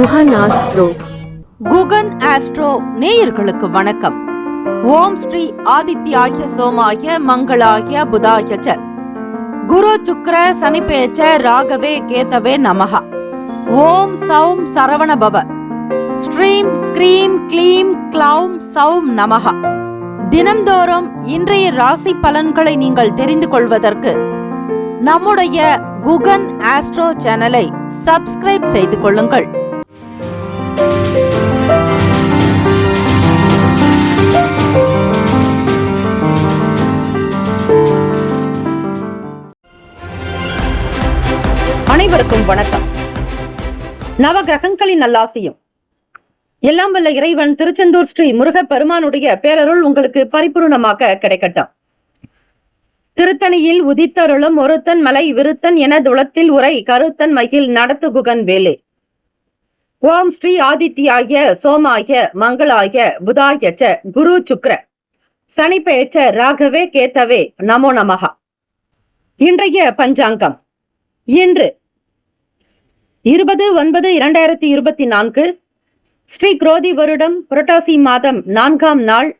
Guhan astro. Guhan astro நேயர்களுக்கு வணக்கம். ஓம் ஸ்ரீ ஆதித்யாய சோமாய மங்களாய புதாய ச குரு சுக்ர சனிபேச்ச ராகவே கேதவே நமஹ. ஓம் சௌம் சரவண பவ. ஸ்ரீம் க்ரீம் க்ளீம் க்ளௌம் சௌம் நமஹ. தினம்தோறும் இன்றைய ராசி பலன்களை நீங்கள் தெரிந்து கொள்வதற்கு நம்முடைய குகன் ஆஸ்ட்ரோ சேனலை சப்ஸ்கிரைப் செய்து கொள்ளுங்கள். அனைவருக்கும் வணக்கம். நவ கிரகங்களின் நல்லாசியும் எல்லாம் வல்ல இறைவன் திருச்செந்தூர் ஸ்ரீ முருகப் பெருமானுடைய பேரருள் உங்களுக்கு பரிபூர்ணமாக கிடைக்கட்டும். திருத்தணியில் உதித்தருளும் ஒருத்தன் மலை விருத்தன் என துளத்தில் உரை கருத்தன் மகிழ் நடத்து குகன் வேலே. ஓம் ஸ்ரீ ஆதித்யாய சோமாய மங்களாய புதாய ச குரு சுக்ர சனிபேச்ச ராகவே கேதவே நமோ நமஹ. இன்றைய பஞ்சாங்கம் இன்று 20/9/2024 ஸ்ரீ குரோதி வருடம் புரட்டாசி மாதம் 4ஆம் நாள்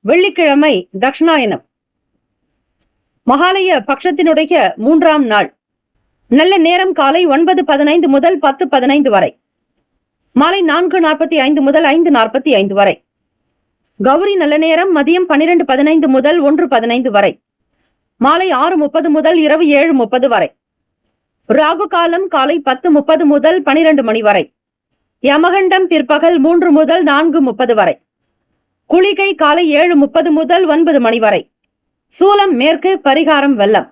வெள்ளிக்கிழமை தக்ஷணாயனம். மகாலய பட்சத்தினுடைய 3ஆம் நாள். நல்ல நேரம் காலை 9:15 முதல் 10:15 வரை, மாலை 4:45 முதல் 5:45 வரை. கௌரி நல்ல நேரம் மதியம் 12:15 முதல் 1:15 வரை, மாலை 6:30 முதல் இரவு 7:30 வரை. ராகு காலம் காலை 10:30 முதல் 12 மணி வரை. யமகண்டம் பிற்பகல் 3 முதல் 4:30 வரை. குளிகை காலை 7:30 முதல் 9 மணி வரை. சூலம் மேற்கு, பரிகாரம் வெள்ளம்.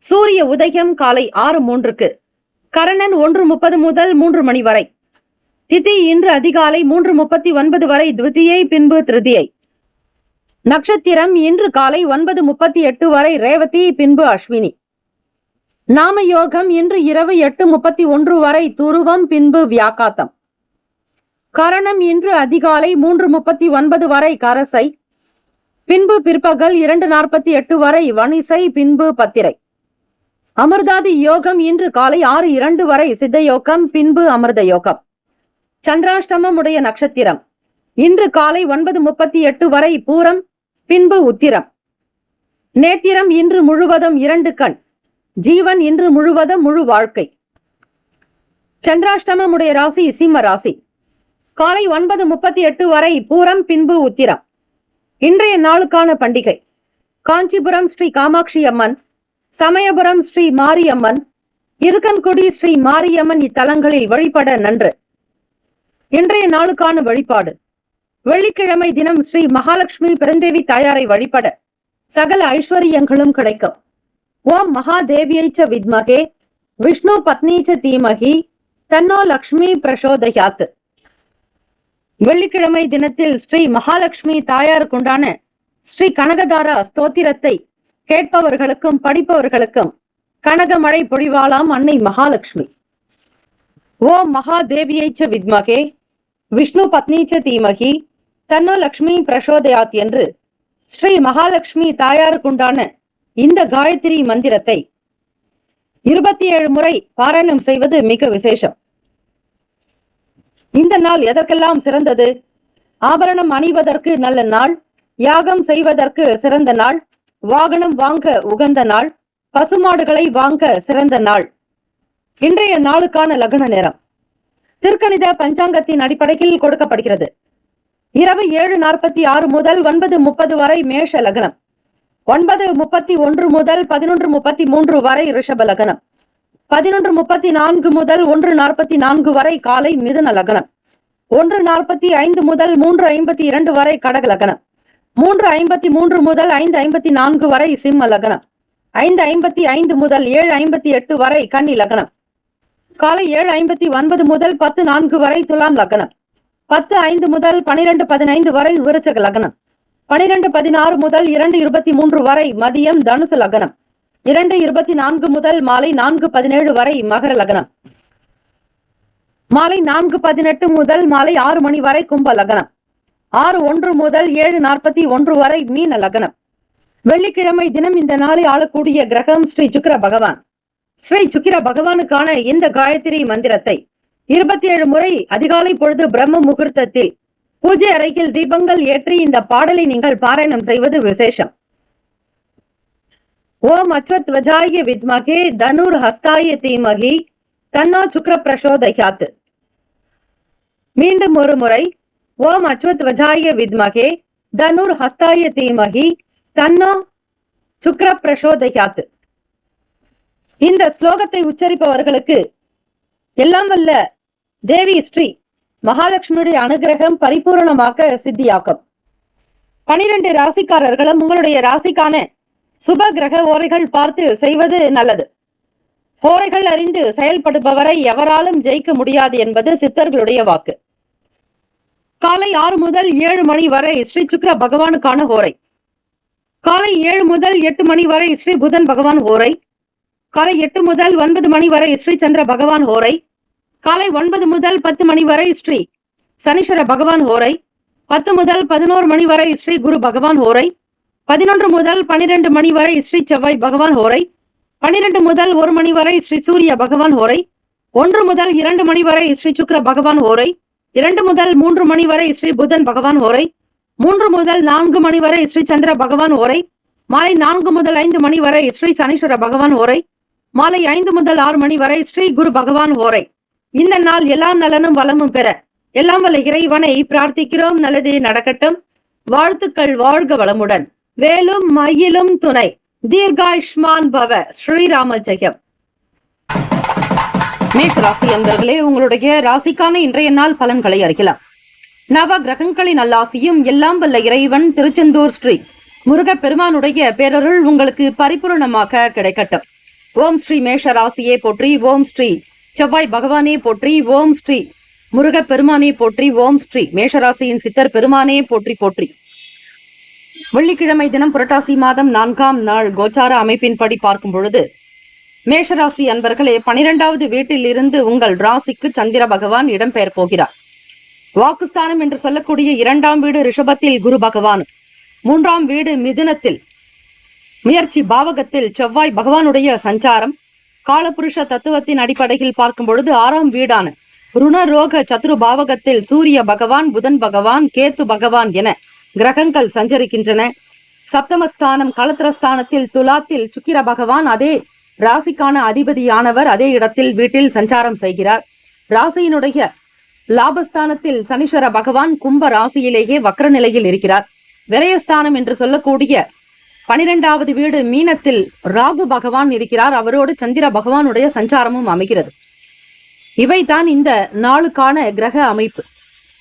சூரிய உதயம் காலை 6:03. கரணன் 1:30 முதல் 3 மணி வரை. திதி இன்று அதிகாலை 3:39 வரை த்விதியை, பின்பு திருதியை. நட்சத்திரம் இன்று காலை 9:38 வரை ரேவதி, பின்பு அஸ்வினி. நாம யோகம் இன்று இரவு 8:31 வரை துருவம், பின்பு வியாக்காத்தம். கரணம் இன்று அதிகாலை 3:39 வரை கரசை, பின்பு பிற்பகல் 2:48 வரை வணிசை, பின்பு பத்திரை. அமிர்தாதி யோகம் இன்று காலை 6:02 வரை சித்த யோகம், பின்பு அமிர்த யோகம். சந்திராஷ்டமம் உடைய நட்சத்திரம் இன்று காலை 9:38 வரை பூரம், பின்பு உத்திரம். நேத்திரம் இன்று முழுவதும் 2 கண். ஜீவன் இன்று முழுவதும் முழு வாழ்க்கை. சந்திராஷ்டமம் உடைய ராசி சிம்ம ராசி. காலை 9:38 வரை பூரம், பின்பு உத்திரம். இன்றைய நாளுக்கான பண்டிகை காஞ்சிபுரம் ஸ்ரீ காமாட்சி அம்மன், சமயபுரம் ஸ்ரீ மாரியம்மன், இருக்கன்குடி ஸ்ரீ மாரியம்மன் இத்தலங்களில் வழிபட நன்று. இன்றைய நாளுக்கான வழிபாடு வெள்ளிக்கிழமை தினம் ஸ்ரீ மகாலட்சுமி பெருந்தேவி தாயாரை வழிபட சகல ஐஸ்வர்யங்களும் கிடைக்கும். ஓம் மகாதேவியை ச வித்மகே விஷ்ணு பத்னி ச தீமகி தன்னோ லக்ஷ்மி பிரசோதயாத். வெள்ளிக்கிழமை தினத்தில் ஸ்ரீ மகாலட்சுமி தாயாருக்குண்டான ஸ்ரீ கனகதாரா ஸ்தோத்திரத்தை கேட்பவர்களுக்கும் படிப்பவர்களுக்கும் கனகமழை பொழிவாளாம் அன்னை மகாலட்சுமி. ஓம் மகாதேவியை ச வித்மகே விஷ்ணு பத்னி ச தீமகி தன்னோ லக்ஷ்மி பிரசோதயாத் என்று ஸ்ரீ மகாலட்சுமி தாயாருக்குண்டான இந்த காயத்ரி மந்திரத்தை 27 முறை பாராயணம் செய்வது மிக விசேஷம். இந்த நாள் எதற்கெல்லாம் சிறந்தது? ஆபரணம் அணிவதற்கு நல்ல நாள், யாகம் செய்வதற்கு சிறந்த நாள், வாகனம் வாங்க உகந்த நாள், பசுமாடுகளை வாங்க சிறந்த நாள். இன்றைய நாளுக்கான லக்ன நேரம் திருக்கணித பஞ்சாங்கத்தின் அடிப்படையில் கொடுக்கப்படுகிறது. இரவு 7:46 முதல் 9:30 வரை மேஷ லக்னம், 9:31 முதல் 11:33 வரை ரிஷப லக்னம், 11:34 முதல் 1:44 வரை காலை மிதுன லக்னம், 1:45 முதல் 3:52 வரை கடக லக்னம், 3:53 முதல் 5:54 வரை சிம்ம லக்னம், 5:55 முதல் 7:58 வரை கன்னி லக்னம், காலை 7:59 முதல் 10:04 வரை துலாம் லக்னம், 10:05 முதல் 12:15 வரை விருச்சக லக்னம், 12:16 முதல் 2:23 வரை மதியம் தனுசு லக்னம், 2:24 முதல் மாலை 4:17 வரை மகர லக்னம், மாலை 4:18 முதல் மாலை 6 மணி வரை கும்ப லக்னம், 6:01 முதல் 7:41 வரை மீன லக்னம். வெள்ளிக்கிழமை தினம் இந்த நாளை ஆளக்கூடிய கிரகம் ஸ்ரீ சுக்கிர பகவான். ஸ்ரீ சுக்கிர பகவானுக்கான இந்த காயத்ரி மந்திரத்தை 27 முறை அதிகாலை பொழுது பிரம்ம முகூர்த்தத்தில் பூஜை அறையில் தீபங்கள் ஏற்றி இந்த பாடலை நீங்கள் பாராயணம் செய்வது விசேஷம். ஓம் அஸ்வத்வஜாய வித்மகே தனுர் ஹஸ்தாய தீமகி தன்னோ சுக்ர பிரசோதயாத். மீண்டும் ஒரு முறை, ஓம் அஸ்வத்வஜாய வித்மகே தனுர் ஹஸ்தாய தீமகி தன்னோ சுக்ர பிரசோதயாத். இந்த ஸ்லோகத்தை உச்சரிப்பவர்களுக்கு எல்லாம் வல்ல தேவி ஸ்ரீ மகாலட்சுமியுடைய அனுகிரகம் பரிபூரணமாக சித்தியாக்கும். 12 ராசிக்காரர்களும் உங்களுடைய ராசிக்கான சுப கிரக ஓரைகள் பார்த்து செய்வது நல்லது. ஓரைகள் அறிந்து செயல்படுபவரை எவராலும் ஜெயிக்க முடியாது என்பது சித்தர்களுடைய வாக்கு. காலை 6 முதல் 7 மணி வரை ஸ்ரீ சுக்ர பகவானுக்கான ஓரை. காலை 7 முதல் 8 மணி வரை ஸ்ரீ புதன் பகவான் ஓரை. காலை 8 முதல் 9 மணி வரை ஸ்ரீ சந்திர பகவான் ஓரை. காலை 9 முதல் 10 மணி வரை ஸ்ரீ சனீஸ்வர பகவான் ஓரை. 10 முதல் 11 மணி வரை ஸ்ரீ குரு பகவான் ஓரை. 11 முதல் 12 மணி வரை ஸ்ரீ செவ்வாய் பகவான் ஓரை. 12 முதல் 1 மணி வரை ஸ்ரீ சூரிய பகவான் ஓரை. 1 முதல் 2 மணி வரை ஸ்ரீ சுக்ர பகவான் ஓரை. 2 முதல் 3 மணி வரை ஸ்ரீ புதன் பகவான் ஓரை. 3 முதல் 4 மணி வரை ஸ்ரீ சந்திர பகவான் ஓரை. மாலை 4 முதல் 5 மணி வரை ஸ்ரீ சனீஸ்வர பகவான் ஓரை. மாலை 5 முதல் 6 மணி வரை ஸ்ரீ குரு பகவான் ஓரை. இந்த நாள் எல்லா நலனும் வளமும் பெற எல்லாம் வல்ல இறைவனை பிரார்த்திக்கிறோம். நல்லதே நடக்கட்டும். வாழ்த்துக்கள். வாழ்க வளமுடன். வேலும் மயிலும் துணை. தீர்காயுஷ்மான் பவ. ஸ்ரீராம ஜெயம். மேஷ ராசி அன்பர்களே, உங்களுடைய ராசிக்கான இன்றைய நாள் பலன்களை அறியலாம். நவ கிரகங்களின் நல்லாசியும் எல்லாம் வல்ல இறைவன் திருச்செந்தூர் ஸ்ரீ முருகப் பெருமானுடைய பேரருள் உங்களுக்கு பரிபூரணமாக கிடைக்கட்டும். ஓம் ஸ்ரீ மேஷ ராசியே போற்றி. ஓம் ஸ்ரீ செவ்வாய் பகவானே போற்றி. ஓம் ஸ்ரீ முருகப் பெருமானே போற்றி. ஓம் ஸ்ரீ மேஷராசியின் சித்தர் பெருமானே போற்றி போற்றி. வெள்ளிக்கிழமை தினம் புரட்டாசி மாதம் 4ஆம் நாள் கோச்சார அமைப்பின்படி பார்க்கும் பொழுது மேஷராசி அன்பர்களே, 12வது வீட்டில் இருந்து உங்கள் ராசிக்கு சந்திர பகவான் இடம்பெயர் போகிறார். வாக்குஸ்தானம் என்று சொல்லக்கூடிய 2ஆம் வீடு ரிஷபத்தில் குரு பகவான், 3ஆம் வீடு மிதுனத்தில் முயற்சி பாவகத்தில் செவ்வாய் பகவானுடைய சஞ்சாரம். காலபுருஷ தத்துவத்தின் அடிப்படையில் பார்க்கும் பொழுது 6ஆம் வீடான ருணரோக சத்ரு பாவகத்தில் சூரிய பகவான், புதன் பகவான், கேத்து பகவான் என கிரகங்கள் சஞ்சரிக்கின்றன. சப்தமஸ்தானம் களத்திரஸ்தானத்தில் துலாத்தில் சுக்கிர பகவான் அதே ராசிக்கான அதிபதியானவர் அதே இடத்தில் வீட்டில் சஞ்சாரம் செய்கிறார். ராசியினுடைய லாபஸ்தானத்தில் சனீஸ்வர பகவான் கும்ப ராசியிலேயே வக்ர நிலையில் இருக்கிறார். விரயஸ்தானம் என்று சொல்லக்கூடிய 12வது வீடு மீனத்தில் ராகு பகவான் இருக்கிறார். அவரோடு சந்திர பகவானுடைய சஞ்சாரமும் அமைகிறது. இவைதான் இந்த நாளுக்கான கிரக அமைப்பு.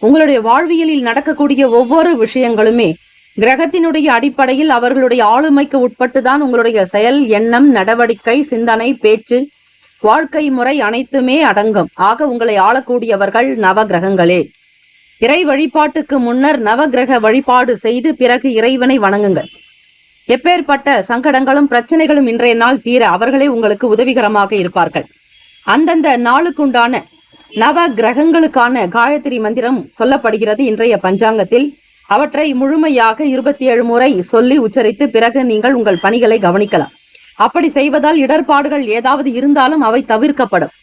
உங்களுடைய வாழ்வியலில் நடக்கக்கூடிய ஒவ்வொரு விஷயங்களுமே கிரகத்தினுடைய அடிப்படையில் அவர்களுடைய ஆளுமைக்கு உட்பட்டுதான் உங்களுடைய செயல், எண்ணம், நடவடிக்கை, சிந்தனை, பேச்சு, வாழ்க்கை முறை அனைத்துமே அடங்கும். ஆக உங்களை ஆளக்கூடியவர்கள் நவ கிரகங்களே. இறை வழிபாட்டுக்கு முன்னர் நவகிரக வழிபாடு செய்து பிறகு இறைவனை வணங்குங்கள். எப்பேற்பட்ட சங்கடங்களும் பிரச்சனைகளும் இன்றைய நாள் தீர அவர்களே உங்களுக்கு உதவிகரமாக இருப்பார்கள். அந்தந்த நாளுக்குண்டான நவ கிரகங்களுக்கான காயத்ரி மந்திரம் சொல்லப்படுகிறது இன்றைய பஞ்சாங்கத்தில். அவற்றை முழுமையாக 27 முறை சொல்லி உச்சரித்து பிறகு நீங்கள் உங்கள் பணிகளை கவனிக்கலாம். அப்படி செய்வதால் இடர்பாடுகள் ஏதாவது இருந்தாலும் அவை தவிர்க்கப்படும்.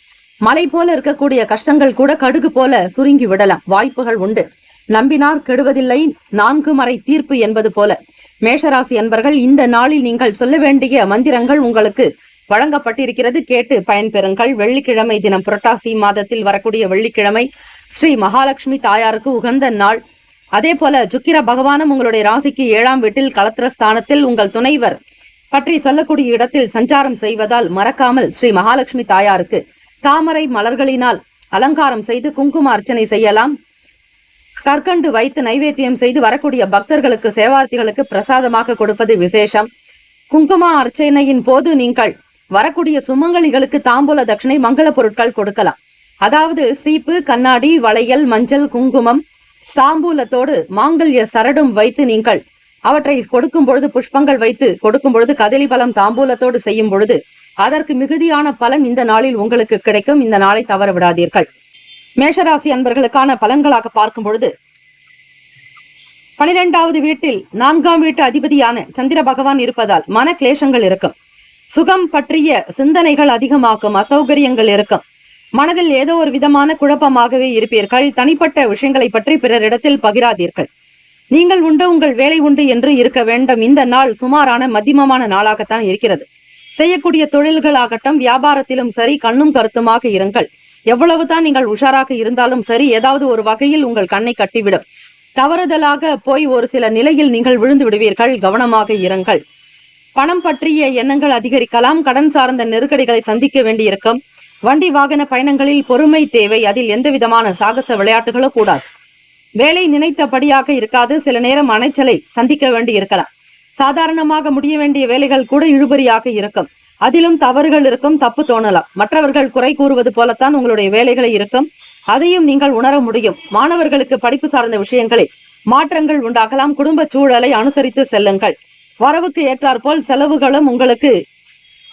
மலை போல இருக்கக்கூடிய கஷ்டங்கள் கூட கடுகு போல சுருங்கி விடலாம். வாய்ப்புகள் உண்டு. நம்பினார் கெடுவதில்லை, 4 மறை தீர்ப்பு என்பது போல. மேஷராசி அன்பர்கள், இந்த நாளில் நீங்கள் சொல்ல வேண்டிய மந்திரங்கள் உங்களுக்கு வழங்கப்பட்டிருக்கிறது. கேட்டு பயன்பெறுங்கள். வெள்ளிக்கிழமை தினம் புரட்டாசி மாதத்தில் வரக்கூடிய வெள்ளிக்கிழமை ஸ்ரீ மகாலட்சுமி தாயாருக்கு உகந்த நாள். அதே போல சுக்கிர பகவானும் உங்களுடைய ராசிக்கு 7ஆம் வீட்டில் களத்திரஸ்தானத்தில் உங்கள் துணைவர் பற்றி சொல்லக்கூடிய இடத்தில் சஞ்சாரம் செய்வதால் மறக்காமல் ஸ்ரீ மகாலட்சுமி தாயாருக்கு தாமரை மலர்களினால் அலங்காரம் செய்து குங்கும அர்ச்சனை செய்யலாம். கற்கண்டு வைத்து நைவேத்தியம் செய்து வரக்கூடிய பக்தர்களுக்கு, சேவார்த்திகளுக்கு பிரசாதமாக கொடுப்பது விசேஷம். குங்கும அர்ச்சனையின் போது நீங்கள் வரக்கூடிய சுமங்கலிகளுக்கு தாம்பூல தட்சணை மங்கள பொருட்கள் கொடுக்கலாம். அதாவது சீப்பு, கண்ணாடி, வளையல், மஞ்சள், குங்குமம், தாம்பூலத்தோடு மாங்கல்ய சரடும் வைத்து நீங்கள் அவற்றை கொடுக்கும் பொழுது, புஷ்பங்கள் வைத்து கொடுக்கும் பொழுது, கதலி பழம் தாம்பூலத்தோடு செய்யும் பொழுது அதற்கு மிகுதியான பலன் இந்த நாளில் உங்களுக்கு கிடைக்கும். இந்த நாளை தவற விடாதீர்கள். மேஷராசி அன்பர்களுக்கான பலன்களாக பார்க்கும் பொழுது 12வது வீட்டில் 4ஆம் வீட்டு அதிபதியான சந்திர பகவான் இருப்பதால் மன கிளேசங்கள் இருக்கும். சுகம் பற்றிய சிந்தனைகள் அதிகமாக்கும். அசௌகரியங்கள் இருக்கும். மனதில் ஏதோ ஒரு விதமான குழப்பமாகவே இருப்பீர்கள். தனிப்பட்ட விஷயங்களை பற்றி பிறரிடத்தில் பகிராதீர்கள். நீங்கள் உண்டு, உங்கள் வேலை உண்டு என்று இருக்க வேண்டும். இந்த நாள் சுமாரான மத்தியமமான நாளாகத்தான் இருக்கிறது. செய்யக்கூடிய தொழில்களாகட்டும், வியாபாரத்திலும் சரி, கண்ணும் கருத்துமாக இருங்கள். எவ்வளவுதான் நீங்கள் உஷாராக இருந்தாலும் சரி, ஏதாவது ஒரு வகையில் உங்கள் கண்ணை கட்டிவிடும். தவறுதலாக போய் ஒரு சில நிலையில் நீங்கள் விழுந்து விடுவீர்கள். கவனமாக இருங்கள். பணம் பற்றிய எண்ணங்கள் அதிகரிக்கலாம். கடன் சார்ந்த நெருக்கடிகளை சந்திக்க வேண்டியிருக்கும். வண்டி வாகன பயணங்களில் பொறுமை தேவை. அதில் எந்த விதமான சாகச விளையாட்டுகளோ கூடாது. வேலை நினைத்தபடியாக இருக்காது. சில நேரம் அணைச்சலை சந்திக்க வேண்டி இருக்கலாம். சாதாரணமாக முடிய வேண்டிய வேலைகள் கூட இழுபறியாக இருக்கும். அதிலும் தவறுகள் இருக்கும். தப்பு தோணலாம். மற்றவர்கள் குறை கூறுவது போலத்தான் உங்களுடைய வேலைகளை இருக்கும். அதையும் நீங்கள் உணர முடியும். மாணவர்களுக்கு படிப்பு சார்ந்த விஷயங்களில் மாற்றங்கள் உண்டாகலாம். குடும்ப சூழலை அனுசரித்து செல்லுங்கள். வரவுக்கு ஏற்றாற்போல் செலவுகளும் உங்களுக்கு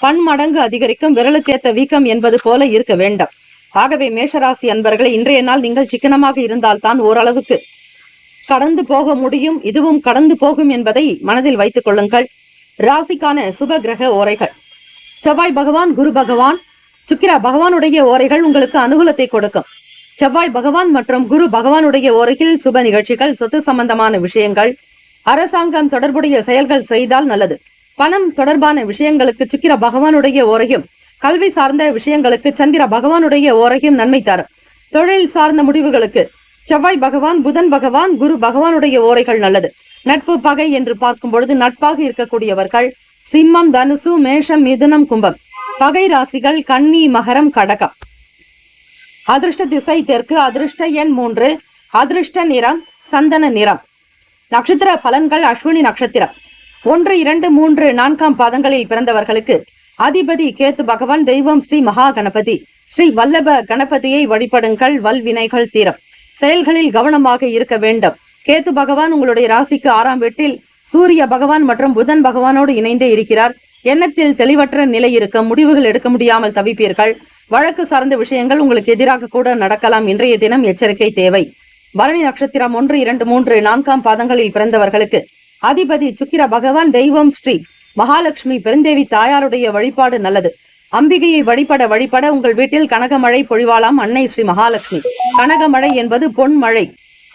பன்மடங்கு அதிகரிக்கும். விரலுக்கேத்த வீக்கம் என்பது போல இருக்க வேண்டும். ஆகவே மேஷராசி அன்பர்களை, இன்றைய நாள் நீங்கள் சிக்கனமாக இருந்தால்தான் ஓரளவுக்கு கடந்து போக முடியும். இதுவும் கடந்து போகும் என்பதை மனதில் வைத்துக் கொள்ளுங்கள். ராசிக்கான சுப கிரக ஓரைகள்: செவ்வாய் பகவான், குரு பகவான், சுக்கிர பகவானுடைய ஓரைகள் உங்களுக்கு அனுகூலத்தை கொடுக்கும். செவ்வாய் பகவான் மற்றும் குரு பகவானுடைய ஓரையில் சுப நிகழ்ச்சிகள், சொத்து சம்பந்தமான விஷயங்கள், அரசாங்கம் தொடர்புடைய செயல்கள் செய்தால் நல்லது. பணம் தொடர்பான விஷயங்களுக்கு சுக்கிர பகவானுடைய ஓரையும், கல்வி சார்ந்த விஷயங்களுக்கு சந்திர பகவானுடைய ஓரையும் நன்மை தரும். தொழில் சார்ந்த முடிவுகளுக்கு செவ்வாய் பகவான், புதன் பகவான், குரு பகவானுடைய ஓரைகள் நல்லது. நட்பு பகை என்று பார்க்கும் பொழுது நட்பாக இருக்கக்கூடியவர்கள் சிம்மம், தனுசு, மேஷம், மிதுனம், கும்பம். பகை ராசிகள் கன்னி, மகரம், கடகம். அதிர்ஷ்ட திசை தெற்கு. அதிர்ஷ்ட எண் 3. அதிர்ஷ்ட நிறம் சந்தன நிறம். நட்சத்திர பலன்கள்: அஸ்வினி நட்சத்திரம் 1, 2, 3, 4 பாதங்களில் பிறந்தவர்களுக்கு அதிபதி கேத்து பகவான். தெய்வம் ஸ்ரீ மகா கணபதி. ஸ்ரீ வல்லப கணபதியை வழிபடுங்கள். வல்வினைகள் தீரும். செயல்களில் கவனமாக இருக்க வேண்டும். கேத்து பகவான் உங்களுடைய ராசிக்கு 6ஆம் வீட்டில் சூரிய பகவான் மற்றும் புதன் பகவானோடு இணைந்தே இருக்கிறார். எண்ணத்தில் தெளிவற்ற நிலை இருக்கும். முடிவுகள் எடுக்க முடியாமல் தவிப்பீர்கள். வழக்கு சார்ந்த விஷயங்கள் உங்களுக்கு எதிராக கூட நடக்கலாம். இன்றைய தினம் எச்சரிக்கை தேவை. பரணி நட்சத்திரம் 1, 2, 3, 4 பாதங்களில் பிறந்தவர்களுக்கு அதிபதி சுக்கிர பகவான். தெய்வம் ஸ்ரீ மகாலட்சுமி பெருந்தேவி தாயாருடைய வழிபாடு நல்லது. அம்பிகையை வழிபட உங்கள் வீட்டில் கனகமழை பொழிவாலாம். அன்னை ஸ்ரீ மகாலட்சுமி. கனகமழை என்பது பொன் மழை.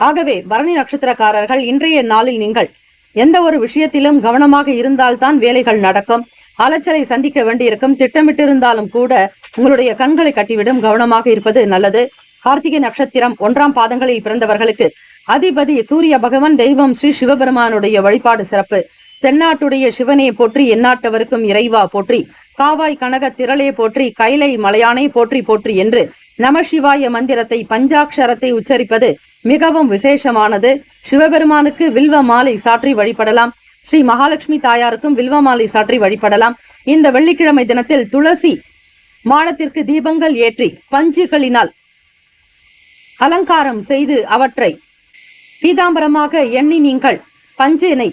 ஆகவே பரணி நட்சத்திரக்காரர்கள், இன்றைய நாளில் நீங்கள் எந்த ஒரு விஷயத்திலும் கவனமாக இருந்தால்தான் வேலைகள் நடக்கும். அலைச்சலை சந்திக்க வேண்டியிருக்கும். திட்டமிட்டிருந்தாலும் கூட உங்களுடைய கண்களை கட்டிவிடும். கவனமாக இருப்பது நல்லது. கார்த்திகை நட்சத்திரம் 1ஆம் பாதங்களில் பிறந்தவர்களுக்கு அதிபதி சூரிய பகவான். தெய்வம் ஸ்ரீ சிவபெருமானுடைய வழிபாடு சிறப்பு. தென்னாட்டுடைய சிவனே போற்றி, எந்நாட்டவருக்கும் இறைவா போற்றி, காவாய் கனக திரளே போற்றி, கைலை மலையானை போற்றி போற்றி என்று நமசிவாய மந்திரத்தை, பஞ்சாட்சரத்தை உச்சரிப்பது மிகவும் விசேஷமானது. சிவபெருமானுக்கு வில்வ மாலை சாற்றி வழிபடலாம். ஸ்ரீ மகாலட்சுமி தாயாருக்கும் வில்வ மாலை சாற்றி வழிபடலாம். இந்த வெள்ளிக்கிழமை தினத்தில் துளசி மாடத்திற்கு தீபங்கள் ஏற்றி பஞ்சுகளினால் அலங்காரம் செய்து அவற்றை பீதாம்பரமாக எண்ணி நீங்கள் பஞ்சினை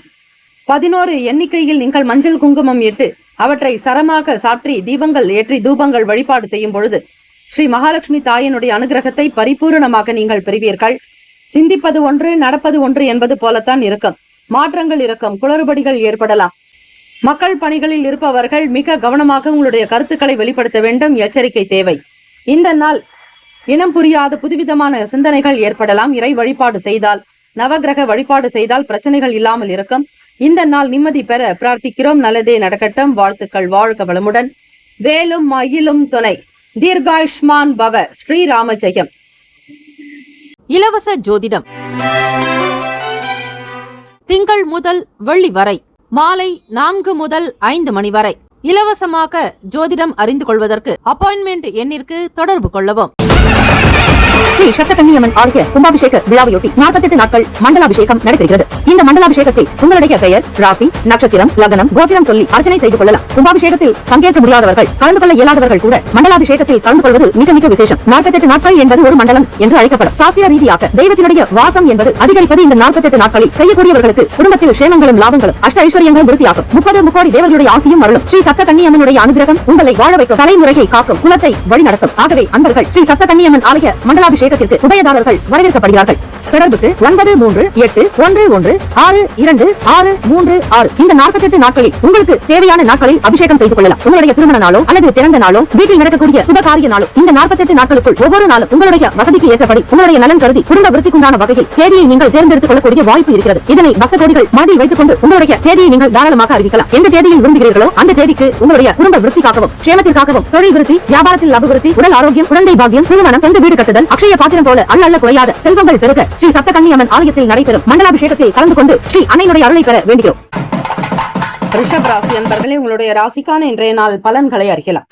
11 எண்ணிக்கையில் நீங்கள் மஞ்சள் குங்குமம் இட்டு அவற்றை சரமாக சாற்றி தீபங்கள் ஏற்றி தூபங்கள் வழிபாடு செய்யும் பொழுது ஸ்ரீ மகாலட்சுமி தாயினுடைய அனுகிரகத்தை பரிபூரணமாக நீங்கள் பெறுவீர்கள். சிந்திப்பது ஒன்று, நடப்பது ஒன்று என்பது போலத்தான் இருக்கும். மாற்றங்கள் இருக்கும். குளறுபடிகள் ஏற்படலாம். மக்கள் பணிகளில் இருப்பவர்கள் மிக கவனமாக உங்களுடைய கருத்துக்களை வெளிப்படுத்த வேண்டும். எச்சரிக்கை தேவை. இந்த நாள் இனம் புரியாத புதுவிதமான சிந்தனைகள் ஏற்படலாம். இறை வழிபாடு செய்தால், நவகிரக வழிபாடு செய்தால் பிரச்சனைகள் இல்லாமல் இருக்கும். இந்த நாள் நிம்மதி பெற பிரார்த்திக்கிறோம். நல்லதே நடக்கட்டும். வாழ்த்துக்கள். வாழ்க வளமுடன். வேலும் மயிலும் துணை. தீர்காயுஷ்மான் பவ. ஸ்ரீராம ஜெயம். இலவச ஜோதிடம் திங்கள் முதல் வெள்ளி வரை மாலை 4 முதல் 5 மணி வரை இலவசமாக ஜோதிடம் அறிந்து கொள்வதற்கு அப்பாயின்மெண்ட் எண்ணிற்கு தொடர்பு கொள்ளவும். ஸ்ரீ சப்தகன்னியம்மன் ஆலய கும்பாபிஷேக விழாவையொட்டி 48 நாட்கள் மண்டலாபிஷேகம் நடைபெறுகிறது. இந்த மண்டலாபிஷேகத்தில் உங்களுடைய பெயர், ராசி, நட்சத்திரம், லக்னம், கோத்திரம் சொல்லி அர்ச்சனை செய்து கொள்ளலாம். கும்பாபிஷேகத்தில் பங்கேற்க முடியாதவர்கள், கலந்து கொள்ள இயலாதவர்கள் கூட மண்டலாபிஷேகத்தில் கலந்து கொள்வது மிக மிக விசேஷம். 48 நாட்கள் என்பது ஒரு மண்டலம் என்று அழைக்கப்படும். சாஸ்திர ரீதியாக தெய்வத்தினுடைய வாசம் என்பது அதிகரிப்பது இந்த 48 நாட்களில். செய்யக்கூடியவர்களுக்கு குடும்பத்தில் சேமங்களும் லாபங்களும் அஷ்ட ஐஸ்வர்யங்களும் விருத்தியாகும். 30 முக்கோடி தேவர்களுடைய ஆசியும் அருளும். ஸ்ரீ சப்தகன்னியம்மனுடைய அனுகிரகம் உங்களை வாழ வைக்கும். தலைமுறையை காக்கும். குலத்தை வழி நடத்தும். ஆகவே அன்பர்கள் ஸ்ரீ சப்தகன்னியம்மன் ஆலய மண்டலாபிஷேகம் மண்டாபிஷேகத்திற்கு உபயதாரர்கள் வரவேற்கப்படுகிறார்கள். தொடர்புக்கு 9386116236. இந்த 48 நாட்களில் உங்களுக்கு தேவையான நாட்களில் அபிஷேகம் செய்து கொள்ளலாம். உங்களுடைய திருமண நாளோ அல்லது பிறந்த நாளோ வீட்டில் நடக்கக்கூடிய சுபகாரிய நாளோ இந்த 48 நாட்களுக்குள் ஒவ்வொரு நாளும் உங்களுடைய வசதிக்கு ஏற்றபடி உங்களுடைய நலன் கருதி குடும்ப விருத்திக்குண்டான வகையில் தேதியை நீங்கள் தேர்ந்தெடுத்துக் கொள்ளக்கூடிய வாய்ப்பு இருக்கிறது. இதனை பக்த கோடிகள் மனதில் வைத்துக் கொண்டு உங்களுடைய தேதியை நீங்கள் தாராளமாக அறிவிக்கலாம். எந்த தேதியில் விரும்புகிறீர்களோ அந்த தேதிக்கு உங்களுடைய குடும்ப விருத்திக்காகவும் க்ஷேமத்திற்காகவும் தொழில் விருத்தி, வியாபாரத்தில் அபிவிருத்தி, உடல் ஆரோக்கியம், குழந்தை பாக்கியம், திருமணம், சொந்த வீடு கட்டுதல், அக்ஷய பாத்திரம் போல அல்ல குறையாத செல்வங்கள் பெருக ஸ்ரீ சப்தகன்னி அம்மன் ஆலயத்தில் நடைபெறும் மண்டலாபிஷேகத்தில் கலந்து கொண்டு ஸ்ரீ அன்னையுடைய அருளை பெற வேண்டுகிறோம். ரிஷப் ராசி அன்பர்களே, உங்களுடைய ராசிக்கான இன்றைய நாள் பலன்களை அறியலாம்.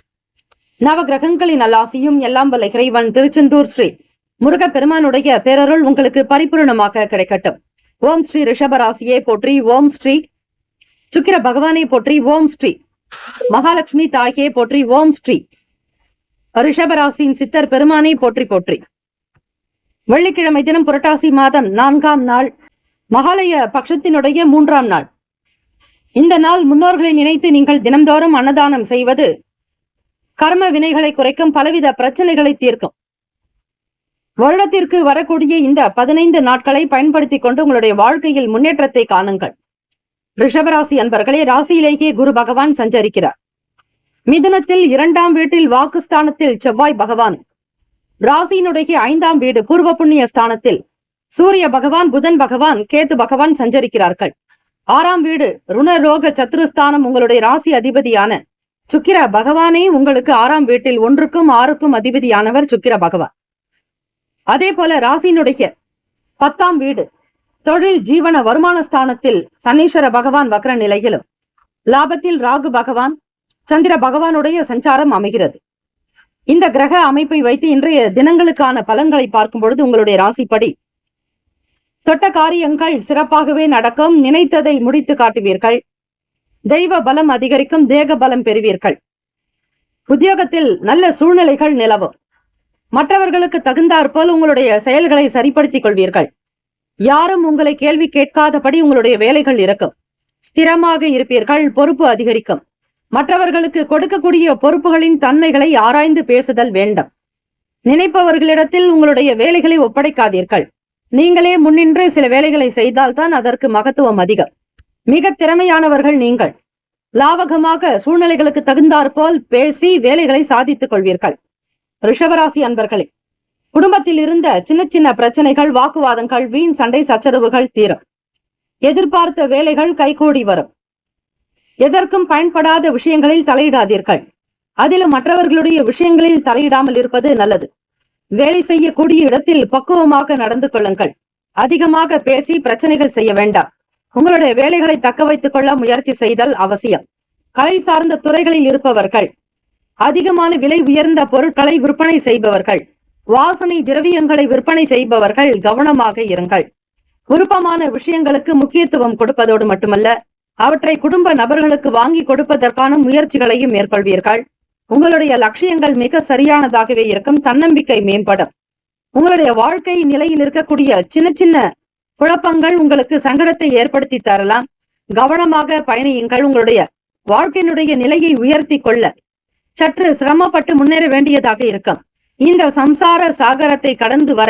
நவ கிரகங்களின் நல்லாசியும் எல்லாம் வல்ல இறைவன் திருச்செந்தூர் ஸ்ரீ முருகப் பெருமானுடைய பேரருள் உங்களுக்கு பரிபூர்ணமாக கிடைக்கட்டும். ஓம் ஸ்ரீ ரிஷப ராசியே போற்றி, ஓம் ஸ்ரீ சுக்கிர பகவானே போற்றி, ஓம் ஸ்ரீ மகாலட்சுமி தாயே போற்றி, ஓம் ஸ்ரீ ரிஷபராசியின் சித்தர் பெருமானை போற்றி போற்றி. வெள்ளிக்கிழமை தினம் புரட்டாசி மாதம் 4ஆம் நாள், மகாலய பட்சத்தினுடைய 3ஆம் நாள். இந்த நாள் முன்னோர்களை நினைத்து நீங்கள் தினம்தோறும் அன்னதானம் செய்வது கர்ம வினைகளை குறைக்கும், பலவித பிரச்சனைகளை தீர்க்கும். வருடத்திற்கு வரக்கூடிய இந்த 15 நாட்களை பயன்படுத்திக் கொண்டு உங்களுடைய வாழ்க்கையில் முன்னேற்றத்தை காணுங்கள். ரிஷபராசி அன்பர்களே, ராசியிலேயே குரு பகவான் சஞ்சரிக்கிறார். மிதுனத்தில் 2ஆம் வீட்டில் வாக்குஸ்தானத்தில் செவ்வாய் பகவான், ராசியினுடைய 5ஆம் வீடு பூர்வ புண்ணிய ஸ்தானத்தில் சூரிய பகவான், புதன் பகவான், கேத்து பகவான் சஞ்சரிக்கிறார்கள். 6ஆம் வீடு ருணரோக சத்துருஸ்தானம், உங்களுடைய ராசி அதிபதியான சுக்கிர பகவானே உங்களுக்கு 6ஆம் வீட்டில் 1க்கும் 6க்கும் அதிபதியானவர் சுக்கிர பகவான். அதே போல ராசியினுடைய 10ஆம் வீடு தொழில் ஜீவன வருமான ஸ்தானத்தில் சனீஸ்வர பகவான் வக்ர நிலையிலும், லாபத்தில் ராகு பகவான், சந்திர பகவானுடைய சஞ்சாரம் அமைகிறது. இந்த கிரக அமைப்பை வைத்து இன்றைய தினங்களுக்கான பலன்களை பார்க்கும் பொழுது உங்களுடைய ராசிப்படி தொட்ட காரியங்கள் சிறப்பாகவே நடக்கும். நினைத்ததை முடித்து காட்டுவீர்கள். தெய்வ பலம் அதிகரிக்கும். தேக பலம் பெறுவீர்கள். உத்தியோகத்தில் நல்ல சூழ்நிலைகள் நிலவும். மற்றவர்களுக்கு தகுந்தாற்போல் உங்களுடைய செயல்களை சரிப்படுத்திக் கொள்வீர்கள். யாரும் உங்களை கேள்வி கேட்காதபடி உங்களுடைய வேலைகள் இருக்கும். ஸ்திரமாக இருப்பீர்கள். பொறுப்பு அதிகரிக்கும். மற்றவர்களுக்கு கொடுக்கக்கூடிய பொறுப்புகளின் தன்மைகளை ஆராய்ந்து பேசுதல் வேண்டும். நினைப்பவர்களிடத்தில் உங்களுடைய வேலைகளை ஒப்படைக்காதீர்கள். நீங்களே முன்னின்று சில வேலைகளை செய்தால்தான் அதற்கு மகத்துவம் அதிகம். மிக திறமையானவர்கள் நீங்கள். லாவகமாக சூழ்நிலைகளுக்கு தகுந்தாற்போல் பேசி வேலைகளை சாதித்துக் கொள்வீர்கள். ரிஷபராசி அன்பர்களே, குடும்பத்தில் இருந்த சின்ன சின்ன பிரச்சனைகள், வாக்குவாதங்கள், வீண் சண்டை சச்சரவுகள் தீரும். எதிர்பார்த்த வேலைகள் கைகூடி வரும். எதற்கும் பயன்படாத விஷயங்களில் தலையிடாதீர்கள். அதிலும் மற்றவர்களுடைய விஷயங்களில் தலையிடாமல் இருப்பது நல்லது. வேலை செய்யக்கூடிய இடத்தில் பக்குவமாக நடந்து கொள்ளுங்கள். அதிகமாக பேசி பிரச்சனைகள் செய்ய வேண்டாம். உங்களுடைய வேலைகளை தக்க வைத்துக் கொள்ள முயற்சி செய்தல் அவசியம். கலை சார்ந்த துறைகளில் இருப்பவர்கள், அதிகமான விலை உயர்ந்த பொருட்களை விற்பனை செய்பவர்கள், வாசனை திரவியங்களை விற்பனை செய்பவர்கள் கவனமாக இருங்கள். விருப்பமான விஷயங்களுக்கு முக்கியத்துவம் கொடுப்பதோடு மட்டுமல்ல, அவற்றை குடும்ப நபர்களுக்கு வாங்கி கொடுப்பதற்கான முயற்சிகளையும் மேற்கொள்வீர்கள். உங்களுடைய லட்சியங்கள் மிக சரியானதாகவே இருக்கும். தன்னம்பிக்கை மேம்படும். உங்களுடைய வாழ்க்கை நிலையில் இருக்கக்கூடிய சின்ன சின்ன குழப்பங்கள் உங்களுக்கு சங்கடத்தை ஏற்படுத்தி தரலாம். கவனமாக பயணியுங்கள். உங்களுடைய வாழ்க்கையினுடைய நிலையை உயர்த்தி கொள்ள சற்று சிரமப்பட்டு முன்னேற வேண்டியதாக இருக்கும். இந்த சம்சார சாகரத்தை கடந்து வர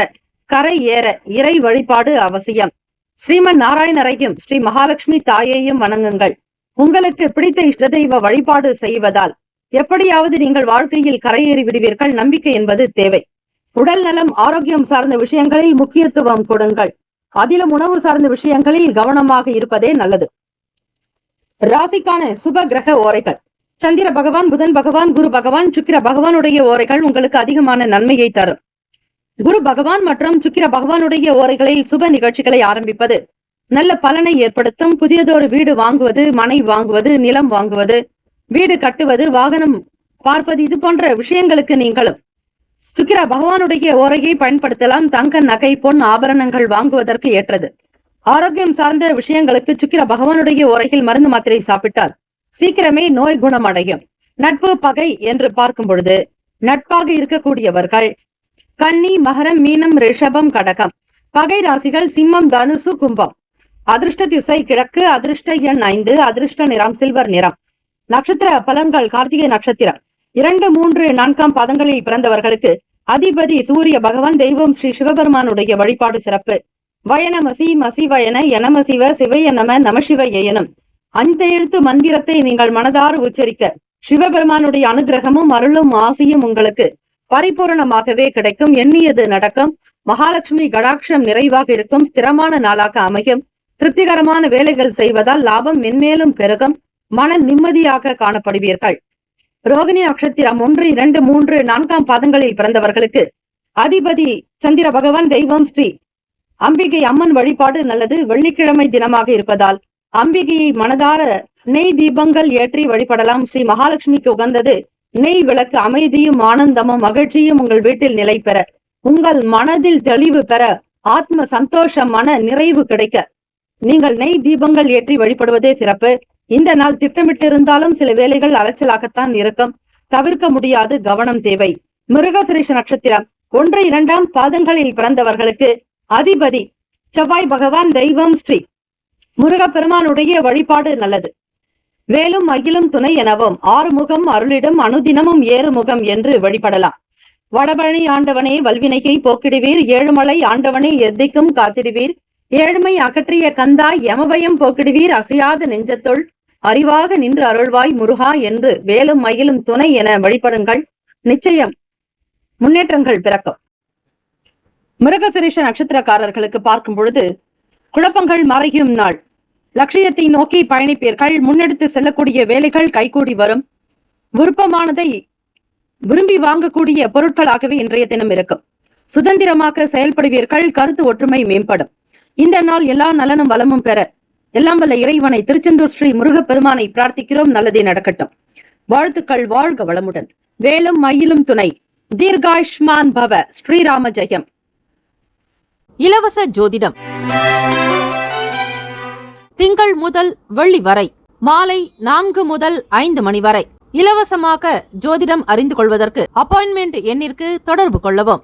கரை ஏற இறை வழிபாடு அவசியம். ஸ்ரீமன் நாராயணரையும் ஸ்ரீ மகாலட்சுமி தாயையும் வணங்குங்கள். உங்களுக்கு பிடித்த இஷ்ட தெய்வ வழிபாடு செய்வதால் எப்படியாவது நீங்கள் வாழ்க்கையில் கரையேறி விடுவீர்கள். நம்பிக்கை என்பது தேவை. உடல் நலம், ஆரோக்கியம் சார்ந்த விஷயங்களில் முக்கியத்துவம் கொடுங்கள். அதிலும் உணவு சார்ந்த விஷயங்களில் கவனமாக இருப்பதே நல்லது. ராசிக்கான சுப கிரக ஓரைகள்: சந்திர பகவான், புதன் பகவான், குரு பகவான், சுக்கிர பகவானுடைய ஓரைகள் உங்களுக்கு அதிகமான நன்மையை தரும். குரு பகவான் மற்றும் சுக்கிர பகவானுடைய ஓரைகளில் சுப நிகழ்ச்சிகளை ஆரம்பிப்பது நல்ல பலனை ஏற்படுத்தும். புதியதொரு வீடு வாங்குவது, மனை வாங்குவது, நிலம் வாங்குவது, வீடு கட்டுவது, வாகனம் பார்ப்பது, இது போன்ற விஷயங்களுக்கு நீங்களும் சுக்கிர பகவானுடைய ஓரையை பயன்படுத்தலாம். தங்க, நகை, பொன் ஆபரணங்கள் வாங்குவதற்கு ஏற்றது. ஆரோக்கியம் சார்ந்த விஷயங்களுக்கு சுக்கிர பகவானுடைய ஓரையில் மருந்து மாத்திரை சாப்பிட்டால் சீக்கிரமே நோய் குணமடையும். நட்பு, பகை என்று பார்க்கும் பொழுது நட்பாக இருக்கக்கூடியவர்கள் கன்னி, மகரம், மீனம், ரிஷபம், கடகம். பகை ராசிகள் சிம்மம், தனுசு, கும்பம். அதிர்ஷ்ட திசை கிழக்கு. அதிர்ஷ்ட எண் 5. அதிர்ஷ்ட நிறம் சில்வர் நிறம். நட்சத்திர பலன்கள்: கார்த்திகை நட்சத்திரம் 2, 3, 4 பாதங்களில் பிறந்தவர்களுக்கு அதிபதி சூரிய பகவான். தெய்வம் ஸ்ரீ சிவபெருமானுடைய வழிபாடு சிறப்பு. வயநமசி மசிவயன எனமசிவ சிவைய நம நமசிவய எனும் அந்த எழுத்து மந்திரத்தை நீங்கள் மனதார உச்சரிக்க சிவபெருமானுடைய அனுகிரகமும் அருளும் ஆசையும் உங்களுக்கு பரிபூரணமாகவே கிடைக்கும். எண்ணியது நடக்கும். மகாலட்சுமி கடாட்சம் நிறைவாக இருக்கும். ஸ்திரமான நாளாக அமையும். திருப்திகரமான வேலைகள் செய்வதால் லாபம் மென்மேலும் பெருகும். மன நிம்மதியாக காணப்படுவீர்கள். ரோகிணி நட்சத்திரம் 1, 2, 3, 4ஆம் பாதங்களில் பிறந்தவர்களுக்கு அதிபதி சந்திர பகவான். தெய்வம் ஸ்ரீ அம்பிகை அம்மன் வழிபாடு நல்லது. வெள்ளிக்கிழமை தினமாக இருப்பதால் அம்பிகையை மனதார நெய் தீபங்கள் ஏற்றி வழிபடலாம். ஸ்ரீ மகாலட்சுமிக்கு உகந்தது நெய் விளக்கு. அமைதியும் ஆனந்தமும் மகிழ்ச்சியும் உங்கள் வீட்டில் நிலை பெற, உங்கள் மனதில் தெளிவு பெற, ஆத்ம சந்தோஷம் மன நிறைவு கிடைக்க நீங்கள் நெய் தீபங்கள் ஏற்றி வழிபடுவதே சிறப்பு. இந்த நாள் திட்டமிட்டிருந்தாலும் சில வேலைகள் அலைச்சலாகத்தான் இருக்கும். தவிர்க்க முடியாது, கவனம் தேவை. மிருகசிரீஷ நட்சத்திரம் 1, 2ஆம் பாதங்களில் பிறந்தவர்களுக்கு அதிபதி செவ்வாய் பகவான். தெய்வம் ஸ்ரீ முருகப்பெருமானுடைய வழிபாடு நல்லது. வேலும் மயிலும் துணை எனவும் ஆறுமுகம் அருளிடும் அனுதினமும் ஏறுமுகம் என்று வழிபடலாம். வடபழனி ஆண்டவனே வல்வினையை போக்கிடுவீர். ஏழுமலை ஆண்டவனே எத்திக்கும் காத்திடுவீர். ஏழ்மை அகற்றிய கந்தாய் யமபயம் போக்கிடுவீர். அசையாத நெஞ்சத்துள் அறிவாக நின்று அருள்வாய் முருகா என்று வேலும் மயிலும் துணை என வழிபடுங்கள். நிச்சயம் முன்னேற்றங்கள் பிறக்கும். மிருகசிரீஷ நட்சத்திரக்காரர்களுக்கு பார்க்கும் பொழுது குழப்பங்கள் மறையும் நாள். லட்சியத்தை நோக்கி பயணிப்பீர்கள். முன்னெடுத்து செல்லக்கூடிய வேலைகள் கைகூடி வரும். விருப்பமானதை விரும்பி வாங்கக்கூடிய பொருட்களாகவே இன்றைய தினம் இருக்கும். சுதந்திரமாக செயல்படுவீர்கள். கருத்து ஒற்றுமை மேம்படும். இந்த நாள் எல்லா நலனும் வளமும் பெற எல்லாம் வல்ல இறைவனை திருச்செந்தூர் ஸ்ரீ முருகப்பெருமானை பிரார்த்திக்கிறோம். நல்லதே நடக்கட்டும். வாழ்த்துக்கள். வாழ்க வளமுடன். வேலும் மயிலும் துணை. தீர்காயுஷ்மான் பவ. ஸ்ரீராம ஜெயம். இலவச ஜோதிடம் திங்கள் முதல் வெள்ளி வரை மாலை 4 முதல் 5 மணி வரை இலவசமாக ஜோதிடம் அறிந்து கொள்வதற்கு அப்பாயின்மெண்ட் எண்ணிற்கு தொடர்பு கொள்ளவும்.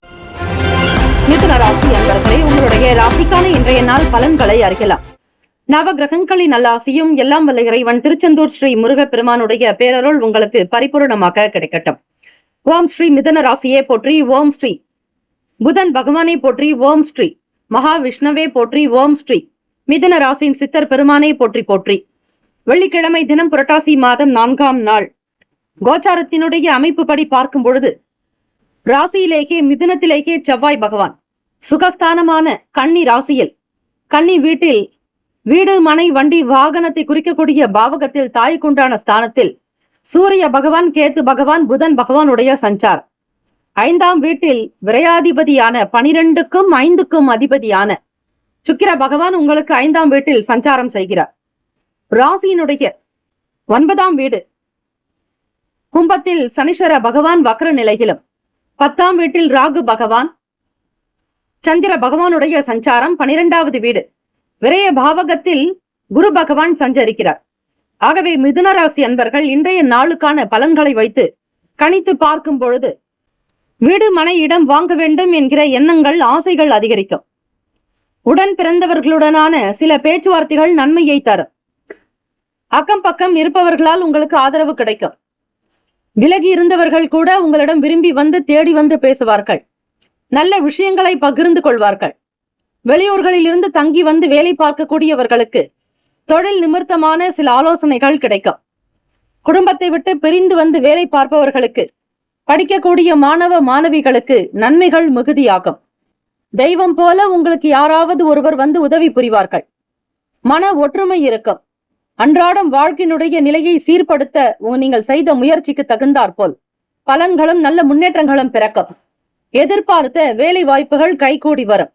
மிதுன ராசி அன்பர்களே, உங்களுடைய ராசிக்கான இன்றைய நாள் பலன்களை அறியலாம். நவ கிரகங்களின் நல்லாசியும் எல்லாம் வல்ல இறைவன் திருச்செந்தூர் ஸ்ரீ முருகப்பெருமானுடைய பேரருள் உங்களுக்கு பரிபூரணமாக கிடைக்கட்டும். ஓம் ஸ்ரீ மிதுன ராசியே போற்றி. ஓம் ஸ்ரீ புதன் பகவானை போற்றி. ஓம் ஸ்ரீ மகாவிஷ்ணவே போற்றி. ஓம் ஸ்ரீ மிதுன ராசியின் சித்தர் பெருமானை போற்றி போற்றி. வெள்ளிக்கிழமை தினம் புரட்டாசி மாதம் 4ஆம் நாள். கோச்சாரத்தினுடைய அமைப்பு படி பார்க்கும் பொழுது ராசியிலேயே மிதுனத்திலேயே செவ்வாய் பகவான் சுகஸ்தானமான கன்னி ராசியில், கன்னி வீட்டில், வீடு மனை வண்டி வாகனத்தை குறிக்கக்கூடிய பாவகத்தில் தாய்க்குண்டான ஸ்தானத்தில் சூரிய பகவான், கேத்து பகவான், புதன் பகவானுடைய சஞ்சாரம். 5ஆம் வீட்டில் விரையாதிபதியான 12க்கும் 5க்கும் அதிபதியான சுக்கிர பகவான் உங்களுக்கு 5ஆம் வீட்டில் சஞ்சாரம் செய்கிறார். ராசியினுடைய 9ஆம் வீடு கும்பத்தில் சனீஸ்வர பகவான் வக்ர நிலையிலும், 10ஆம் வீட்டில் ராகு பகவான் சந்திர பகவானுடைய சஞ்சாரம். 12வது வீடு விரய பாவகத்தில் குரு பகவான் சஞ்சரிக்கிறார். ஆகவே மிதுன ராசி அன்பர்கள் இன்றைய நாளுக்கான பலன்களை வைத்து கணித்து பார்க்கும் பொழுது வீடு மனை இடம் வாங்க வேண்டும் என்கிற எண்ணங்கள் ஆசைகள் அதிகரிக்கும். உடன் பிறந்தவர்களுடனான சில பேச்சுவார்த்தைகள் நன்மையை தரும். அக்கம் பக்கம் இருப்பவர்களால் உங்களுக்கு ஆதரவு கிடைக்கும். விலகி இருந்தவர்கள் கூட உங்களிடம் விரும்பி வந்து தேடி வந்து பேசுவார்கள். நல்ல விஷயங்களை பகிர்ந்து கொள்வார்கள். வெளியூர்களில் இருந்து தங்கி வந்து வேலை பார்க்கக்கூடியவர்களுக்கு தொழில் நிமித்தமான சில ஆலோசனைகள் கிடைக்கும். குடும்பத்தை விட்டு பிரிந்து வந்து வேலை பார்ப்பவர்களுக்கு, படிக்கக்கூடிய மாணவ மாணவிகளுக்கு நன்மைகள் மிகுதியாகும். தெய்வம் போல உங்களுக்கு யாராவது ஒருவர் வந்து உதவி புரிவார்கள். மன ஒற்றுமை இருக்கும். அன்றாடம் வாழ்க்கையினுடைய நிலையை சீர்படுத்த நீங்கள் செய்த முயற்சிக்கு தகுந்தாற்போல் பலன்களும் நல்ல முன்னேற்றங்களும் பிறக்கும். எதிர்பார்த்த வேலை வாய்ப்புகள் கைகூடி வரும்.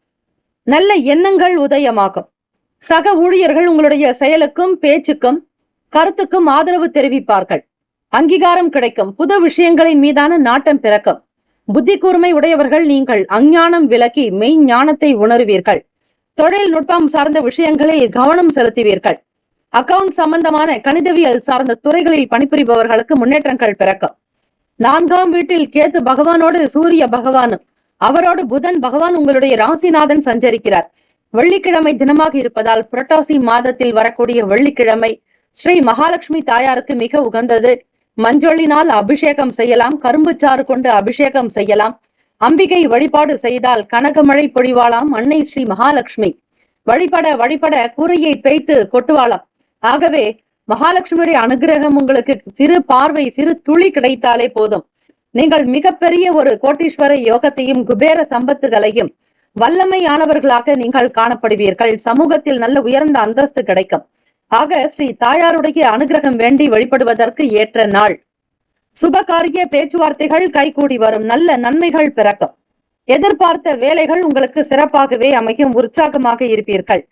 நல்ல எண்ணங்கள் உதயமாகும். சக ஊழியர்கள் உங்களுடைய செயலுக்கும் பேச்சுக்கும் கருத்துக்கும் ஆதரவு தெரிவிப்பார்கள். அங்கீகாரம் கிடைக்கும். புது விஷயங்களின் மீதான நாட்டம் பிறக்கும். புத்தி கூர்மை உடையவர்கள் நீங்கள் அஞ்ஞானம் விலக்கி மெய் ஞானத்தை உணர்வீர்கள். தொழில்நுட்பம் சார்ந்த விஷயங்களில் கவனம் செலுத்துவீர்கள். அக்கவுண்ட் சம்பந்தமான கணிதவியல் சார்ந்த துறைகளில் பணிபுரிபவர்களுக்கு முன்னேற்றங்கள் பிறக்கும். 4ஆம் வீட்டில் கேத்து பகவானோடு சூரிய பகவானும் அவரோடு புதன் பகவான் உங்களுடைய ராசிநாதன் சஞ்சரிக்கிறார். வெள்ளிக்கிழமை தினமாக இருப்பதால் புரட்டாசி மாதத்தில் வரக்கூடிய வெள்ளிக்கிழமை ஸ்ரீ மகாலட்சுமி தாயாருக்கு மிக உகந்தது. மஞ்சளினால் அபிஷேகம் செய்யலாம். கரும்பு சாறு கொண்டு அபிஷேகம் செய்யலாம். அம்பிகை வழிபாடு செய்தால் கனகமழை பொழிவாளாம் அன்னை ஸ்ரீ மகாலட்சுமி. வழிபட வழிபட கூரையை பேய்த்து கொட்டுவாளாம். ஆகவே மகாலட்சுமியுடைய அனுகிரகம் உங்களுக்கு சிறு பார்வை, சிறு துளி கிடைத்தாலே போதும். நீங்கள் மிகப்பெரிய ஒரு கோட்டீஸ்வர யோகத்தையும் குபேர சம்பத்துகளையும் வல்லமையானவர்களாக நீங்கள் காணப்படுவீர்கள். சமூகத்தில் நல்ல உயர்ந்த அந்தஸ்து கிடைக்கும். ஆக ஸ்ரீ தாயாருடைய அனுகிரகம் வேண்டி வழிபடுவதற்கு ஏற்ற நாள். சுபகாரிய பேச்சுவார்த்தைகள் கைகூடி வரும். நல்ல நன்மைகள் பிறக்கும். எதிர்பார்த்த வேலைகள் உங்களுக்கு சிறப்பாகவே அமையும். உற்சாகமாக இருப்பீர்கள்.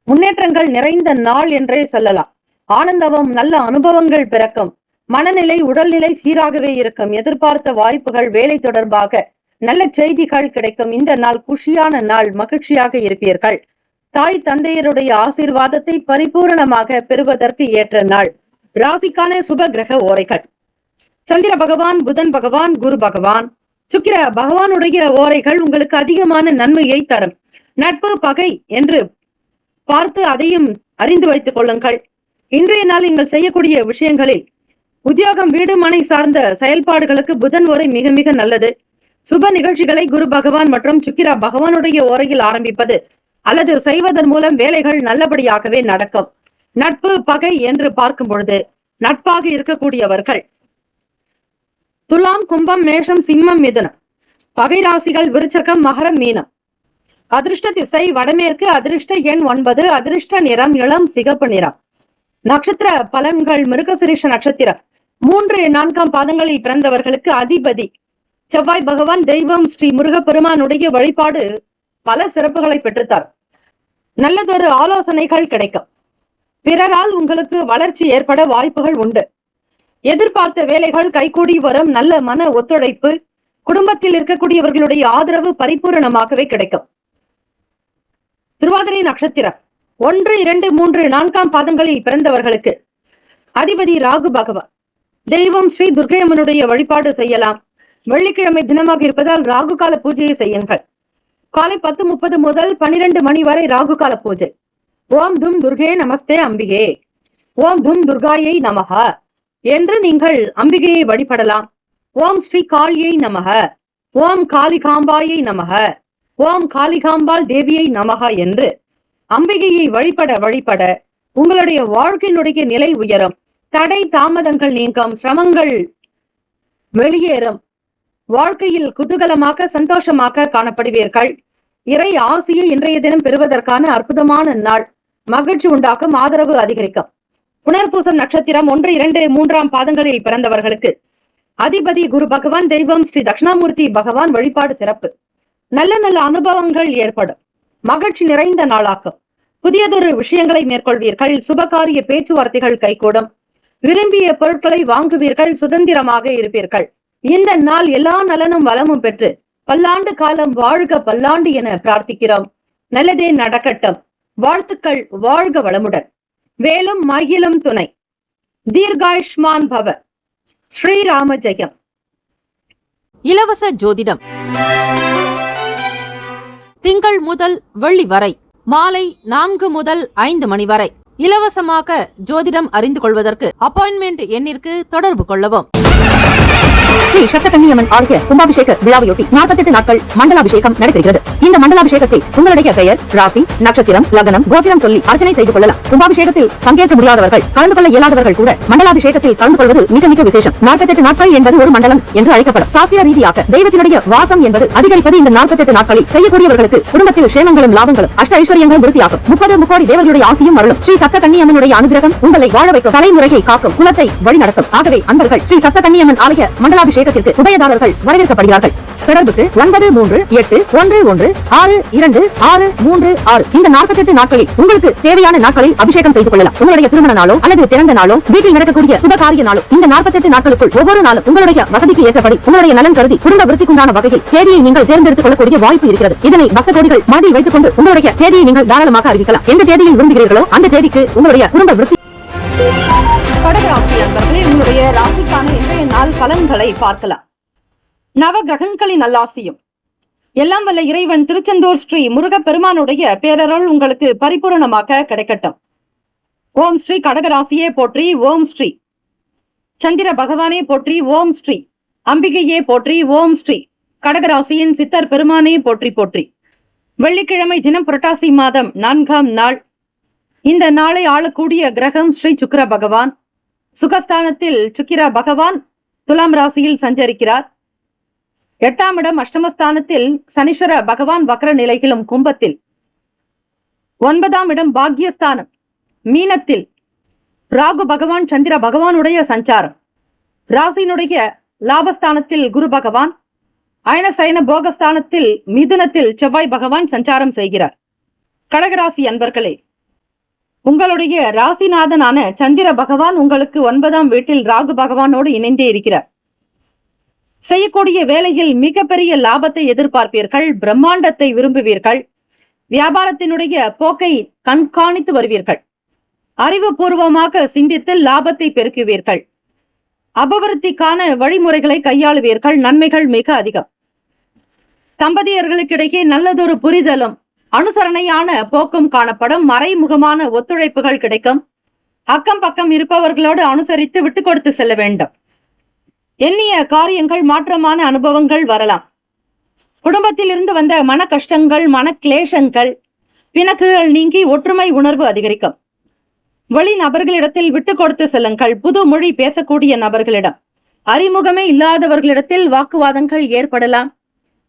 முன்னேற்றங்கள் நிறைந்த நாள் என்றே சொல்லலாம். ஆனந்தமும் நல்ல அனுபவங்கள் பிறக்கும். மனநிலை, உடல்நிலை சீராகவே இருக்கும். எதிர்பார்த்த வாய்ப்புகள், வேலை தொடர்பாக நல்ல செய்திகள் கிடைக்கும். இந்த நாள் குஷியான நாள். மகிழ்ச்சியாக இருப்பீர்கள். தாய் தந்தையருடைய ஆசீர்வாதத்தை பரிபூரணமாக பெறுவதற்கு ஏற்ற நாள். ராசிக்கான சுப கிரக ஓரைகள். சந்திர பகவான், புதன் பகவான், குரு பகவான், சுக்கிர பகவானுடைய ஓரைகள் உங்களுக்கு அதிகமான நன்மையை தரும். நட்பு, பகை என்று பார்த்து அதையும் அறிந்து வைத்துக் கொள்ளுங்கள். இன்றைய நாள் நீங்கள் செய்யக்கூடிய விஷயங்களில் உத்தியோகம், வீடு, மனை சார்ந்த செயல்பாடுகளுக்கு புதன் ஓரை மிக மிக நல்லது. சுப நிகழ்ச்சிகளை குரு பகவான் மற்றும் சுக்கிர பகவானுடைய ஓரையில் ஆரம்பிப்பது அல்லது செய்வதன் மூலம் வேலைகள் நல்லபடியாகவே நடக்கும். நட்பு, பகை என்று பார்க்கும் பொழுது நட்பாக இருக்கக்கூடியவர்கள் துலாம், கும்பம், மேஷம், சிம்மம், மிதுனம். பகை ராசிகள் விருச்சகம், மகரம், மீனம். அதிர்ஷ்ட திசை வடமேற்கு. அதிர்ஷ்ட எண் 9. அதிர்ஷ்ட நிறம் இளம் சிகப்பு நிறம். நட்சத்திர பலன்கள். மிருகசிரீஷ நட்சத்திரம் 3, 4 பாதங்களில் பிறந்தவர்களுக்கு அதிபதி செவ்வாய் பகவான். தெய்வம் ஸ்ரீ முருகப்பெருமானுடைய வழிபாடு பல சிறப்புகளை பெற்றுத்தார். நல்லதொரு ஆலோசனைகள் கிடைக்கும். பிறரால் உங்களுக்கு வளர்ச்சி ஏற்பட வாய்ப்புகள் உண்டு. எதிர்பார்த்த வேலைகள் கைகூடி வரும். நல்ல மன ஒத்துழைப்பு, குடும்பத்தில் இருக்கக்கூடியவர்களுடைய ஆதரவு பரிபூரணமாகவே கிடைக்கும். திருவாதிரை நட்சத்திரம் 1, 2, 3, 4 பாதங்களில் பிறந்தவர்களுக்கு அதிபதி ராகு பகவான். தெய்வம் ஸ்ரீ துர்க்கையம்மனுடைய வழிபாடு செய்யலாம். வெள்ளிக்கிழமை தினமாக இருப்பதால் ராகு கால பூஜையை செய்யுங்கள். காலை 10:30 முதல் 12 மணி வரை ராகு கால பூஜை. ஓம் தும் துர்கே நமஸ்தே அம்பிகே, ஓம் தும் துர்காயை நமக என்று நீங்கள் அம்பிகையை வழிபடலாம். ஓம் ஸ்ரீ காளியை நமக, ஓம் காளிகாம்பாயை நமக, ஓம் காளிகாம்பாள் தேவியை நமக என்று அம்பிகையை வழிபட வழிபட உங்களுடைய வாழ்க்கையினுடைய நிலை உயரும். தடை தாமதங்கள் நீங்கும். சிரமங்கள் வெளியேறும். வாழ்க்கையில் குதூகலமாக, சந்தோஷமாக காணப்படுவீர்கள். இறை ஆசியை இன்றைய தினம் பெறுவதற்கான அற்புதமான நாள். மகிழ்ச்சி உண்டாக்கும். ஆதரவு அதிகரிக்கும். புனர்பூசம் நட்சத்திரம் 1, 2, 3 பாதங்களில் பிறந்தவர்களுக்கு அதிபதி குரு பகவான். தெய்வம் ஸ்ரீ தட்சிணாமூர்த்தி பகவான். வழிபாடு சிறப்பு. நல்ல நல்ல அனுபவங்கள் ஏற்படும். மகிழ்ச்சி நிறைந்த நாளாக்கும். புதியதொரு விஷயங்களை மேற்கொள்வீர்கள். சுபகாரிய பேச்சுவார்த்தைகள் கைகூடும். விரும்பிய பொருட்களை வாங்குவீர்கள். சுதந்திரமாக இருப்பீர்கள். இந்த நாள் எல்லா நலனும் வளமும் பெற்று பல்லாண்டு காலம் வாழ்க பல்லாண்டு என பிரார்த்திக்கிறோம். நல்லதே நடக்கட்டும். வாழ்த்துக்கள். வாழ்க வளமுடன். வேலும் மகிழும் துணை. தீர்காயுஷ்மான் பவ. ஸ்ரீராம ஜெயம். இலவச ஜோதிடம் திங்கள் முதல் வெள்ளி வரை மாலை 4 முதல் 5 மணி வரை இலவசமாக ஜோதிடம் அறிந்து கொள்வதற்கு அப்பாயின்மெண்ட் எண்ணிற்கு தொடர்பு கொள்ளவும். ஸ்ரீ சப்தகன்னியம்மன் ஆலய கும்பாபிஷேக விழாவையொட்டி 48 நாட்கள் மண்டலாபிஷேகம் நடைபெறுகிறது. இந்த மண்டலாபிஷேகத்தில் உங்களுடைய பெயர், ராசி, நட்சத்திரம், லக்னம், கோத்திரம் சொல்லி அர்ச்சனை செய்து கொள்ளலாம். கும்பாபிஷேகத்தில் பங்கேற்க முடியாதவர்கள், கலந்து கொள்ள இயலாதவர்கள் கூட மண்டலாபிஷேகத்தில் கலந்து கொள்வது மிக மிக விசேஷம். 48 நாட்கள் என்பது ஒரு மண்டலம் என்று அழைக்கப்படும். சாஸ்திர ரீதியாக தெய்வத்தினுடைய வாசம் என்பது அதிகரிப்பது இந்த 48 நாட்களில். செய்யக்கூடியவர்களுக்கு குடும்பத்தில் சேமங்களும் லாபங்களும் அஷ்ட ஐஸ்வர்யங்களும் விருத்தியாகும். 30 முக்கோடி தேவர்களுடைய ஆசியும் அருளும். ஸ்ரீ சப்தகன்னியம்மனுடைய அனுகிரகம் உங்களை வாழ வைக்கும். தலைமுறையை காக்கும். குலத்தை வழிநடத்தும். ஆகவே அன்பர்கள் ஸ்ரீ சப்தகன்னியம்மன் ஆலய மண்டலாபிஷேகத்திற்கு உபயதாரர்கள் வரவேற்கப்படுகிறார்கள். தொடர்புக்கு 9381626636. இந்த 48 நாட்களில் உங்களுக்கு தேவையான நாட்களில் அபிஷேகம் செய்து கொள்ளலாம். உங்களுடைய திருமண நாளோ அல்லது பிறந்த நாளோ, வீட்டில் நடக்கக்கூடிய சுபகாரிய நாளோ, இந்த 48 நாட்களுக்குள் ஒவ்வொரு நாளும் உங்களுடைய வசதிக்கு ஏற்றபடி உங்களுடைய நலன் கருதி குடும்ப விருத்திக்குண்டான வகையில் தேதியை நீங்கள் தேர்ந்தெடுத்துக் கொள்ளக்கூடிய வாய்ப்பு இருக்கிறது. இதனை பக்த கோடிகள் மனதில் வைத்துக் கொண்டு உங்களுடைய தேதியை நீங்கள் தாராளமாக அறிவிக்கலாம். எந்த தேதியில் விரும்புகிறீர்களோ அந்த தேதிக்கு உங்களுடைய குடும்ப விருத்தி. கடகராசி அன்பர்களே, உங்களுடைய ராசிக்கான இன்றைய நாள் பலன்களை பார்க்கலாம். நவ கிரகங்களின் நல்லாசியும் எல்லாம் வல்ல இறைவன் திருச்செந்தூர் ஸ்ரீ முருகப்பெருமானுடைய பேரருள் உங்களுக்கு பரிபூரணமாக கிடைக்கட்டும். ஓம் ஸ்ரீ கடகராசியே போற்றி. ஓம் ஸ்ரீ சந்திர பகவானே போற்றி. ஓம் ஸ்ரீ அம்பிகையே போற்றி. ஓம் ஸ்ரீ கடகராசியின் சித்தர் பெருமானே போற்றி போற்றி. வெள்ளிக்கிழமை தினம் புரட்டாசி மாதம் 4ஆம் நாள். இந்த நாளை ஆளக்கூடிய கிரகம் ஸ்ரீ சுக்கிர பகவான். சுகஸ்தானத்தில் சுக்கிர பகவான் துலாம் ராசியில் சஞ்சரிக்கிறார். 8ஆம் இடம் அஷ்டமஸ்தானத்தில் சனீஸ்வர பகவான் வக்ர நிலையிலும் கும்பத்தில். 9ஆம் இடம் பாக்யஸ்தானம் மீனத்தில் ராகு பகவான் சந்திர பகவானுடைய சஞ்சாரம். ராசியினுடைய லாபஸ்தானத்தில் குரு பகவான், அயனசயன போகஸ்தானத்தில் மிதுனத்தில் செவ்வாய் பகவான் சஞ்சாரம் செய்கிறார். கடகராசி அன்பர்களே, உங்களுடைய ராசிநாதனான சந்திர பகவான் உங்களுக்கு 9ஆம் வீட்டில் ராகு பகவானோடு இணைந்தே இருக்கிறார். செய்யக்கூடிய வேலையில் மிகப்பெரிய லாபத்தை எதிர்பார்ப்பீர்கள், பிரம்மாண்டத்தை விரும்புவீர்கள், வியாபாரத்தினுடைய போக்கை கண்காணித்து வருவீர்கள், அறிவுபூர்வமாக சிந்தித்து லாபத்தை பெருக்குவீர்கள், அபிவிருத்திக்கான வழிமுறைகளை கையாளுவீர்கள், நன்மைகள் மிக அதிகம். தம்பதியர்களுக்கிடையே நல்லதொரு புரிதலும் அனுசரணையான போக்கும் காணப்படும். மறைமுகமான ஒத்துழைப்புகள் கிடைக்கும். அக்கம் பக்கம் இருப்பவர்களோடு அனுசரித்து விட்டு கொடுத்து செல்ல வேண்டும். எண்ணிய காரியங்கள் மாற்றமான அனுபவங்கள் வரலாம். குடும்பத்தில் இருந்து வந்த மன கஷ்டங்கள், மன கிளேசங்கள், பிணக்குகள் நீங்கி ஒற்றுமை உணர்வு அதிகரிக்கும். வெளி நபர்களிடத்தில் விட்டு கொடுத்து செல்லுங்கள். புது மொழி பேசக்கூடிய நபர்களிடம், அறிமுகமே இல்லாதவர்களிடத்தில் வாக்குவாதங்கள் ஏற்படலாம்.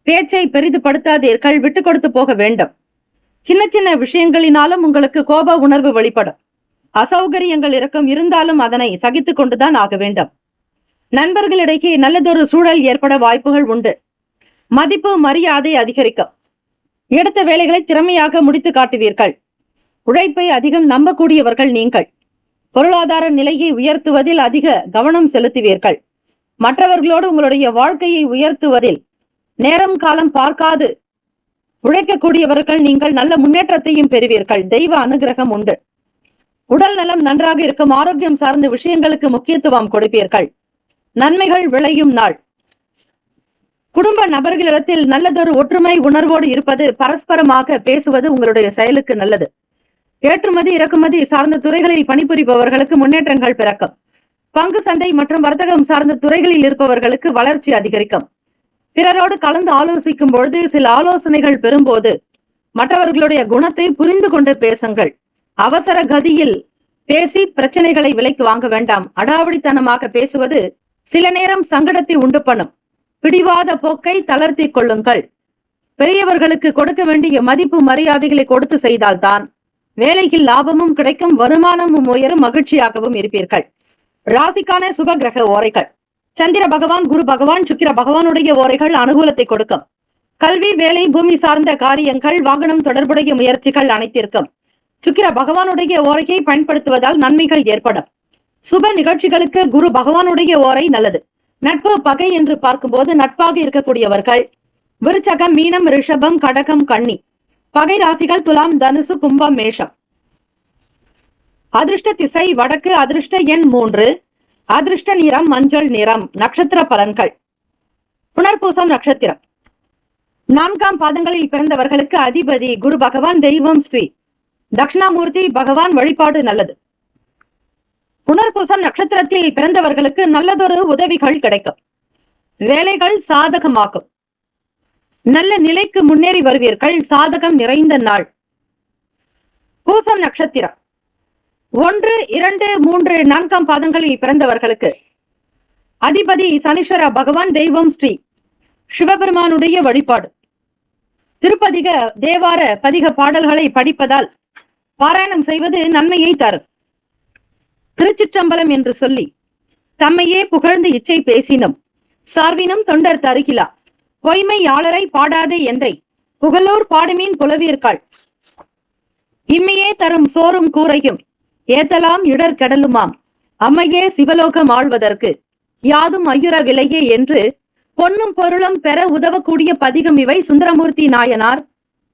பேச்சை பெரிதுபடுத்தாதீர்கள், விட்டு கொடுத்து போக வேண்டும். சின்ன சின்ன விஷயங்களினாலும் உங்களுக்கு கோப உணர்வு வெளிப்படும். அசௌகரியங்கள் இருக்கும், இருந்தாலும் அதனை சகித்து கொண்டுதான் ஆக வேண்டும். நண்பர்களிடையே நல்லதொரு சூழல் ஏற்பட வாய்ப்புகள் உண்டு. மதிப்பு மரியாதை அதிகரிக்கும். எடுத்த வேலைகளை திறமையாக முடித்து காட்டுவீர்கள். உழைப்பை அதிகம் நம்பக்கூடியவர்கள் நீங்கள். பொருளாதார நிலையை உயர்த்துவதில் அதிக கவனம் செலுத்துவீர்கள். மற்றவர்களோடு உங்களுடைய வாழ்க்கையை உயர்த்துவதில் நேரம் காலம் பார்க்காது உழைக்கக்கூடியவர்கள் நீங்கள். நல்ல முன்னேற்றத்தையும் பெறுவீர்கள். தெய்வ அனுகிரகம் உண்டு. உடல் நலம் நன்றாக இருக்கும். ஆரோக்கியம் சார்ந்த விஷயங்களுக்கு முக்கியத்துவம் கொடுப்பீர்கள். நன்மைகள் விளையும் நாள். குடும்ப நபர்களிடத்தில் நல்லதொரு ஒற்றுமை உணர்வோடு இருப்பது, பரஸ்பரமாக பேசுவது உங்களுடைய செயலுக்கு நல்லது. ஏற்றுமதி இறக்குமதி சார்ந்த துறைகளில் பணிபுரிபவர்களுக்கு முன்னேற்றங்கள் பிறக்கும். பங்கு சந்தை மற்றும் வர்த்தகம் சார்ந்த துறைகளில் இருப்பவர்களுக்கு வளர்ச்சி அதிகரிக்கும். பிறரோடு கலந்து ஆலோசிக்கும் பொழுது சில ஆலோசனைகள் பெறும்போது மற்றவர்களுடைய குணத்தை புரிந்து கொண்டு பேசுங்கள். அவசர கதியில் பேசி பிரச்சனைகளை விலைக்கு வாங்க வேண்டாம். அடாவடித்தனமாக பேசுவது சில நேரம் சங்கடத்தை உண்டு பண்ணும். பிடிவாத போக்கை தளர்த்தி கொள்ளுங்கள். பெரியவர்களுக்கு கொடுக்க வேண்டிய மதிப்பு மரியாதைகளை கொடுத்து செய்தால்தான் வேலையில் லாபமும் கிடைக்கும், வருமானமும் உயரும், மகிழ்ச்சியாகவும் இருப்பீர்கள். ராசிக்கான சுப கிரக ஓரைகள். சந்திர பகவான், குரு பகவான், சுக்கிர பகவானுடைய ஓரைகள் அனுகூலத்தை கொடுக்கும். கல்வி, வேலை, பூமி சார்ந்த காரியங்கள், வாகனம் தொடர்புடைய முயற்சிகள் அனைத்திற்கும் சுக்கிர பகவானுடைய ஓரையை பயன்படுத்துவதால் நன்மைகள் ஏற்படும். சுப நிகழ்ச்சிகளுக்கு குரு பகவானுடைய ஓரை நல்லது. நட்பு பகை என்று பார்க்கும்போது நட்பாக இருக்கக்கூடியவர்கள் விருச்சகம், மீனம், ரிஷபம், கடகம், கன்னி. பகை ராசிகள் துலாம், தனுசு, கும்பம், மேஷம். அதிர்ஷ்ட திசை வடக்கு. அதிர்ஷ்ட எண் 3. அதிர்ஷ்ட நிறம் மஞ்சள் நிறம். நட்சத்திர பலன்கள். புனர்பூசம் நட்சத்திரம் 4ஆம் பாதங்களில் பிறந்தவர்களுக்கு அதிபதி குரு பகவான். தெய்வம் ஸ்ரீ தட்சிணாமூர்த்தி பகவான் வழிபாடு நல்லது. புனர்பூசம் நட்சத்திரத்தில் பிறந்தவர்களுக்கு நல்லதொரு உதவிகள் கிடைக்கும். வேலைகள் சாதகமாகும். நல்ல நிலைக்கு முன்னேறி வருவீர்கள். சாதகம் நிறைந்த நாள். பூசம் நட்சத்திரம் 1, 2, 3, 4ஆம் பாதங்களில் பிறந்தவர்களுக்கு அதிபதி சனீஸ்வர பகவான். தெய்வம் ஸ்ரீ சிவபெருமானுடைய வழிபாடு. திருப்பதிக தேவார பதிக பாடல்களை படிப்பதால் பாராயணம் செய்வது நன்மையை தரும். திருச்சிற்றம்பலம் என்று சொல்லி தம்மையே புகழ்ந்து இச்சை பேசினும் சார்வினும் தொண்டர் தருகிலா. பொய்மையாளரை பாடாதே எந்தை புகழூர் பாடுமீன் புலவீர்கள். இம்மையே தரும் சோறும் கூரையும் ஏத்தலாம் இடர் கடலுமாம். அம்மையே சிவலோகம் ஆழ்வதற்கு யாதும் ஐயுற விலையே என்று பொன்னும் பொருளும் பெற உதவக்கூடிய பதிகம் இவை. சுந்தரமூர்த்தி நாயனார்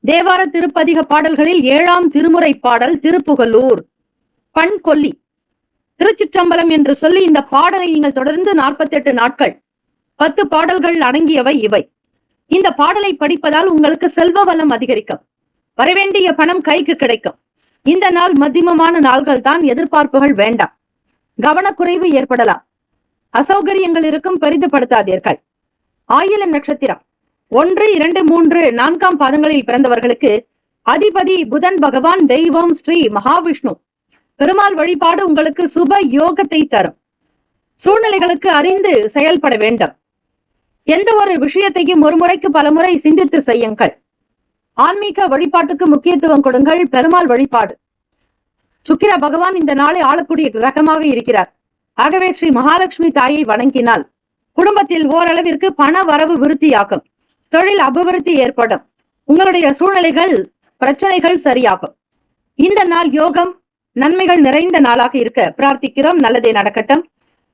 தேவார திருப்பதிக பாடல்களில் 7ஆம் திருமுறை பாடல் திருப்புகலூர் பண் கொல்லி. திருச்சிற்றம்பலம் என்று சொல்லி இந்த பாடலை நீங்கள் தொடர்ந்து 48 நாட்கள் 10 பாடல்கள் அடங்கியவை இவை. இந்த பாடலை படிப்பதால் உங்களுக்கு செல்வ வளம் அதிகரிக்கும். வரவேண்டிய பணம் கைக்கு கிடைக்கும். இந்த நாள் மத்தியமமான நாள்கள் தான். எதிர்பார்ப்புகள் வேண்டாம். கவனக்குறைவு ஏற்படலாம். அசௌகரியங்கள் இருக்கும், பெரிதுபடுத்தாதீர்கள். ஆயிலம் நட்சத்திரம் 1, 2, 3, 4ஆம் பாதங்களில் பிறந்தவர்களுக்கு அதிபதி புதன் பகவான், தெய்வம் ஸ்ரீ மகாவிஷ்ணு. பெருமாள் வழிபாடு உங்களுக்கு சுப யோகத்தை தரும். சூழ்நிலைகளுக்கு அறிந்து செயல்பட வேண்டும். எந்த ஒரு விஷயத்தையும் ஒரு முறைக்கு பல முறை சிந்தித்து செய்யுங்கள். ஆன்மீக வழிபாட்டுக்கு முக்கியத்துவம் கொடுங்கள். பெருமாள் வழிபாடு. சுக்கிர பகவான் இந்த நாளை ஆளக்கூடிய கிரகமாக இருக்கிறார். ஆகவே ஸ்ரீ மகாலட்சுமி தாயை வணங்கினால் குடும்பத்தில் ஓரளவிற்கு பண வரவு விருத்தியாகும். தொழில் அபிவிருத்தி ஏற்படும். உங்களுடைய சூழ்நிலைகள், பிரச்சனைகள் சரியாகும். இந்த நாள் யோகம், நன்மைகள் நிறைந்த நாளாக இருக்க பிரார்த்திக்கிறோம். நல்லதே நடக்கட்டும்.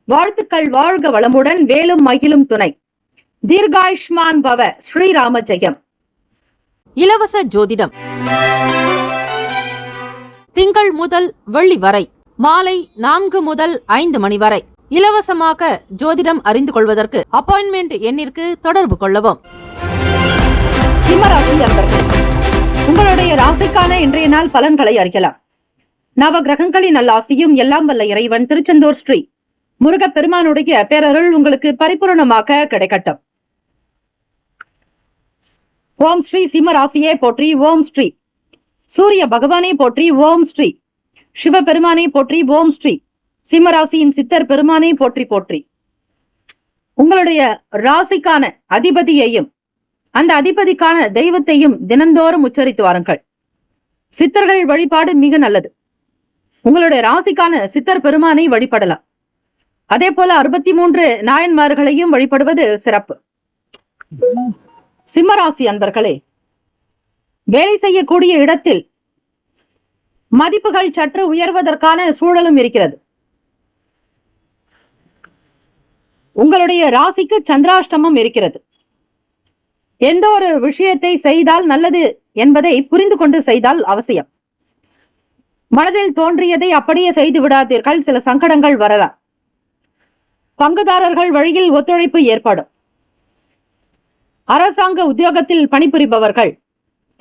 வாழ்த்துக்கள். வாழ்க வளமுடன். வேலும் மகிழும் துணை. தீர்காயுஷ்மான் பவ. ஸ்ரீராம ஜெயம். இலவச ஜோதிடம் திங்கள் முதல் வெள்ளி வரை மாலை 4 முதல் 5 மணி வரை இலவசமாக ஜோதிடம் அறிந்து கொள்வதற்கு அப்பாயின்மெண்ட் எண்ணிற்கு தொடர்பு கொள்ளவும். சிம்மராசி அன்பர்கள், உங்களுடைய ராசிக்கான இன்றைய நாள் பலன்களை அறியலாம். நவ கிரகங்களின் நல்லாசியும் எல்லாம் வல்ல இறைவன் திருச்செந்தூர் ஸ்ரீ முருகப் பெருமானுடைய பேரருள் உங்களுக்கு பரிபூரணமாக கிடைக்கட்டும். ஓம் ஸ்ரீ சிம்மராசியே போற்றி. ஓம் ஸ்ரீ சூரிய பகவானே போற்றி. ஓம் ஸ்ரீ சிவபெருமானே போற்றி. ஓம் ஸ்ரீ சிம்மராசியின் சித்தர் பெருமானே போற்றி போற்றி. உங்களுடைய ராசிக்கான அதிபதியையும் அந்த அதிபதிக்கான தெய்வத்தையும் தினந்தோறும் உச்சரித்து வாருங்கள். சித்தர்கள் வழிபாடு மிக நல்லது. உங்களுடைய ராசிக்கான சித்தர் பெருமானை வழிபடலாம். அதே போல 63 நாயன்மார்களையும் வழிபடுவது சிறப்பு. சிம்மராசி அன்பர்களே, வேலை செய்யக்கூடிய இடத்தில் மதிப்புகள் சற்று உயர்வதற்கான சூழலும் இருக்கிறது. உங்களுடைய ராசிக்கு சந்திராஷ்டமம் இருக்கிறது. எந்த ஒரு விஷயத்தை செய்தால் நல்லது என்பதை புரிந்து கொண்டு செய்தால் அவசியம். மனதில் தோன்றியதை அப்படியே செய்து விடாதீர்கள். சில சங்கடங்கள் வரலாம். பங்குதாரர்கள் வழியில் ஒத்துழைப்பு ஏற்படும். அரசாங்க உத்தியோகத்தில் பணிபுரிபவர்கள்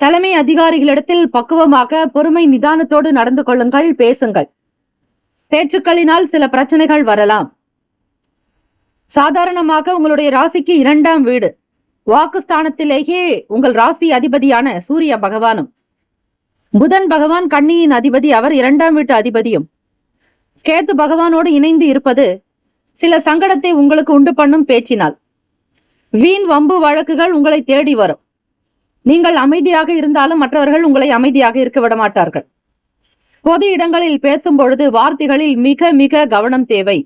தலைமை அதிகாரிகளிடத்தில் பக்குவமாக பொறுமை நிதானத்தோடு நடந்து கொள்ளுங்கள். பேசுங்கள். பேச்சுக்களினால் சில பிரச்சனைகள் வரலாம். சாதாரணமாக உங்களுடைய ராசிக்கு 2ஆம் வீடு வாக்குஸ்தானத்திலேயே உங்கள் ராசி அதிபதியான சூரிய பகவானும், புதன் பகவான் கன்னியின் அதிபதி, அவர் 2ஆம் வீட்டு அதிபதியும் கேத்து பகவானோடு இணைந்து இருப்பது சில சங்கடத்தை உங்களுக்கு உண்டு பண்ணும். பேச்சினால் வீண் வம்பு வழக்குகள் உங்களை தேடி வரும். நீங்கள் அமைதியாக இருந்தாலும் மற்றவர்கள் உங்களை அமைதியாக இருக்க விட மாட்டார்கள். பொது இடங்களில் பேசும் பொழுது வார்த்தைகளில் மிக மிக கவனம் தேவை.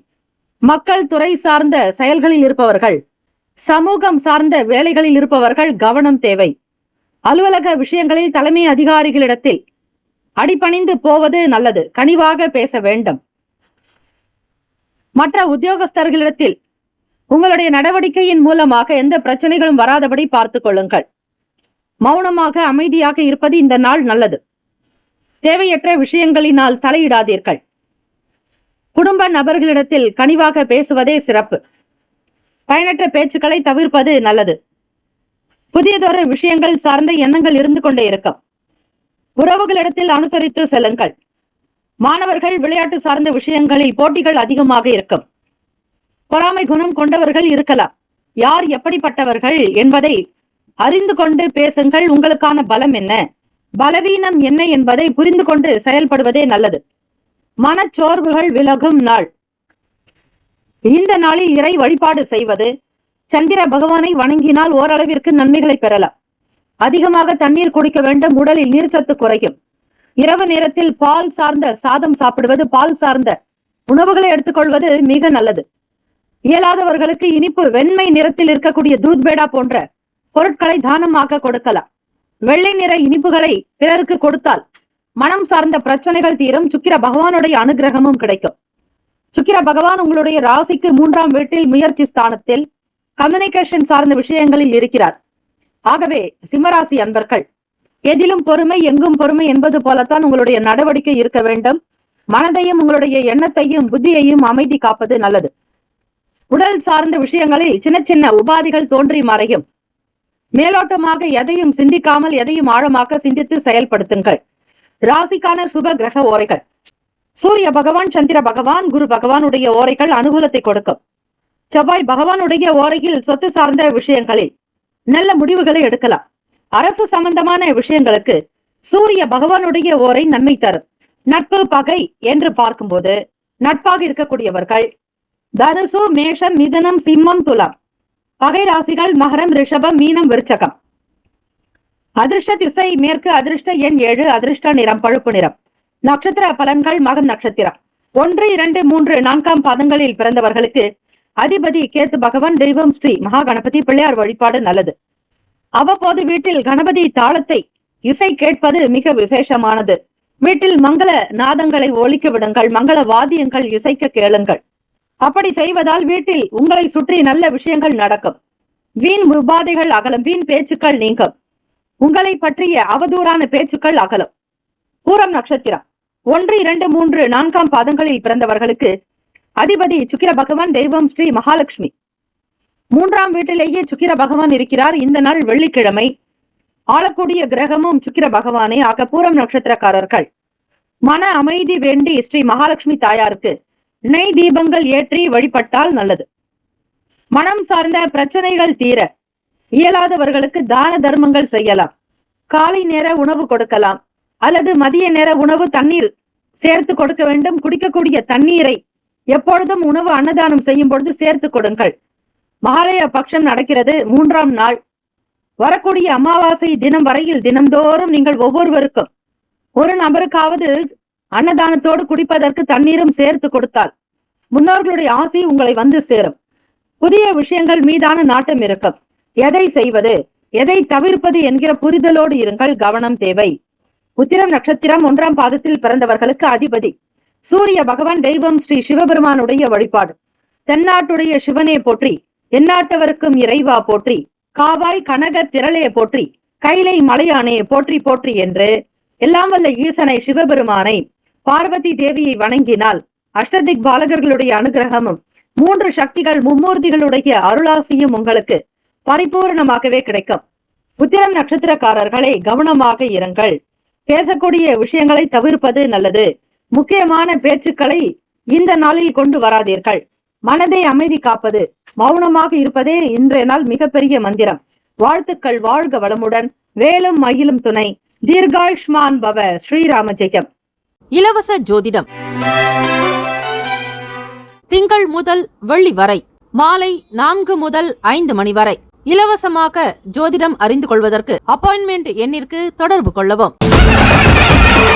மக்கள் துறை சார்ந்த செயல்களில் இருப்பவர்கள், சமூகம் சார்ந்த வேலைகளில் இருப்பவர்கள் கவனம் தேவை. அலுவலக விஷயங்களில் தலைமை அதிகாரிகளிடத்தில் அடிபணிந்து போவது நல்லது. கனிவாக பேச வேண்டும். மற்ற உத்தியோகஸ்தர்களிடத்தில் உங்களுடைய நடவடிக்கையின் மூலமாக எந்த பிரச்சனைகளும் வராதபடி பார்த்துக் கொள்ளுங்கள். மௌனமாக அமைதியாக இருப்பது இந்த நாள் நல்லது. தேவையற்ற விஷயங்களினால் தலையிடாதீர்கள். குடும்ப நபர்களிடத்தில் கனிவாக பேசுவதே சிறப்பு. பயனற்ற பேச்சுக்களை தவிர்ப்பது நல்லது. புதியதொரு விஷயங்கள் சார்ந்த எண்ணங்கள் இருந்து கொண்டே இருக்கும். உறவுகளிடத்தில் அனுசரித்து செல்லுங்கள். மாணவர்கள் விளையாட்டு சார்ந்த விஷயங்களில் போட்டிகள் அதிகமாக இருக்கும். பொறாமை குணம் கொண்டவர்கள் இருக்கலாம். யார் எப்படிப்பட்டவர்கள் என்பதை அறிந்து கொண்டு பேசுங்கள். உங்களுக்கான பலம் என்ன, பலவீனம் என்ன என்பதை புரிந்து கொண்டு செயல்படுவதே நல்லது. மனச்சோர்வுகள் விலகும் நாள். இந்த நாளில் இறை வழிபாடு செய்வது, சந்திர பகவானை வணங்கினால் ஓரளவிற்கு நன்மைகளை பெறலாம். அதிகமாக தண்ணீர் குடிக்க வேண்டும். உடலில் நீர்ச்சத்து குறையும். இரவு நேரத்தில் பால் சார்ந்த சாதம் சாப்பிடுவது, பால் சார்ந்த உணவுகளை எடுத்துக்கொள்வது மிக நல்லது. இயலாதவர்களுக்கு இனிப்பு வெண்மை நிறத்தில் இருக்கக்கூடிய தூத்பேடா போன்ற பொருட்களை தானமாக கொடுக்கலாம். வெள்ளை நிற இனிப்புகளை பிறருக்கு கொடுத்தால் மனம் சார்ந்த பிரச்சனைகள் தீரும். சுக்கிர பகவானுடைய அனுகிரகமும் கிடைக்கும். சுக்கிர பகவான் உங்களுடைய ராசிக்கு 3ஆம் வீட்டில் முயற்சி ஸ்தானத்தில் கம்யூனிகேஷன் சார்ந்த விஷயங்களில் இருக்கிறார். ஆகவே சிம்மராசி அன்பர்கள், எதிலும் பொறுமை எங்கும் பொறுமை என்பது போலத்தான் உங்களுடைய நடவடிக்கை இருக்க வேண்டும். மனதையும் உங்களுடைய எண்ணத்தையும் புத்தியையும் அமைதி காப்பது நல்லது. உடல் சார்ந்த விஷயங்களில் சின்ன சின்ன உபாதிகள் தோன்றி மறையும். மேலோட்டமாக எதையும் சிந்திக்காமல் எதையும் ஆழமாக சிந்தித்து செயல்படுத்துங்கள். ராசிக்கான சுப கிரக ஓரைகள்: சூரிய பகவான், சந்திர பகவான், குரு பகவானுடைய ஓரைகள் அனுகூலத்தை கொடுக்கும். செவ்வாய் பகவானுடைய ஓரையில் சொத்து சார்ந்த விஷயங்களில் நல்ல முடிவுகளை எடுக்கலாம். அரசு சம்பந்தமான விஷயங்களுக்கு சூரிய பகவானுடைய ஓரை நன்மை தரும். நட்பு பகை என்று பார்க்கும்போது நட்பாக இருக்கக்கூடியவர்கள் தனுசு, மேஷம், மிதுனம், சிம்மம், துலாம். பகை ராசிகள் மகரம், ரிஷபம், மீனம், விருச்சகம். அதிர்ஷ்ட திசை மேற்கு, அதிர்ஷ்ட எண் 7, அதிர்ஷ்ட நிறம் பழுப்பு நிறம். நட்சத்திர பலன்கள் மகம் நட்சத்திரம் 1, 2, 3, 4 பாதங்களில் பிறந்தவர்களுக்கு அதிபதி கேத்து பகவான். தெய்வம் ஸ்ரீ மகா கணபதி பிள்ளையார் வழிபாடு நல்லது. அவ்வப்போது வீட்டில் கணபதி தாளத்தை இசை கேட்பது மிக விசேஷமானது. வீட்டில் மங்கள நாதங்களை ஒலிக்க விடுங்கள், மங்கள வாத்தியங்கள் இசைக்க கேளுங்கள். அப்படி செய்வதால் வீட்டில் உங்களை சுற்றி நல்ல விஷயங்கள் நடக்கும். வீண் உபாதைகள் அகலும், வீண் பேச்சுக்கள் நீங்கும், உங்களை பற்றிய அவதூறான பேச்சுக்கள் அகலும். பூரம் நட்சத்திரம் 1, 2, 3, 4 பாதங்களில் பிறந்தவர்களுக்கு அதிபதி சுக்கிர பகவான். தெய்வம் ஸ்ரீ மகாலட்சுமி. 3ஆம் வீட்டிலேயே சுக்கிர பகவான் இருக்கிறார். இந்த நாள் வெள்ளிக்கிழமை. ஆளக்கூடிய கிரகமும் சுக்கிர பகவானே. ஆக பூரம் நட்சத்திரக்காரர்கள் மன அமைதி வேண்டி ஸ்ரீ மகாலட்சுமி தாயாருக்கு நெய் தீபங்கள் ஏற்றி வழிபட்டால் நல்லது. மனம் சார்ந்த பிரச்சனைகள் தீர இயலாதவர்களுக்கு தான தர்மங்கள் செய்யலாம். காலை நேர உணவு கொடுக்கலாம், அல்லது மதிய நேர உணவு தண்ணீர் சேர்த்து கொடுக்க வேண்டும். குடிக்கக்கூடிய தண்ணீரை எப்பொழுதும் உணவு அன்னதானம் செய்யும் பொழுது சேர்த்து கொடுங்கள். மகாலய பட்சம் நடக்கிறது, 3ஆம் நாள். வரக்கூடிய அமாவாசை தினம் வரையில் தினம்தோறும் நீங்கள் ஒவ்வொருவருக்கும் ஒரு நபருக்காவது அன்னதானத்தோடு குடிப்பதற்கு தண்ணீரும் சேர்த்து கொடுத்தால் முன்னோர்களுடைய ஆசை உங்களை வந்து சேரும். புதிய விஷயங்கள் மீதான நாட்டம் இருக்கும். எதை செய்வது எதை தவிர்ப்பது என்கிற புரிதலோடு இருங்கள், கவனம் தேவை. உத்திரம் நட்சத்திரம் 1ஆம் பாதத்தில் பிறந்தவர்களுக்கு அதிபதி சூரிய பகவான். தெய்வம் ஸ்ரீ சிவபெருமானுடைய வழிபாடு. தென்னாட்டுடைய சிவனே போற்றி, எந்நாட்டவருக்கும் இறைவா போற்றி, காவாய் கனக திரளே போற்றி, கைலை மலையானே போற்றி போற்றி என்று எல்லாம் வல்ல ஈசனை சிவபெருமானை பார்வதி தேவியை வணங்கினால் அஷ்டதிக் பாலகர்களுடைய அனுகிரகமும் 3 சக்திகள் மும்மூர்த்திகளுடைய அருளாசியும் உங்களுக்கு பரிபூர்ணமாகவே கிடைக்கும். உத்திரம் நட்சத்திரக்காரர்களை கவனமாக இருங்கள். பேசக்கூடிய விஷயங்களை தவிர்ப்பது நல்லது. முக்கியமான பேச்சுக்களை இந்த நாளில் கொண்டு வராதீர்கள். மனதை அமைதி காப்பது, மௌனமாக இருப்பதே இன்றைய நாள் மிகப்பெரிய மந்திரம். வாழ்த்துக்கள். வாழ்க வளமுடன். வேலும் மயிலும் துணை. தீர்காயுஷ்மான் பவ. ஸ்ரீராம ஜெயம். இலவச ஜோதிடம் திங்கள் முதல் வெள்ளி வரை மாலை 4 முதல் 5 மணி வரை இலவசமாக ஜோதிடம் அறிந்து கொள்வதற்கு அப்பாயின்மெண்ட் எண்ணிற்கு தொடர்பு கொள்ளவும்.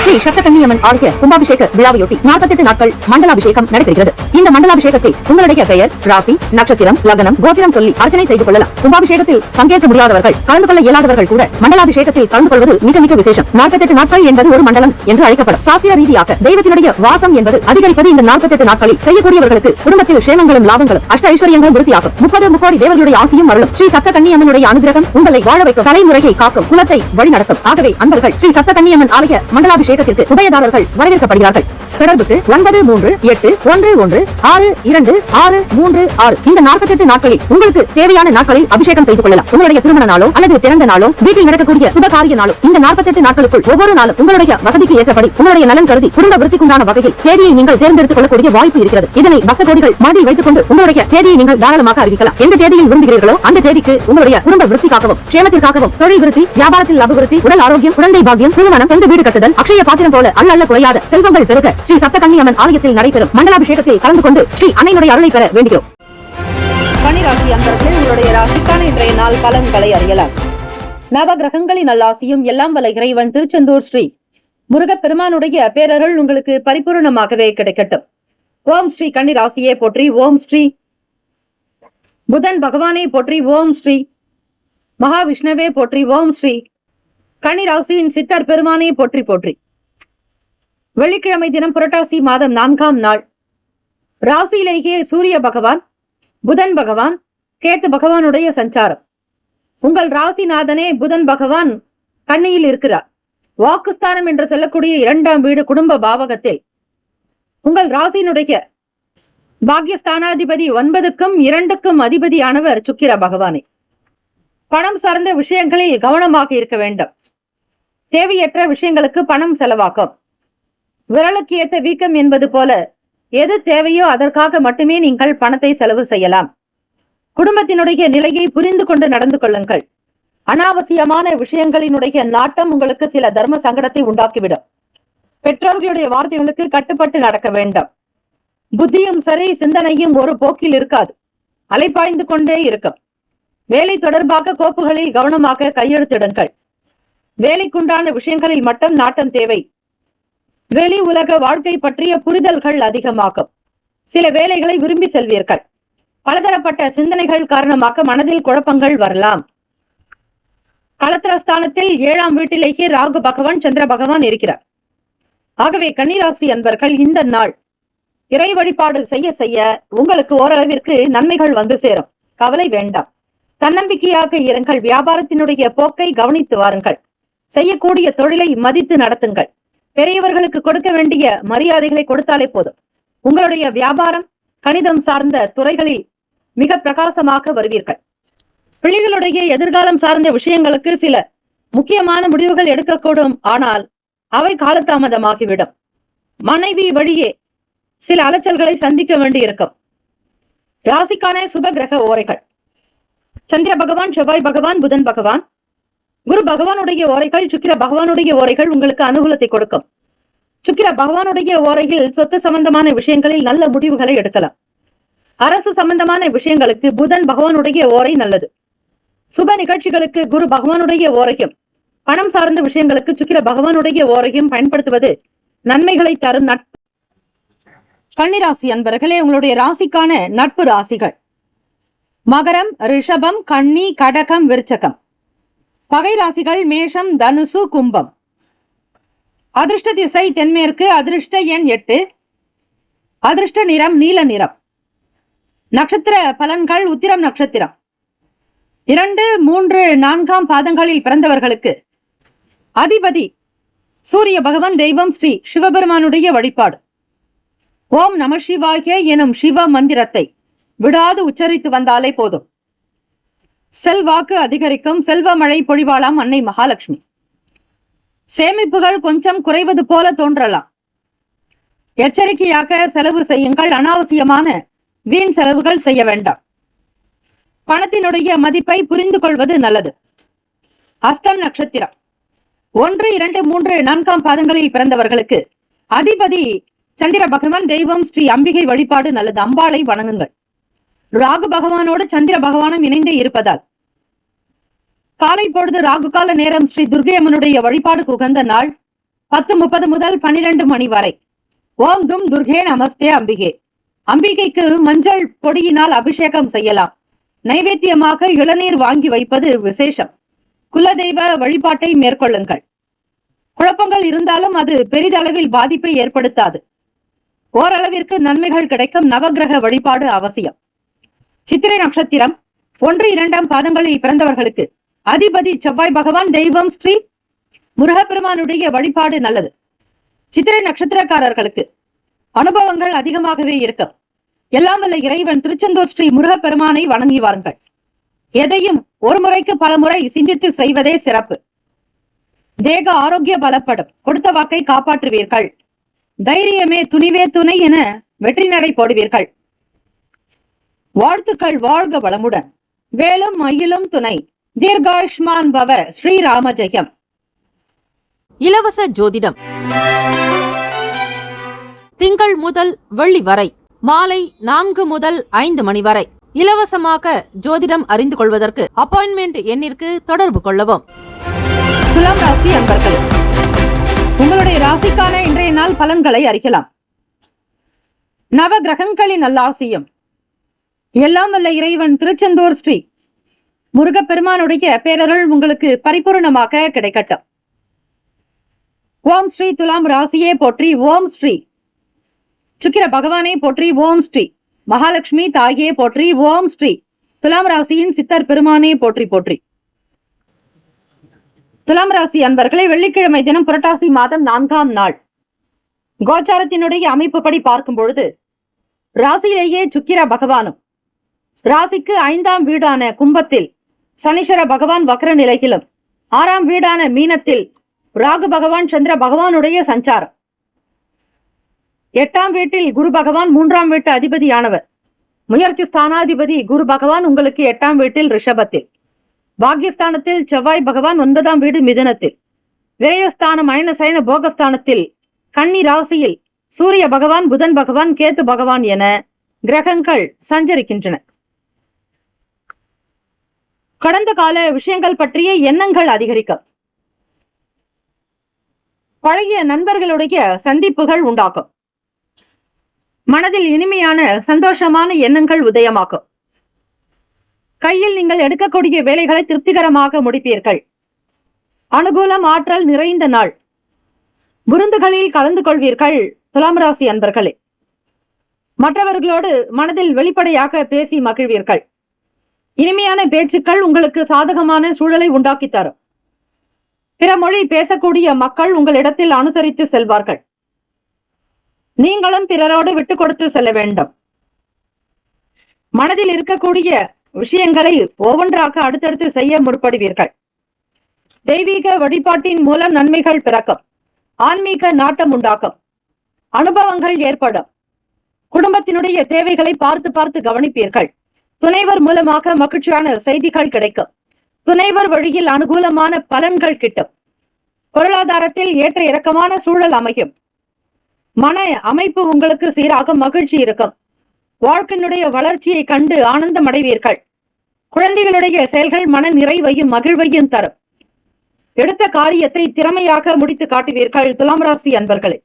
ஸ்ரீ சப்தகன்னியம்மன் ஆலய கும்பாபிஷேக விழாவையொட்டி 48 நாட்கள் மண்டலாபிஷேகம் நடைபெறுகிறது. இந்த மண்டலாபிஷேகத்தில் உங்களுடைய பெயர், ராசி, நட்சத்திரம், லக்னம், கோத்திரம் சொல்லி அர்ச்சனை செய்து கொள்ளலாம். கும்பாபிஷேகத்தில் பங்கேற்க முடியாதவர்கள், கலந்து கொள்ள இயலாதவர்கள் கூட மண்டலாபிஷேகத்தில் கலந்து கொள்வது மிக மிக விசேஷம். 48 நாட்கள் என்பது ஒரு மண்டலம் என்று அழைக்கப்படும். சாஸ்திர ரீதியாக தெய்வத்தினுடைய வாசம் என்பது அதிகரிப்பது இந்த 48 நாட்களில். செய்யக்கூடியவர்களுக்கு குடும்பத்தில் சேமங்களும் லாபங்களும் அஷ்ட ஐஸ்வர்யங்களும் விருத்தியாகும். 30 முக்கோடி தேவர்களுடைய ஆசையும் அருளும். ஸ்ரீ சப்தகன்னியம்மனுடைய அனுகிரகம் உங்களை வாழ வைக்கும், தலைமுறையை காக்கும், குலத்தை வழிநடத்தும். ஆகவே அன்பர்கள் ஸ்ரீ சப்தகன்னியம்மன் ஆலய மண்டலாபிஷேகத்திற்கு உபயதாரர்கள் வரவேற்கப்படுகிறார்கள். தொடர்புக்கு 9381626236. இந்த 48 நாட்களில் உங்களுக்கு தேவையான நாட்களில் அபிஷேகம் செய்து கொள்ளலாம். உங்களுடைய திருமண நாளோ அல்லது பிறந்த நாளோ வீட்டில் நடக்கக்கூடிய சுபகாரிய நாளோ இந்த 48 நாட்களுக்குள் ஒவ்வொரு நாளும் உங்களுடைய வசதிக்கு ஏற்றபடி உங்களுடைய நலன் கருதி குடும்ப விருத்திக்குண்டான வகையில் தேதியை நீங்கள் தேர்ந்தெடுத்துக் கொள்ளக்கூடிய வாய்ப்பு இருக்கிறது. இதனை பக்த கோடிகள் மனதில் வைத்துக் கொண்டு உங்களுடைய தேதியை நீங்கள் தாராளமாக அறிவிக்கலாம். எந்த தேதியில் விரும்புகிறீர்களோ அந்த தேதிக்கு உங்களுடைய குடும்ப விருத்திக்காகவும் சேமத்திற்காகவும் தொழில் விருத்தி, வியாபாரத்தில் அபிவிருத்தி, உடல் ஆரோக்கியம், குழந்தை பாக்கியம், திருமணம், சொந்த வீடு கட்டுதல், அக்ஷய பாத்திரம் போல அல்ல குறையாத செல்வங்கள் பெருக ஸ்ரீ சப்தகன்னியம்மன் ஆலயத்தில் நடைபெறும் மண்டலாபிஷேகத்தில் கலந்து கொண்டு ஸ்ரீ அன்னையினுடைய அருளை பெற வேண்டுகிறோம். கன்னிராசி அன்பர்களே, உங்களுடைய ராசிக்கான இன்றைய நாள் பலன்களை அறியலாம். நவகிரகங்களின் நல்லாசியும் எல்லாம் வல்ல இறைவன் திருச்செந்தூர் ஸ்ரீ முருகப்பெருமானுடைய பேரருள் உங்களுக்கு பரிபூர்ணமாகவே கிடைக்கட்டும். ஓம் ஸ்ரீ கன்னிராசியே போற்றி. ஓம் ஸ்ரீ புதன் பகவானே போற்றி. ஓம் ஸ்ரீ மகாவிஷ்ணுவே போற்றி. ஓம் ஸ்ரீ கன்னிராசியின் சித்தர் பெருமானே போற்றி போற்றி. வெள்ளிக்கிழமை தினம் புரட்டாசி மாதம் 4ஆம் நாள். ராசியிலேயே சூரிய பகவான், புதன் பகவான், கேத்து பகவானுடைய சஞ்சாரம். உங்கள் ராசிநாதனே புதன் பகவான் கன்னியில் இருக்கிறார். வாக்குஸ்தானம் என்று சொல்லக்கூடிய 2ஆம் வீடு குடும்ப பாவகத்தில் உங்கள் ராசியினுடைய பாக்யஸ்தானாதிபதி 9க்கும் 2க்கும் அதிபதியானவர் சுக்கிர பகவானே. பணம் சார்ந்த விஷயங்களில் கவனமாக இருக்க வேண்டும். தேவையற்ற விஷயங்களுக்கு பணம் செலவாக்கும். விரலுக்கு ஏத்த வீக்கம் என்பது போல எது தேவையோ அதற்காக மட்டுமே நீங்கள் பணத்தை செலவு செய்யலாம். குடும்பத்தினுடைய நிலையை புரிந்து கொண்டு நடந்து கொள்ளுங்கள். அனாவசியமான விஷயங்களினுடைய நாட்டம் உங்களுக்கு சில தர்ம சங்கடத்தை உண்டாக்கிவிடும். பெற்றோர்களுடைய வார்த்தைகளுக்கு கட்டுப்பட்டு நடக்க வேண்டாம். புத்தியும் சரி, சிந்தனையும் ஒரு போக்கில் இருக்காது, அலைப்பாய்ந்து கொண்டே இருக்கும். வேலை தொடர்பாக கோப்புகளில் கவனமாக கையெழுத்திடுங்கள். வேலைக்குண்டான விஷயங்களில் மட்டும் நாட்டம் தேவை. வெளி உலக வாழ்க்கை பற்றிய புரிதல்கள் அதிகமாகும். சில வேலைகளை விரும்பி செல்வீர்கள். பலதரப்பட்ட சிந்தனைகள் காரணமாக மனதில் குழப்பங்கள் வரலாம். களத்திரஸ்தானத்தில் 7ஆம் வீட்டிலேயே ராகு பகவான், சந்திர பகவான் இருக்கிறார். ஆகவே கன்னிராசி அன்பர்கள் இந்த நாள் இறை வழிபாடு செய்ய செய்ய உங்களுக்கு ஓரளவிற்கு நன்மைகள் வந்து சேரும். கவலை வேண்டாம். தன்னம்பிக்கையாக இருங்கள். வியாபாரத்தினுடைய போக்கை கவனித்து வாருங்கள். செய்யக்கூடிய தொழிலை மதித்து நடத்துங்கள். பெரியவர்களுக்கு கொடுக்க வேண்டிய மரியாதைகளை கொடுத்தாலே போதும். உங்களுடைய வியாபாரம், கணிதம் சார்ந்த துறைகளில் மிக பிரகாசமாக வருவீர்கள். பிள்ளைகளுடைய எதிர்காலம் சார்ந்த விஷயங்களுக்கு சில முக்கியமான முடிவுகள் எடுக்கக்கூடும். ஆனால் அவை காலதாமதமாகிவிடும். மனைவி வழியே சில அலைச்சல்களை சந்திக்க வேண்டியிருக்கும். ராசிக்கான சுப கிரக ஓரைகள்: சந்திர பகவான், செவ்வாய் பகவான், புதன் பகவான், குரு பகவானுடைய ஓரைகள், சுக்கிர பகவானுடைய ஓரைகள் உங்களுக்கு அனுகூலத்தை கொடுக்கும். சுக்கிர பகவானுடைய ஓரையில் சொத்து சம்பந்தமான விஷயங்களில் நல்ல முடிவுகளை எடுக்கலாம். அரசு சம்பந்தமான விஷயங்களுக்கு புதன் பகவானுடைய ஓரை நல்லது. சுப நிகழ்ச்சிகளுக்கு குரு பகவானுடைய ஓரையும், பணம் சார்ந்த விஷயங்களுக்கு சுக்கிர பகவானுடைய ஓரையும் பயன்படுத்துவது நன்மைகளை தரும். நட்பு கன்னிராசி அன்பர்களே, உங்களுடைய ராசிக்கான நட்பு ராசிகள்: மகரம், ரிஷபம், கன்னி, கடகம், விருச்சகம். பகை ராசிகள் மேஷம், தனுசு, கும்பம். அதிர்ஷ்ட திசை தென்மேற்கு. அதிர்ஷ்ட எண் 8. அதிர்ஷ்ட நிறம் நீல நிறம். நட்சத்திர பலன்கள்: உத்திரம் நட்சத்திரம் 2, 3, 4ஆம் பாதங்களில் பிறந்தவர்களுக்கு அதிபதி சூரிய பகவான். தெய்வம் ஸ்ரீ சிவபெருமானுடைய வழிபாடு. ஓம் நம சிவாய எனும் சிவ மந்திரத்தை விடாது உச்சரித்து வந்தாலே போதும். செல்வாக்கு அதிகரிக்கும். செல்வ மழை பொழிவாளாம் அன்னை மகாலட்சுமி. சேமிப்புகள் கொஞ்சம் குறைவது போல தோன்றலாம். எச்சரிக்கையாக செலவு செய்யுங்கள். அனாவசியமான வீண் செலவுகள் செய்ய வேண்டாம். பணத்தினுடைய மதிப்பை புரிந்து கொள்வது நல்லது. அஸ்தம் நட்சத்திரம் 1, 2, 3, 4ஆம் பாதங்களில் பிறந்தவர்களுக்கு அதிபதி சந்திர பகவான். தெய்வம் ஸ்ரீ அம்பிகை வழிபாடு நல்லது. அம்பாளை வணங்குங்கள். ராகு பகவானோடு சந்திர பகவானும் இணைந்தே இருப்பதால் காலை பொழுது ராகு கால நேரம். ஸ்ரீ துர்க்கை அம்மனுடைய வழிபாடு உகந்த நாள். 10:30 முதல் 12 மணி வரை. ஓம் தும் துர்கே நமஸ்தே அம்பிகே. அம்பிகைக்கு மஞ்சள் பொடியினால் அபிஷேகம் செய்யலாம். நைவேத்தியமாக இளநீர் வாங்கி வைப்பது விசேஷம். குலதெய்வ வழிபாட்டை மேற்கொள்ளுங்கள். குழப்பங்கள் இருந்தாலும் அது பெரிதளவில் பாதிப்பை ஏற்படுத்தாது. ஓரளவிற்கு நன்மைகள் கிடைக்கும். நவகிரக வழிபாடு அவசியம். சித்திரை நட்சத்திரம் 1, 2ஆம் பாதங்களில் பிறந்தவர்களுக்கு அதிபதி செவ்வாய் பகவான். தெய்வம் ஸ்ரீ முருகப்பெருமானுடைய வழிபாடு நல்லது. சித்திரை நட்சத்திரக்காரர்களுக்கு அனுபவங்கள் அதிகமாகவே இருக்கும். எல்லாம் வல்ல இறைவன் திருச்செந்தூர் ஸ்ரீ முருகப்பெருமானை வணங்கி வாருங்கள். எதையும் ஒரு முறைக்கு பல முறை சிந்தித்து செய்வதே சிறப்பு. தேக ஆரோக்கிய பலப்படும். கொடுத்த வாக்கை காப்பாற்றுவீர்கள். தைரியமே துணிவே துணை என வெற்றி நடை போடுவீர்கள். வாழ்த்துக்கள். வாழ்க வளமுடன். வேலும் மயிலும் துணை. தீர்காயுஷ்மான் பவ. ஸ்ரீராம ஜெயம். இலவச ஜோதிடம் திங்கள் முதல் வெள்ளி வரை மாலை 4 முதல் 5 மணி வரை இலவசமாக ஜோதிடம் அறிந்து கொள்வதற்கு அப்பாயின்மெண்ட் எண்ணிற்கு தொடர்பு கொள்ளவும். துலாம் ராசி அன்பர்களே, உங்களுடைய ராசிக்கான இன்றைய நாள் பலன்களை அறியலாம். நவ கிரகங்களின் நல்லாசியும் எல்லாம் வல்ல இறைவன் திருச்செந்தூர் ஸ்ரீ முருகப்பெருமானுடைய பேரருள் உங்களுக்கு பரிபூர்ணமாக கிடைக்கட்டும். ஓம் ஸ்ரீ துலாம் ராசியே போற்றி. ஓம் ஸ்ரீ சுக்கிர பகவானே போற்றி. ஓம் ஸ்ரீ மகாலட்சுமி தாயே போற்றி. ஓம் ஸ்ரீ துலாம் ராசியின் சித்தர் பெருமானே போற்றி போற்றி. துலாம் ராசி அன்பர்களை, வெள்ளிக்கிழமை தினம் புரட்டாசி மாதம் 4ஆம் நாள். கோச்சாரத்தினுடைய அமைப்புப்படி பார்க்கும் பொழுது ராசியிலேயே சுக்கிர பகவானும், ராசிக்கு 5ஆம் வீடான கும்பத்தில் சனீஸ்வர பகவான் வக்ர நிலையிலும், 6ஆம் வீடான மீனத்தில் ராகு பகவான் சந்திர பகவானுடைய சஞ்சாரம், 8ஆம் வீட்டில் குரு பகவான் 3ஆம் வீட்டு அதிபதியானவர். முயற்சி ஸ்தானாதிபதி குரு பகவான் உங்களுக்கு 8ஆம் வீட்டில் ரிஷபத்தில். பாக்யஸ்தானத்தில் செவ்வாய் பகவான் 9ஆம் வீடு மிதுனத்தில், விரயஸ்தானம் அயன சயன போகஸ்தானத்தில் கன்னி ராசியில் சூரிய பகவான், புதன் பகவான், கேத்து பகவான் என கிரகங்கள் சஞ்சரிக்கின்றன. கடந்த கால விஷயங்கள் பற்றிய எண்ணங்கள் அதிகரிக்கும். பழைய நண்பர்களுடைய சந்திப்புகள் உண்டாக்கும். மனதில் இனிமையான சந்தோஷமான எண்ணங்கள் உதயமாக்கும். கையில் நீங்கள் எடுக்கக்கூடிய வேலைகளை திருப்திகரமாக முடிப்பீர்கள். அனுகூலம் ஆற்றல் நிறைந்த நாள். விருந்துகளில் கலந்து கொள்வீர்கள் துலாம் ராசி அன்பர்களே. மற்றவர்களோடு மனதில் வெளிப்படையாக பேசி மகிழ்வீர்கள். இனிமையான பேச்சுக்கள் உங்களுக்கு சாதகமான சூழலை உண்டாக்கி தரும். பிற மொழி பேசக்கூடிய மக்கள் உங்களிடத்தில் அனுசரித்து செல்வார்கள். நீங்களும் பிறரோடு விட்டு கொடுத்து செல்ல வேண்டும். மனதில் இருக்கக்கூடிய விஷயங்களை ஒவ்வொன்றாக அடுத்தடுத்து செய்ய முற்படுவீர்கள். தெய்வீக வழிபாட்டின் மூலம் நன்மைகள் பிறக்கும். ஆன்மீக நாட்டம் உண்டாக்கும். அனுபவங்கள் ஏற்படும். குடும்பத்தினுடைய தேவைகளை பார்த்து பார்த்து கவனிப்பீர்கள். துணைவர் மூலமாக மகிழ்ச்சியான செய்திகள் கிடைக்கும். துணைவர் வழியில் அனுகூலமான பலன்கள் கிட்டும். பொருளாதாரத்தில் ஏற்ற இறக்கமான சூழல் அமையும். மன அமைப்பு உங்களுக்கு சீராக மகிழ்ச்சி இருக்கும். வாழ்க்கையினுடைய வளர்ச்சியை கண்டு ஆனந்தம் அடைவீர்கள். குழந்தைகளுடைய செயல்கள் மன நிறைவையும் மகிழ்வையும் தரும். எடுத்த காரியத்தை திறமையாக முடித்து காட்டுவீர்கள் துலாம் ராசி அன்பர்களே.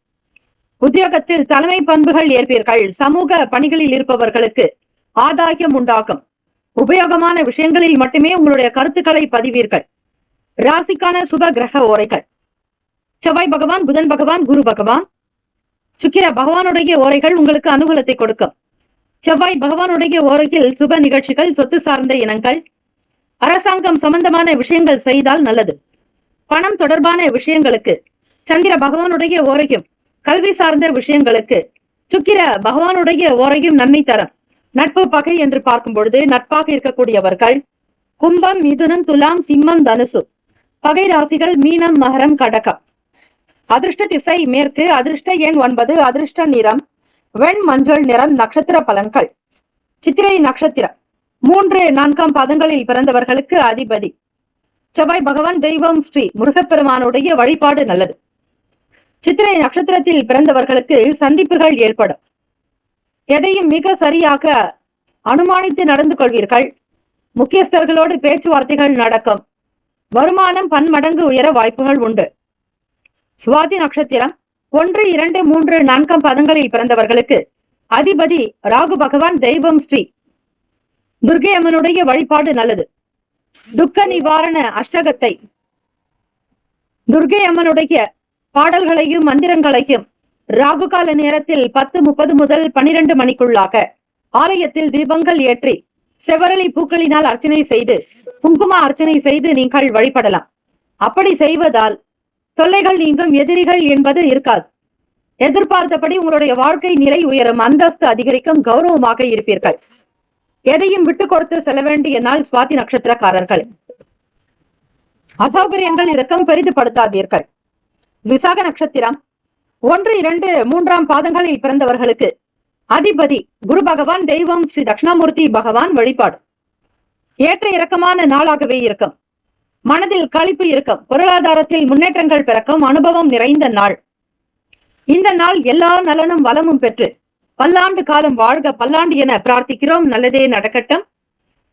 உத்தியோகத்தில் தலைமை பண்புகள் ஏற்பீர்கள். சமூக பணிகளில் இருப்பவர்களுக்கு ஆதாயம் உண்டாகும். உபயோகமான விஷயங்களில் மட்டுமே உங்களுடைய கருத்துக்களை பதிவீர்கள். ராசிக்கான சுப கிரக ஓரைகள்: செவ்வாய் பகவான், புதன் பகவான், குரு பகவான், சுக்கிர பகவானுடைய ஓரைகள் உங்களுக்கு அனுகூலத்தை கொடுக்கும். செவ்வாய் பகவானுடைய ஓரையில் சுப நிகழ்ச்சிகள், சொத்து சார்ந்த இனங்கள், அரசாங்கம் சம்பந்தமான விஷயங்கள் செய்தால் நல்லது. பணம் தொடர்பான விஷயங்களுக்கு சந்திர பகவானுடைய ஓரையும், கல்வி சார்ந்த விஷயங்களுக்கு சுக்கிர பகவானுடைய ஓரையும் நன்மை தரும். நட்பு பகை என்று பார்க்கும் பொழுது நட்பாக இருக்கக்கூடியவர்கள் கும்பம், மிதுனம், துலாம், சிம்மம், தனுசு. பகை ராசிகள் மீனம், மகரம், கடகம். அதிர்ஷ்ட திசை மேற்கு. அதிர்ஷ்ட எண் 9. அதிர்ஷ்ட நிறம் வெண் மஞ்சள் நிறம். நட்சத்திர பலன்கள்: சித்திரை நட்சத்திரம் 3, 4ஆம் பாதங்களில் பிறந்தவர்களுக்கு அதிபதி செவ்வாய் பகவான். தெய்வம் ஸ்ரீ முருகப்பெருமானுடைய வழிபாடு நல்லது. சித்திரை நட்சத்திரத்தில் பிறந்தவர்களுக்கு சந்திப்புகள் ஏற்படும். எதையும் மிக சரியாக அனுமானித்து நடந்து கொள்வீர்கள். முக்கியஸ்தர்களோடு பேச்சுவார்த்தைகள் நடக்கும். வருமானம் பன்மடங்கு உயர வாய்ப்புகள் உண்டு. சுவாதி நட்சத்திரம் 1, 2, 3, 4ஆம் பாதங்களில் பிறந்தவர்களுக்கு அதிபதி ராகு பகவான். தெய்வம் ஸ்ரீ துர்க்கை அம்மனுடைய வழிபாடு நல்லது. துக்க நிவாரண அஷ்டகத்தை, துர்க்கை அம்மனுடைய பாடல்களையும் மந்திரங்களையும் ராகு கால நேரத்தில் 10:30 முதல் 12 மணிக்குள்ளாக ஆலயத்தில் தீபங்கள் ஏற்றி செவரளி பூக்களினால் அர்ச்சனை செய்து, குங்கும அர்ச்சனை செய்து நீங்கள் வழிபடலாம். அப்படி செய்வதால் தொல்லைகள் நீங்கும். எதிரிகள் என்பது இருக்காது. எதிர்பார்த்தபடி உங்களுடைய வாழ்க்கை நிலை உயரும். அந்தஸ்து அதிகரிக்கும். கௌரவமாக இருப்பீர்கள். எதையும் விட்டு கொடுத்து செல்ல வேண்டிய நாள் சுவாதி நட்சத்திரக்காரர்கள். அசௌகரியங்கள் இருக்கும். பெரிதுபடுத்தாதீர்கள். விசாக நட்சத்திரம் 1, 2, 3ஆம் பாதங்களில் பிறந்தவர்களுக்கு அதிபதி குரு பகவான். தெய்வம் ஸ்ரீ தட்சிணாமூர்த்தி பகவான். வழிபாடு ஏற்ற இறக்கமான நாளாகவே இருக்கும். மனதில் களிப்பு இருக்கும். பொருளாதாரத்தில் முன்னேற்றங்கள் பிறக்கும். அனுபவம் நிறைந்த நாள். இந்த நாள் எல்லா நலனும் வளமும் பெற்று பல்லாண்டு காலம் வாழ்க பல்லாண்டு என பிரார்த்திக்கிறோம். நல்லதே நடக்கட்டும்.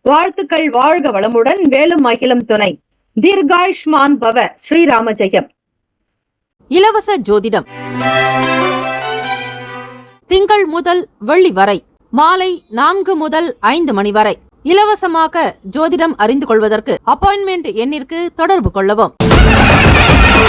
வாழ்த்துக்கள். வாழ்க வளமுடன். வேலும் அகிலம் துணை. தீர்காயுஷ்மான் பவ. ஸ்ரீராம ஜெயம். இலவச ஜோதிடம் திங்கள் முதல் வெள்ளி வரை மாலை 4 முதல் 5 மணி வரை இலவசமாக ஜோதிடம் அறிந்து கொள்வதற்கு அப்பாயின்மெண்ட் எண்ணிற்கு தொடர்பு கொள்ளவும்.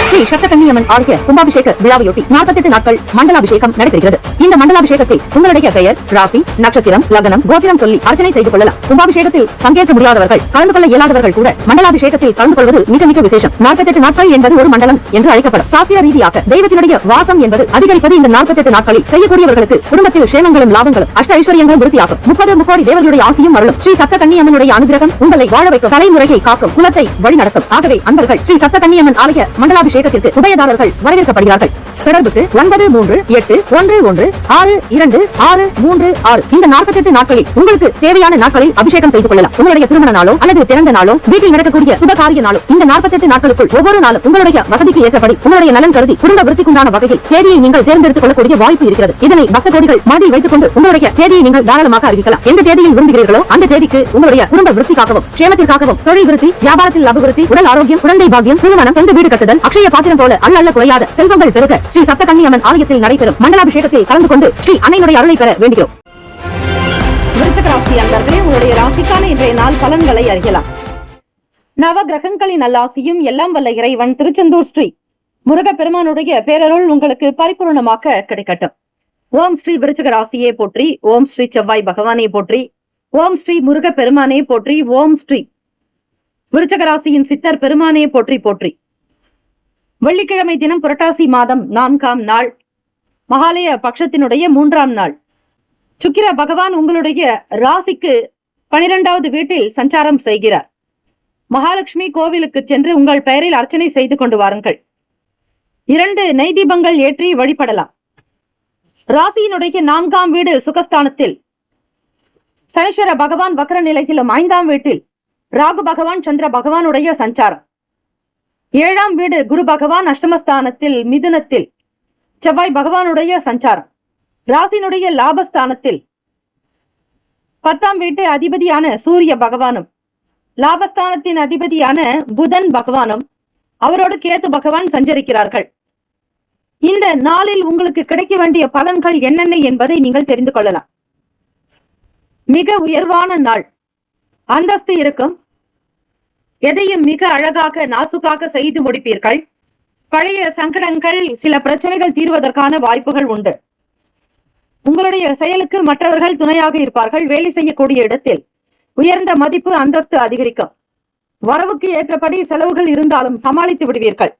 ஸ்ரீ சப்தகன்னியம்மன் ஆலய கும்பாபிஷேக விழாவையொட்டி 48 நாட்கள் மண்டலாபிஷேகம் நடைபெறுகிறது. இந்த மண்டலாபிஷேகத்தில் உங்களுடைய பெயர், ராசி, நட்சத்திரம், லக்னம், கோத்திரம் சொல்லி அர்ச்சனை செய்து கொள்ளலாம். கும்பாபிஷேகத்தில் பங்கேற்க முடியாதவர்கள், கலந்து கொள்ள இயலாதவர்கள் கூட மண்டலாபிஷேகத்தில் கலந்து கொள்வது மிக மிக விசேஷம். 48 நாட்கள் என்பது ஒரு மண்டலம் என்று அழைக்கப்படும். சாஸ்திர ரீதியாக தெய்வத்தினுடைய வாசம் என்பது அதிகரிப்பது இந்த 48 நாட்களில். செய்யக்கூடியவர்களுக்கு குடும்பத்தில் சேமங்களும் லாபங்களும் அஷ்ட ஐஸ்வர்யங்களும் விருத்தியாகும். 30 முக்கோடி தேவர்களுடைய ஆசியும் அருளும். ஸ்ரீ சப்தகன்னியம்மனுடைய அனுகிரகம் உங்களை வாழ வைக்கும். தலைமுறையை காக்கும். குலத்தை வழி நடத்தும். ஆகவே அன்பர்கள் ஸ்ரீ சப்தகன்னியம்மன் ஆலய மண்டலாபிஷேக மண்டலாபிஷேகத்திற்கு உபயதாரர்கள் வரவேற்கப்படுகிறார்கள். தொடர்புக்கு 9381616266. இந்த 48 நாட்களில் உங்களுக்கு தேவையான நாட்களில் அபிஷேகம் செய்து கொள்ளலாம். உங்களுடைய திருமண நாளோ அல்லது பிறந்த நாளோ வீட்டில் நடக்கக்கூடிய சுபகாரிய நாளோ இந்த 48 நாட்களுக்குள் ஒவ்வொரு நாளும் உங்களுடைய வசதிக்கு ஏற்றபடி உங்களுடைய நலன் கருதி குடும்ப விருத்திக்குண்டான வகையில் தேதியை நீங்கள் தேர்ந்தெடுத்துக் கொள்ளக்கூடிய வாய்ப்பு இருக்கிறது. இதனை பக்த கோடிகள் மனதில் வைத்துக் கொண்டு உங்களுடைய தேதியை நீங்கள் தாராளமாக அறிவிக்கலாம். எந்த தேதியில் விரும்புகிறீர்களோ அந்த தேதிக்கு உங்களுடைய குடும்ப விருத்திக்காகவும் க்ஷேமத்திற்காகவும் தொழில் விருத்தி, வியாபாரத்தில் அபிவிருத்தி, உடல் ஆரோக்கியம், குழந்தை பாக்கியம், திருமணம், சொந்த வீடு கட்டுதல், அக்ஷய பாத்திரம் போல அல்ல குறையாத செல்வங்கள் பெருக ஸ்ரீ சப்தகன்னி அம்மன் ஆலயத்தில் நடைபெறும் மண்டலாபிஷேகத்தில் கலந்து கொண்டு ஸ்ரீ அன்னையினுடைய அருளை பெற வேண்டுகிறோம். விருச்சிக ராசி அன்பர்களே, உங்களுடைய ராசிக்கான இன்றைய நாள் பலன்களை அறியலாம். நவ கிரகங்களின் நல்லாசியும் எல்லாம் வல்ல இறைவன் திருச்செந்தூர் ஸ்ரீ முருகப்பெருமானுடைய பேரருள் உங்களுக்கு பரிபூர்ணமாக கிடைக்கட்டும். ஓம் ஸ்ரீ விருச்சிக ராசியே போற்றி, ஓம் ஸ்ரீ செவ்வாய் பகவானே போற்றி, ஓம் ஸ்ரீ முருகப்பெருமானே போற்றி, ஓம் ஸ்ரீ விருச்சிக ராசியின் சித்தர் பெருமானே போற்றி போற்றி. வெள்ளிக்கிழமை தினம் புரட்டாசி மாதம் 4ஆம் நாள், மகாலய பட்சத்தினுடைய 3ஆம் நாள். சுக்கிர பகவான் உங்களுடைய ராசிக்கு 12வது வீட்டில் சஞ்சாரம் செய்கிறார். மகாலட்சுமி கோவிலுக்கு சென்று உங்கள் பெயரில் அர்ச்சனை செய்து கொண்டு வாருங்கள். 2 நெய் தீபங்கள் ஏற்றி வழிபடலாம். ராசியினுடைய 4ஆம் வீடு சுகஸ்தானத்தில் சனீஸ்வர பகவான் வக்ர நிலையிலும், 5ஆம் வீட்டில் ராகு பகவான் சந்திர பகவானுடைய சஞ்சாரம். 7ஆம் வீடு குரு பகவான் அஷ்டமஸ்தானத்தில் மிதுனத்தில் செவ்வாய் பகவானுடைய சஞ்சாரம். ராசியினுடைய லாபஸ்தானத்தில் 10ஆம் வீட்டு அதிபதியான சூரிய பகவானும் லாபஸ்தானத்தின் அதிபதியான புதன் பகவானும் அவரோடு கேத்து பகவான் சஞ்சரிக்கிறார்கள். இந்த நாளில் உங்களுக்கு கிடைக்க வேண்டிய பலன்கள் என்னென்ன என்பதை நீங்கள் தெரிந்து கொள்ளலாம். மிக உயர்வான நாள், அந்தஸ்து இருக்கும். எதையும் மிக அழகாக நாசுக்காக செய்து முடிப்பீர்கள். பழைய சங்கடங்கள், சில பிரச்சனைகள் தீர்வதற்கான வாய்ப்புகள் உண்டு. உங்களுடைய செயலுக்கு மற்றவர்கள் துணையாக இருப்பார்கள். வேலை செய்யக்கூடிய இடத்தில் உயர்ந்த மதிப்பு, அந்தஸ்து அதிகரிக்கும். வரவுக்கு ஏற்றபடி செலவுகள் இருந்தாலும் சமாளித்து விடுவீர்கள்.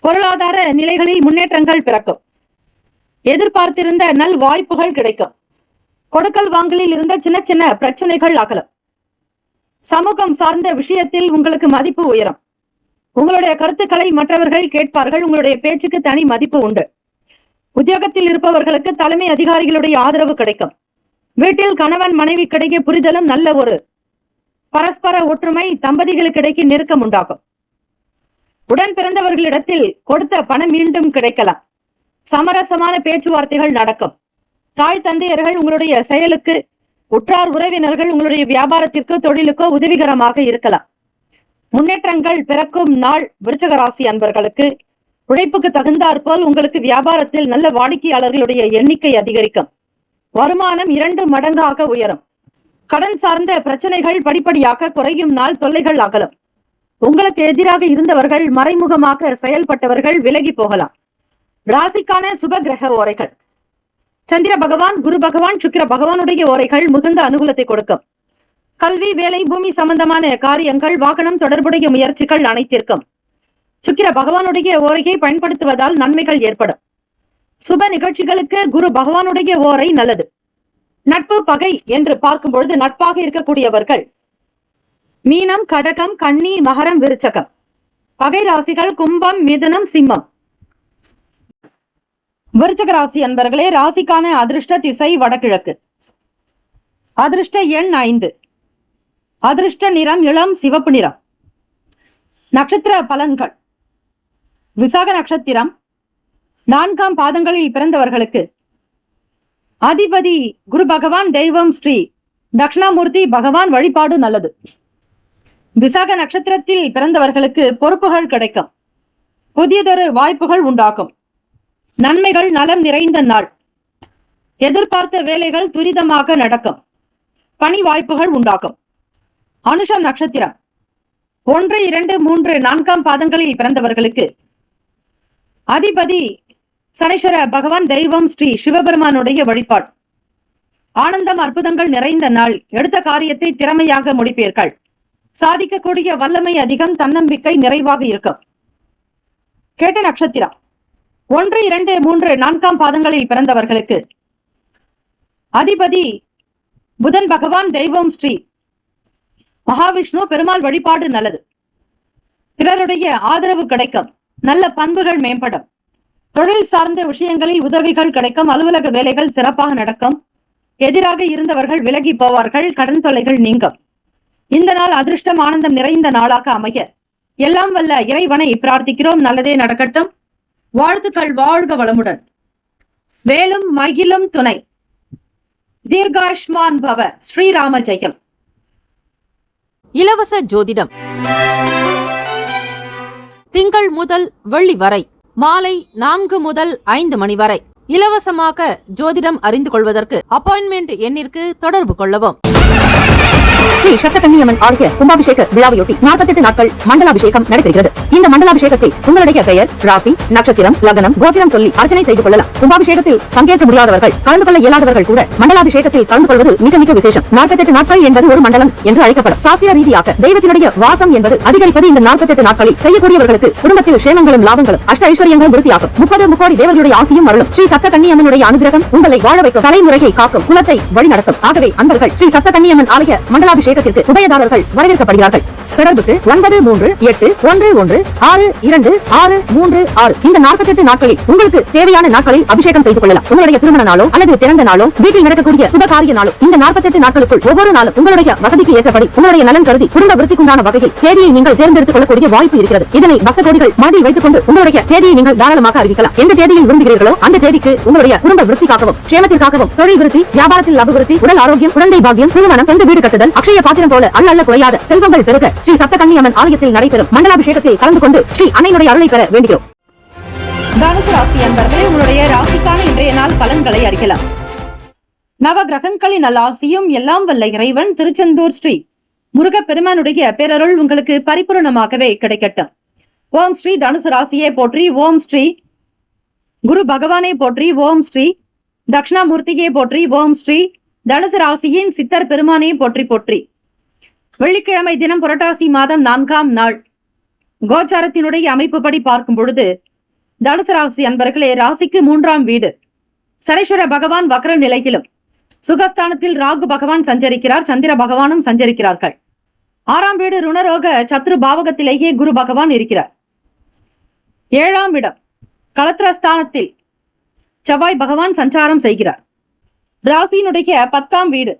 பொருளாதார நிலைகளில் முன்னேற்றங்கள் பிறக்கும். எதிர்பார்த்திருந்த நல் வாய்ப்புகள் கிடைக்கும். கொடுக்கல் வாங்கலில் இருந்த சின்ன சின்ன பிரச்சனைகள் அகலும். சமூகம் சார்ந்த விஷயத்தில் உங்களுக்கு மதிப்பு உயரும். உங்களுடைய கருத்துக்களை மற்றவர்கள் கேட்பார்கள். உங்களுடைய பேச்சுக்கு தனி மதிப்பு உண்டு. உத்தியோகத்தில் இருப்பவர்களுக்கு தலைமை அதிகாரிகளுடைய ஆதரவு கிடைக்கும். வீட்டில் கணவன் மனைவிக்கிடையே புரிதலும், நல்ல ஒரு பரஸ்பர ஒற்றுமை, தம்பதிகளுக்கிடையே நெருக்கம் உண்டாகும். உடன் பிறந்தவர்களிடத்தில் கொடுத்த பணம் மீண்டும் கிடைக்கலாம். சமரசமான பேச்சுவார்த்தைகள் நடக்கும். தாய் தந்தையர்கள் உங்களுடைய செயலுக்கு, உற்றார் உறவினர்கள் உங்களுடைய வியாபாரத்திற்கு, தொழிலுக்கோ உதவிகரமாக இருக்கலாம். முன்னேற்றங்கள் பிறக்கும் நாள். விருச்சிக ராசி அன்பர்களுக்கு உழைப்புக்கு தகுந்தாற்போல் உங்களுக்கு வியாபாரத்தில் நல்ல வாடிக்கையாளர்களுடைய எண்ணிக்கை அதிகரிக்கும். வருமானம் 2 மடங்காக உயரும். கடன் சார்ந்த பிரச்சனைகள் படிப்படியாக குறையும் நாள். தொல்லைகள் அகலும். உங்களுக்கு எதிராக இருந்தவர்கள், மறைமுகமாக செயல்பட்டவர்கள் விலகி போகலாம். ராசிக்கான சுப கிரக ஓரைகள். சந்திர பகவான், குரு பகவான், சுக்கிர பகவானுடைய ஓரைகள் மிகுந்த அனுகூலத்தை கொடுக்கும். கல்வி, வேலை, பூமி சம்பந்தமான காரியங்கள், வாகனம் தொடர்புடைய முயற்சிகள் அனைத்திற்கும் சுக்கிர பகவானுடைய ஓரையை பயன்படுத்துவதால் நன்மைகள் ஏற்படும். சுப நிகழ்ச்சிகளுக்கு குரு பகவானுடைய ஓரை நல்லது. நட்பு, பகை என்று பார்க்கும் பொழுது நட்பாக இருக்கக்கூடியவர்கள் மீனம், கடகம், கன்னி, மகரம், விருச்சகம். பகை ராசிகள் கும்பம், மிதுனம், சிம்மம். விருச்சிக ராசி அன்பர்களே, ராசிக்கான அதிர்ஷ்ட திசை வடகிழக்கு. அதிர்ஷ்ட எண் 5. அதிர்ஷ்ட நிறம் இளம் சிவப்பு நிறம். நட்சத்திர பலன்கள். விசாக நட்சத்திரம் 4ஆம் பாதங்களில் பிறந்தவர்களுக்கு அதிபதி குரு பகவான், தெய்வம் ஸ்ரீ தட்சிணாமூர்த்தி பகவான் வழிபாடு நல்லது. விசாக நட்சத்திரத்தில் பிறந்தவர்களுக்கு பொறுப்புகள் கிடைக்கும். புதியதொரு வாய்ப்புகள் உண்டாகும். நன்மைகள், நலம் நிறைந்த நாள். எதிர்பார்த்த வேலைகள் துரிதமாக நடக்கும். பணி வாய்ப்புகள் உண்டாகும். அனுஷம் நட்சத்திரம் 1, 2, 3, 4ஆம் பாதங்களில் பிறந்தவர்களுக்கு அதிபதி சனீஸ்வர பகவான், தெய்வம் ஸ்ரீ சிவபெருமானுடைய வழிபாடு. ஆனந்தம், அற்புதங்கள் நிறைந்த நாள். எடுத்த காரியத்தை திறமையாக முடிப்பீர்கள். சாதிக்கக்கூடிய வல்லமை அதிகம். தன்னம்பிக்கை நிறைவாக இருக்கும். கேட்ட நட்சத்திரம் 1, 2, 3, 4ஆம் பாதங்களில் பிறந்தவர்களுக்கு அதிபதி புதன் பகவான், தெய்வம் ஸ்ரீ மகாவிஷ்ணு பெருமாள் வழிபாடு நல்லது. பிறருடைய ஆதரவு கிடைக்கும். நல்ல பண்புகள் மேம்படும். தொழில் சார்ந்த விஷயங்களில் உதவிகள் கிடைக்கும். அலுவலக வேலைகள் சிறப்பாக நடக்கும். எதிராக இருந்தவர்கள் விலகி போவார்கள். கடன் தொல்லைகள் நீங்கும். இந்த நாள் அதிர்ஷ்டம் ஆனந்தம் நிறைந்த நாளாக அமைய எல்லாம் வல்ல இறைவனை பிரார்த்திக்கிறோம். நல்லதே நடக்கட்டும். வாழ்த்துக்கள். வாழ்க வளமுடன். வேலும் மகிழும் துணை. தீர்காஷ்மான் பவ. ஸ்ரீராம ஜெயம். இலவச ஜோதிடம் திங்கள் முதல் வெள்ளி வரை மாலை 4 முதல் 5 மணி வரை இலவசமாக ஜோதிடம் அறிந்து கொள்வதற்கு அப்பாயின்மெண்ட் எண்ணிற்கு தொடர்பு கொள்ளவும். ஸ்ரீ சப்தகன்னியம்மன் ஆலய கும்பாபிஷேக விழாவையொட்டி 48 நாட்கள் மண்டலாபிஷேகம் நடைபெறுகிறது. இந்த மண்டலாபிஷேகத்தில் உங்களுடைய பெயர், ராசி, நட்சத்திரம், லக்னம், கோத்திரம் சொல்லி அர்ச்சனை செய்து கொள்ளலாம். கும்பாபிஷேகத்தில் பங்கேற்க முடியாதவர்கள், கலந்து கொள்ள இயலாதவர்கள் கூட மண்டலாபிஷேகத்தில் கலந்து கொள்வது மிக மிக விசேஷம். 48 நாட்கள் என்பது ஒரு மண்டலம் என்று அழைக்கப்படும். சாஸ்திர ரீதியாக தெய்வத்தினுடைய வாசம் என்பது அதிகரிப்பது இந்த 48 நாட்களில். செய்யக்கூடியவர்களுக்கு குடும்பத்தில் சேமங்களும் லாபங்களும் அஷ்ட ஐஸ்வர்யங்களும் விருத்தியாகும். 30 முக்கோடி தேவர்களுடைய ஆசியும் அருளும். ஸ்ரீ சப்தகன்னியம்மனுடைய அனுகிரகம் உங்களை வாழ வைக்கும். தலைமுறையை காக்கும். குலத்தை வழிநடத்தும். ஆகவே அன்பர்கள் ஸ்ரீ சப்தகன்னியம்மன் ஆலய மண்டலாபிஷேகத்திற்கு உபயதாரர்கள் வரவேற்கப்படுகிறார்கள். தொடர்புக்கு 9381626236. இந்த 48 நாட்களில் உங்களுக்கு தேவையான நாட்களில் அபிஷேகம் செய்து கொள்ளலாம். உங்களுடைய திருமண நாளோ அல்லது பிறந்த நாளோ, வீட்டில் நடக்கக்கூடிய சுபகாரிய நாளோ, இந்த 48 நாட்களுக்குள் ஒவ்வொரு நாளும் உங்களுடைய வசதிக்கு ஏற்றபடி உங்களுடைய நலன் கருதி குடும்ப விருத்திக்குண்டான வகையில் தேதியை நீங்கள் தேர்ந்தெடுத்துக் கொள்ளக்கூடிய வாய்ப்பு இருக்கிறது. இதனை பக்த கோடிகள் மனதில் வைத்துக் கொண்டு உங்களுடைய தேதியை நீங்கள் தாராளமாக அறிவிக்கலாம். எந்த தேதியில் விரும்புகிறீர்களோ அந்த தேதிக்கு உங்களுடைய குடும்ப விருத்திக்காகவும் சேமத்திற்காகவும் தொழில் விருத்தி, வியாபாரத்தில் அபிவிருத்தி, உடல் ஆரோக்கியம், குழந்தை பாக்கியம், திருமணம், சொந்த வீடு கட்டுதல், அக்ஷய பாத்திரம் போல அல்ல குறையாத செல்வங்கள் பெருக ஸ்ரீ சப்தகன்னியம்மன் ஆலயத்தில் நடைபெறும் மண்டலாபிஷேகத்தில் கலந்து கொண்டு ஸ்ரீ அன்னையினுடைய அருளை பெற வேண்டுகிறோம். தனுசு ராசி அன்பர்களே, உங்களுடைய ராசிக்கான இன்றைய நாள் பலன்களை அறியலாம். நவ கிரகங்களின் நல்லாசியும் எல்லாம் வல்ல இறைவன் திருச்செந்தூர் ஸ்ரீ முருகப்பெருமானுடைய பேரருள் உங்களுக்கு பரிபூர்ணமாகவே கிடைக்கட்டும். ஓம் ஸ்ரீ தனுசு ராசியே போற்றி. ஓம் ஸ்ரீ குரு பகவானே போற்றி. ஓம் ஸ்ரீ தட்சிணாமூர்த்தியே போற்றி. ஓம் ஸ்ரீ தனுசு ராசியின் சித்தர் பெருமானே போற்றி போற்றி. வெள்ளிக்கிழமை தினம் புரட்டாசி மாதம் 4ஆம் நாள். கோச்சாரத்தினுடைய அமைப்புப்படி பார்க்கும் பொழுது தனுசு ராசி அன்பர்களே, ராசிக்கு 3ஆம் வீடு. சனீஸ்வர பகவான் வக்ர நிலையிலும், சுகஸ்தானத்தில் ராகு பகவான் சஞ்சரிக்கிறார். சந்திர பகவானும் சஞ்சரிக்கிறார்கள். 6ஆம் வீடு ருணரோக சத்ரு பாவகத்திலேயே குரு பகவான் இருக்கிறார். 7ஆம் இடம் களத்திரஸ்தானத்தில் செவ்வாய் பகவான் சஞ்சாரம் செய்கிறார். ராசியினுடைய 10ஆம் வீடு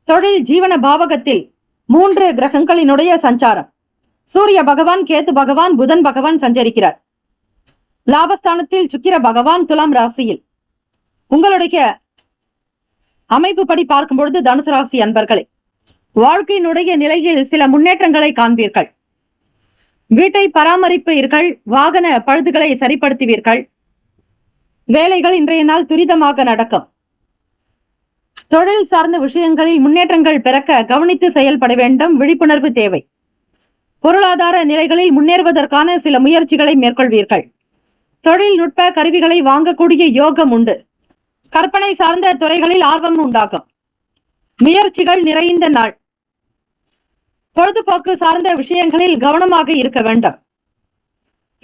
தொழில் ஜீவன பாவகத்தில் 3 கிரகங்களினுடைய சஞ்சாரம். சூரிய பகவான், கேத்து பகவான், புதன் பகவான் சஞ்சரிக்கிறார். லாபஸ்தானத்தில் சுக்கிர பகவான் துலாம் ராசியில். உங்களுடைய அமைப்புப்படி பார்க்கும் பொழுது தனுசு ராசி அன்பர்களே, வாழ்க்கையினுடைய நிலையில் சில முன்னேற்றங்களை காண்பீர்கள். வீட்டை பராமரிப்பீர்கள். வாகன பழுதுகளை சரிப்படுத்துவீர்கள். வேலைகள் இன்றைய நாள் துரிதமாக நடக்கும். தொழில் சார்ந்த விஷயங்களில் முன்னேற்றங்கள் பிறக்க கவனித்து செயல்பட வேண்டும். விழிப்புணர்வு தேவை. பொருளாதார நிலைகளில் முன்னேறுவதற்கான சில முயற்சிகளை மேற்கொள்வீர்கள். தொழில்நுட்ப கருவிகளை வாங்கக்கூடிய யோகம் உண்டு. கற்பனை சார்ந்த துறைகளில் ஆர்வம் உண்டாகும். முயற்சிகள் நிறைந்த நாள். பொழுதுபோக்கு சார்ந்த விஷயங்களில் கவனமாக இருக்க வேண்டும்.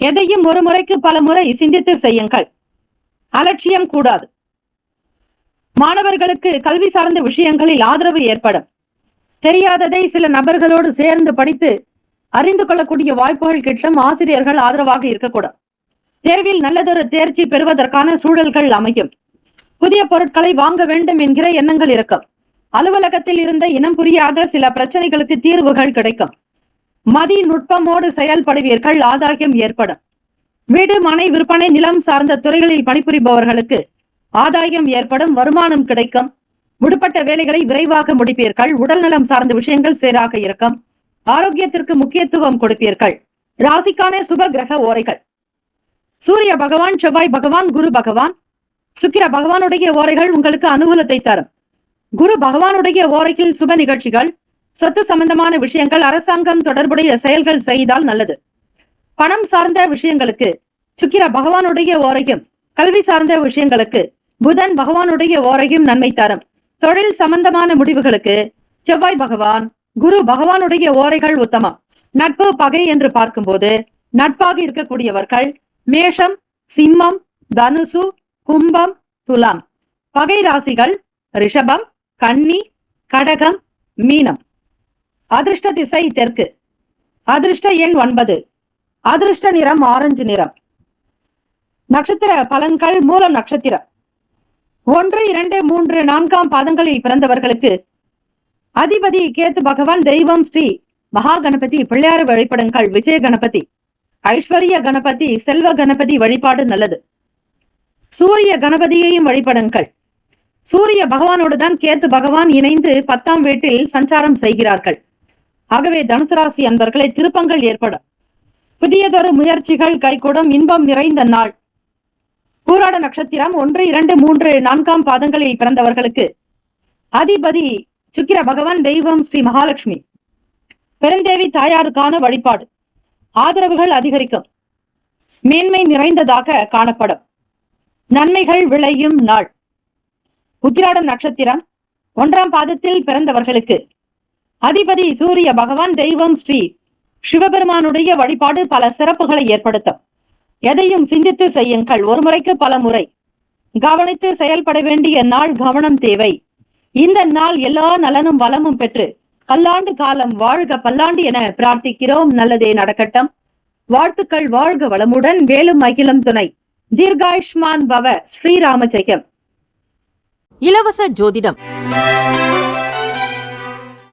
எதையும் ஒரு முறைக்கு பல முறை சிந்தித்து செய்யுங்கள். அலட்சியம் கூடாது. மாணவர்களுக்கு கல்வி சார்ந்த விஷயங்களில் ஆதரவு ஏற்படும். தெரியாததை சில நபர்களோடு சேர்ந்து படித்து அறிந்து கொள்ளக்கூடிய வாய்ப்புகள் கிட்டும். ஆசிரியர்கள் ஆதரவாக இருக்கக்கூடும். தேர்வில் நல்லதொரு தேர்ச்சி பெறுவதற்கான சூழல்கள் அமையும். புதிய பொருட்களை வாங்க வேண்டும் என்கிற எண்ணங்கள் இருக்கும். அலுவலகத்தில் இருந்த இனம் புரியாத சில பிரச்சனைகளுக்கு தீர்வுகள் கிடைக்கும். மதி நுட்பமோடு செயல்படுவீர்கள். ஆதாயம் ஏற்படும். வீடு, மனை விற்பனை, நிலம் சார்ந்த துறைகளில் பணிபுரிபவர்களுக்கு ஆதாயம் ஏற்படும். வருமானம் கிடைக்கும். விடுபட்ட வேலைகளை விரைவாக முடிப்பீர்கள். உடல் நலம் சார்ந்த விஷயங்கள் சீராக இருக்கும். ஆரோக்கியத்திற்கு முக்கியத்துவம் கொடுப்பீர்கள். ராசிக்கான சுப கிரக ஓரைகள்: சூரிய பகவான், செவ்வாய் பகவான், குரு பகவான், சுக்கிர பகவானுடைய ஓரைகள் உங்களுக்கு அனுகூலத்தை தரும். குரு பகவானுடைய ஓரையில் சுப நிகழ்ச்சிகள், சொத்து சம்பந்தமான விஷயங்கள், அரசாங்கம் தொடர்புடைய செயல்கள் செய்தால் நல்லது. பணம் சார்ந்த விஷயங்களுக்கு சுக்கிர பகவானுடைய ஓரையும், கல்வி சார்ந்த விஷயங்களுக்கு புதன் பகவானுடைய ஓரையும் நன்மை தரும். தொழில் சம்பந்தமான முடிவுகளுக்கு செவ்வாய் பகவான், குரு பகவானுடைய ஓரைகள் உத்தமம். நட்பு பகை என்று பார்க்கும்போது நட்பாக இருக்கக்கூடியவர்கள் மேஷம், சிம்மம், தனுசு, கும்பம், துலாம். பகை ராசிகள் ரிஷபம், கன்னி, கடகம், மீனம். அதிர்ஷ்ட திசை தெற்கு. அதிர்ஷ்ட எண் 9. அதிர்ஷ்ட நிறம் ஆரஞ்சு நிறம். நட்சத்திர பலன்கள். மூலம் நட்சத்திரம் 1, 2, 3, 4 பாதங்களில் பிறந்தவர்களுக்கு அதிபதி கேத்து பகவான். தெய்வம் ஸ்ரீ மகா கணபதி. பிள்ளையார் வழிபடுங்கள். விஜய கணபதி, ஐஸ்வர்ய கணபதி, செல்வ கணபதி வழிபாடு நல்லது. சூரிய கணபதியையும் வழிபடுங்கள். சூரிய பகவானோடு தான் கேத்து பகவான் இணைந்து 10ஆம் வீட்டில் சஞ்சாரம் செய்கிறார்கள். ஆகவே தனுசு ராசி அன்பர்களை திருப்பங்கள் ஏற்படும். புதியதொரு முயற்சிகள் கைகூடும். இன்பம் நிறைந்த நாள். பூராட நட்சத்திரம் 1, 2, 3, 4 பாதங்களில் பிறந்தவர்களுக்கு அதிபதி சுக்கிர பகவான். தெய்வம் ஸ்ரீ மகாலட்சுமி. பெருந்தேவி தாயாருக்கான வழிபாடு. ஆதரவுகள் அதிகரிக்கும். மேன்மை நிறைந்ததாக காணப்படும். நன்மைகள் விளையும் நாள். உத்திராடம் நட்சத்திரம் 1ஆம் பாதத்தில் பிறந்தவர்களுக்கு அதிபதி சூரிய பகவான். தெய்வம் ஸ்ரீ சிவபெருமானுடைய வழிபாடு பல சிறப்புகளை ஏற்படுத்தும். எதையும் சிந்தித்து செய்யுங்கள். ஒரு முறைக்கு பல முறை கவனித்து செயல்பட வேண்டிய நாள். கவனம் தேவை. இந்த நாள் எல்லா நலனும் வளமும் பெற்று பல்லாண்டு காலம் வாழ்க பல்லாண்டு என பிரார்த்திக்கிறோம். நல்லதே நடக்கட்டும். வாழ்த்துக்கள். வாழ்க வளமுடன். வேலும் அகிலம் துணை. தீர்காயுஷ்மான் பவ. ஸ்ரீராம ஜெயம். இலவச ஜோதிடம்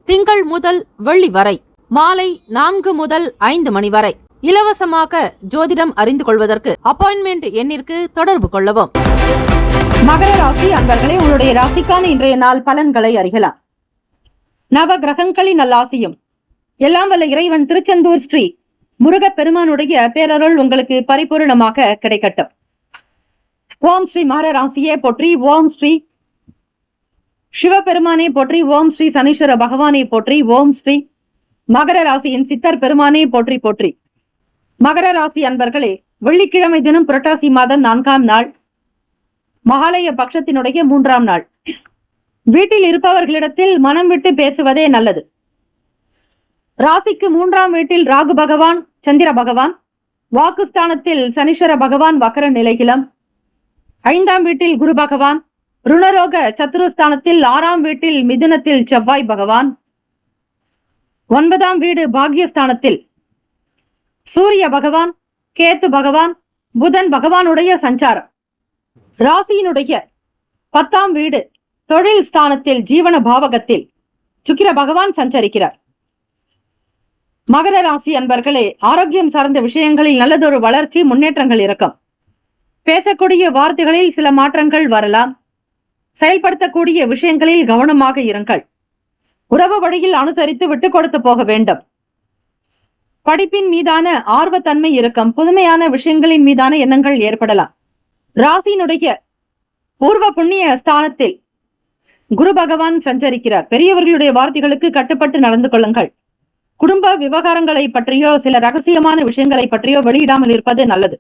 திங்கள் முதல் வெள்ளி வரை மாலை 4 முதல் 5 மணி வரை இலவசமாக ஜோதிடம் அறிந்து கொள்வதற்கு அப்பாயின்மெண்ட் எண்ணிற்கு தொடர்பு கொள்ளவும். மகர ராசி அன்பர்களே, உங்களுடைய ராசிக்கான இன்றைய நாள் பலன்களை அறியலாம். நவ கிரகங்களின் நல்லாசியும் எல்லாம் வல்ல இறைவன் திருச்செந்தூர் ஸ்ரீ முருகப் பெருமானுடைய பேரருள் உங்களுக்கு பரிபூர்ணமாக கிடைக்கட்டும். ஓம் ஸ்ரீ மகர ராசியே போற்றி. ஓம் ஸ்ரீ சிவபெருமானே போற்றி. ஓம் ஸ்ரீ சனீஸ்வர பகவானே போற்றி. ஓம் ஸ்ரீ மகர ராசியின் சித்தர் பெருமானே போற்றி போற்றி. மகர ராசி அன்பர்களே, வெள்ளிக்கிழமை தினம் புரட்டாசி மாதம் 4ஆம் நாள், மகாலய பட்சத்தினுடைய 3ஆம் நாள். வீட்டில் இருப்பவர்களிடத்தில் மனம் விட்டு பேசுவதே நல்லது. ராசிக்கு 3ஆம் வீட்டில் ராகு பகவான், சந்திர பகவான், வாக்குஸ்தானத்தில் சனீஸ்வர பகவான் வக்கர நிலையிலும், 5ஆம் வீட்டில் குரு பகவான், ருணரோக சத்துருஸ்தானத்தில் 6ஆம் வீட்டில் மிதுனத்தில் செவ்வாய் பகவான், 9ஆம் வீடு பாக்யஸ்தானத்தில் சூரிய பகவான், கேத்து பகவான், புதன் பகவானுடைய சஞ்சாரம். ராசியினுடைய 10ஆம் வீடு தொழில் ஸ்தானத்தில் ஜீவன பாவகத்தில் சுக்கிர பகவான் சஞ்சரிக்கிறார். மகர ராசி அன்பர்களே, ஆரோக்கியம் சார்ந்த விஷயங்களில் நல்லதொரு வளர்ச்சி, முன்னேற்றங்கள் இருக்கும். பேசக்கூடிய வார்த்தைகளில் சில மாற்றங்கள் வரலாம். செயல்படுத்தக்கூடிய விஷயங்களில் கவனமாக இருங்கள். உறவு வழியில் அனுசரித்து விட்டு கொடுத்து போக வேண்டும். படிப்பின் மீதான ஆர்வத்தன்மை இருக்கும். புதுமையான விஷயங்களின் மீதான எண்ணங்கள் ஏற்படலாம். ராசியினுடைய பூர்வ புண்ணிய ஸ்தானத்தில் குரு பகவான் சஞ்சரிக்கிறார். பெரியவர்களுடைய வார்த்தைகளுக்கு கட்டுப்பட்டு நடந்து கொள்ளுங்கள். குடும்ப விவகாரங்களை பற்றியோ சில ரகசியமான விஷயங்களை பற்றியோ வெளியிடாமல் இருப்பது நல்லது.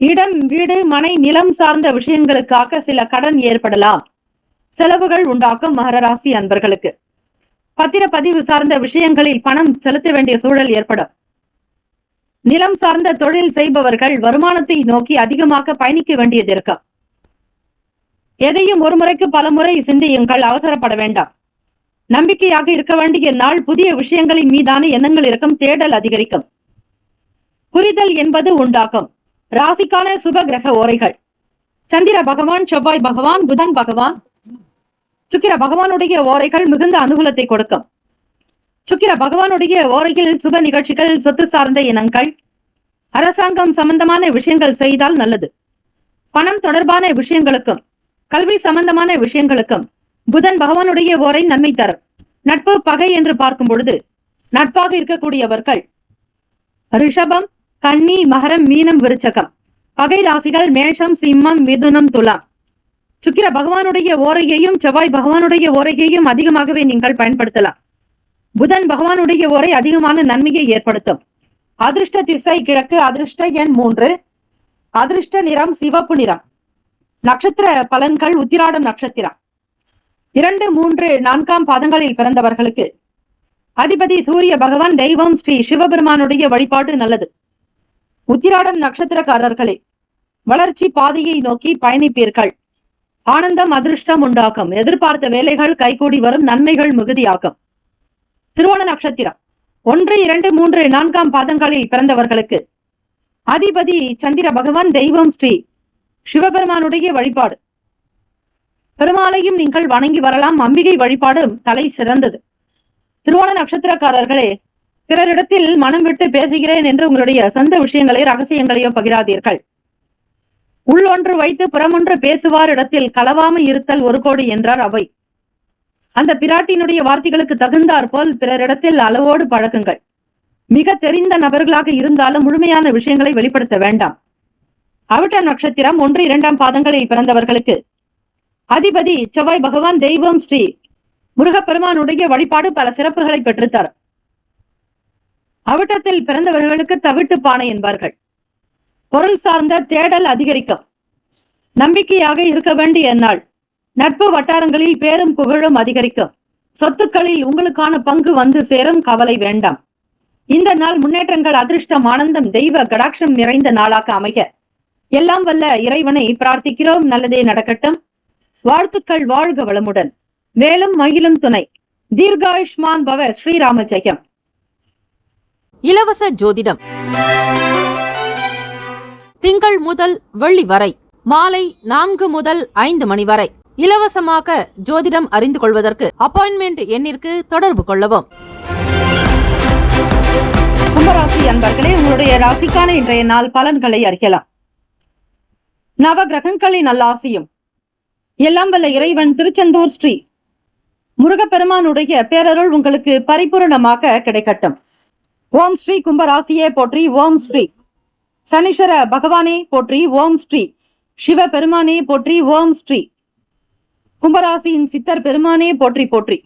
இடம், வீடு, மனை, நிலம் சார்ந்த விஷயங்களுக்காக சில கடன் ஏற்படலாம். செலவுகள் உண்டாக்கும் மகர ராசி அன்பர்களுக்கு. பத்திரப்பதிவு சார்ந்த விஷயங்களில் பணம் செலுத்த வேண்டிய சூழல் ஏற்படும். நிலம் சார்ந்த தொழில் செய்பவர்கள் வருமானத்தை நோக்கி அதிகமாக பயணிக்க வேண்டியது இருக்கும். எதையும் ஒரு முறைக்கு பல முறை சிந்தியுங்கள். அவசரப்பட வேண்டாம். நம்பிக்கையாக இருக்க வேண்டிய நாள். புதிய விஷயங்களின் மீதான எண்ணங்கள் இருக்கும். தேடல் அதிகரிக்கும். புரிதல் என்பது உண்டாகும். ராசிக்கான சுப கிரக ஓரைகள்: சந்திர பகவான், செவ்வாய் பகவான், புதன் பகவான், சுக்கிர பகவானுடைய ஓரைகள் மிகுந்த அனுகூலத்தை கொடுக்கும். சுக்கிர பகவானுடைய ஓரையில் சுப நிகழ்ச்சிகள், சொத்து சார்ந்த இனங்கள், அரசாங்கம் சம்பந்தமான விஷயங்கள் செய்தால் நல்லது. பணம் தொடர்பான விஷயங்களுக்கும் கல்வி சம்பந்தமான விஷயங்களுக்கும் புதன் பகவானுடைய ஓரை நன்மை தரும். நட்பு, பகை என்று பார்க்கும் பொழுது நட்பாக இருக்கக்கூடியவர்கள் ரிஷபம், கன்னி, மகரம், மீனம், விருச்சகம். பகை ராசிகள் மேஷம், சிம்மம், மிதுனம், துலாம். சுக்கிர பகவானுடைய ஓரையையும் செவ்வாய் பகவானுடைய ஓரையையும் அதிகமாகவே நீங்கள் பயன்படுத்தலாம். புதன் பகவானுடைய ஓரை அதிகமான நன்மையை ஏற்படுத்தும். அதிர்ஷ்ட திசை கிழக்கு. அதிர்ஷ்ட எண் 3. அதிர்ஷ்ட நிறம் சிவப்பு நிறம். நட்சத்திர பலன்கள்: உத்திராடம் நட்சத்திரம் 2, 3, 4 பாதங்களில் பிறந்தவர்களுக்கு அதிபதி சூரிய பகவான். தெய்வம் ஸ்ரீ சிவபெருமானுடைய வழிபாடு நல்லது. உத்திராடம் நட்சத்திரக்காரர்களே, வளர்ச்சி பாதையை நோக்கி பயணிப்பீர்கள். ஆனந்தம், அதிர்ஷ்டம் உண்டாகும். எதிர்பார்த்த வேலைகள் கைகூடி வரும். நன்மைகள் மிகுதியாகும். திருவோண நட்சத்திரம் 1, 2, 3, 4 பாதங்களில் பிறந்தவர்களுக்கு அதிபதி சந்திர பகவான். தெய்வம் ஸ்ரீ சிவபெருமானுடைய வழிபாடு. பெருமாளையும் நீங்கள் வணங்கி வரலாம். அம்பிகை வழிபாடும் தலை சிறந்தது. திருவோண நட்சத்திரக்காரர்களே, பிறரிடத்தில் மனம் விட்டு பேசுகிறேன் என்று உங்களுடைய சொந்த விஷயங்களை ரகசியங்களையோ பகிராதீர்கள். உள்ளொன்று வைத்து புறமொன்று பேசுவார் இடத்தில் களவாமை இருத்தல் 1 கோடி என்றார் அவை. அந்த பிராட்டினுடைய வார்த்தைகளுக்கு தகுந்தாற் போல் பிறரிடத்தில் அளவோடு பழகுங்கள். மிக தெரிந்த நபர்களாக இருந்தாலும் முழுமையான விஷயங்களை வெளிப்படுத்த வேண்டாம். அவிட்ட நட்சத்திரம் 1, 2 பாதங்களில் பிறந்தவர்களுக்கு அதிபதி செவ்வாய் பகவான். தெய்வம் ஸ்ரீ முருகப்பெருமானுடைய வழிபாடு பல சிறப்புகளை பெற்றுத்தர. அவிட்டத்தில் பிறந்தவர்களுக்கு தவிட்டு பானை என்பார்கள். பொருள் சார்ந்த தேடல் அதிகரிக்கும். நம்பிக்கையாக இருக்க வேண்டிய நாள். நட்பு வட்டாரங்களில் பேரும் புகழும் அதிகரிக்கும். சொத்துக்களில் உங்களுக்கான பங்கு வந்து சேரும். கவலை வேண்டாம். இந்த நாள் முன்னேற்றங்கள், அதிர்ஷ்டம், ஆனந்தம், தெய்வ கடாட்சம் நிறைந்த நாளாக அமைய எல்லாம் வல்ல இறைவனை பிரார்த்திக்கிறோம். நல்லதே நடக்கட்டும். வாழ்த்துக்கள். வாழ்க வளமுடன். வேலும் மயிலும் துணை. தீர்காயுஷ்மான் பவ. ஸ்ரீராம ஜெயம். இலவச ஜோதிடம் திங்கள் முதல் வெள்ளி வரை மாலை 4 முதல் 5 மணி வரை இலவசமாக ஜோதிடம் அறிந்து கொள்வதற்கு அப்பாயின்மெண்ட் எண்ணிற்கு தொடர்பு கொள்ளவும். கும்பராசி அன்பர்களே, உங்களுடைய ராசிக்கான இன்றைய நாள் பலன்களை அறியலாம். நவ கிரகங்களின் நல்லாசியும் எல்லாம் வல்ல இறைவன் திருச்செந்தூர் ஸ்ரீ முருகப்பெருமானுடைய பேரருள் உங்களுக்கு பரிபூரணமாக கிடைக்கட்டும். ஓம் ஸ்ரீ கும்பராசியே போற்றி. ஓம் ஸ்ரீ சனீஸ்வர பகவானே போற்றி. ஓம் ஸ்ரீ சிவ பெருமானே போற்றி. ஓம் ஸ்ரீ கும்பராசியின் சித்தர் பெருமானே போற்றி போற்றி.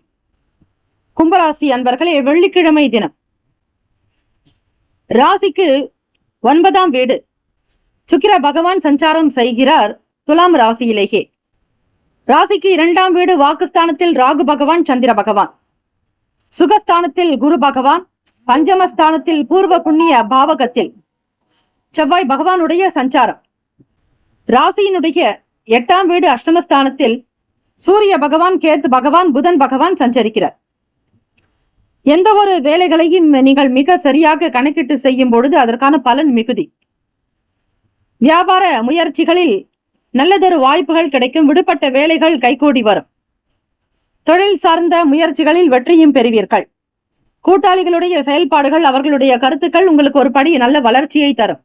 கும்பராசி அன்பர்களே, வெள்ளிக்கிழமை தினம் ராசிக்கு 9ஆம் வீடு சுக்கிர பகவான் சஞ்சாரம் செய்கிறார் துலாம் ராசியிலேயே. ராசிக்கு 2ஆம் வீடு வாக்குஸ்தானத்தில் ராகு பகவான், சந்திர பகவான். சுகஸ்தானத்தில் குரு பகவான். பஞ்சமஸ்தானத்தில் பூர்வ புண்ணிய பாவகத்தில் செவ்வாய் பகவானுடைய சஞ்சாரம். ராசியினுடைய 8ஆம் வீடு அஷ்டமஸ்தானத்தில் சூரிய பகவான், கேத்து பகவான், புதன் பகவான் சஞ்சரிக்கிறார். எந்த ஒரு வேலைகளையும் நீங்கள் மிக சரியாக கணக்கிட்டு செய்யும் பொழுது அதற்கான பலன் மிகுதி. வியாபார முயற்சிகளில் நல்லதொரு வாய்ப்புகள் கிடைக்கும். விடுபட்ட வேலைகள் கைகூடி வரும். தொழில் சார்ந்த முயற்சிகளில் வெற்றியும் பெறுவீர்கள். கூட்டாளிகளுடைய செயல்பாடுகள், அவர்களுடைய கருத்துக்கள் உங்களுக்கு ஒரு படி நல்ல வளர்ச்சியை தரும்.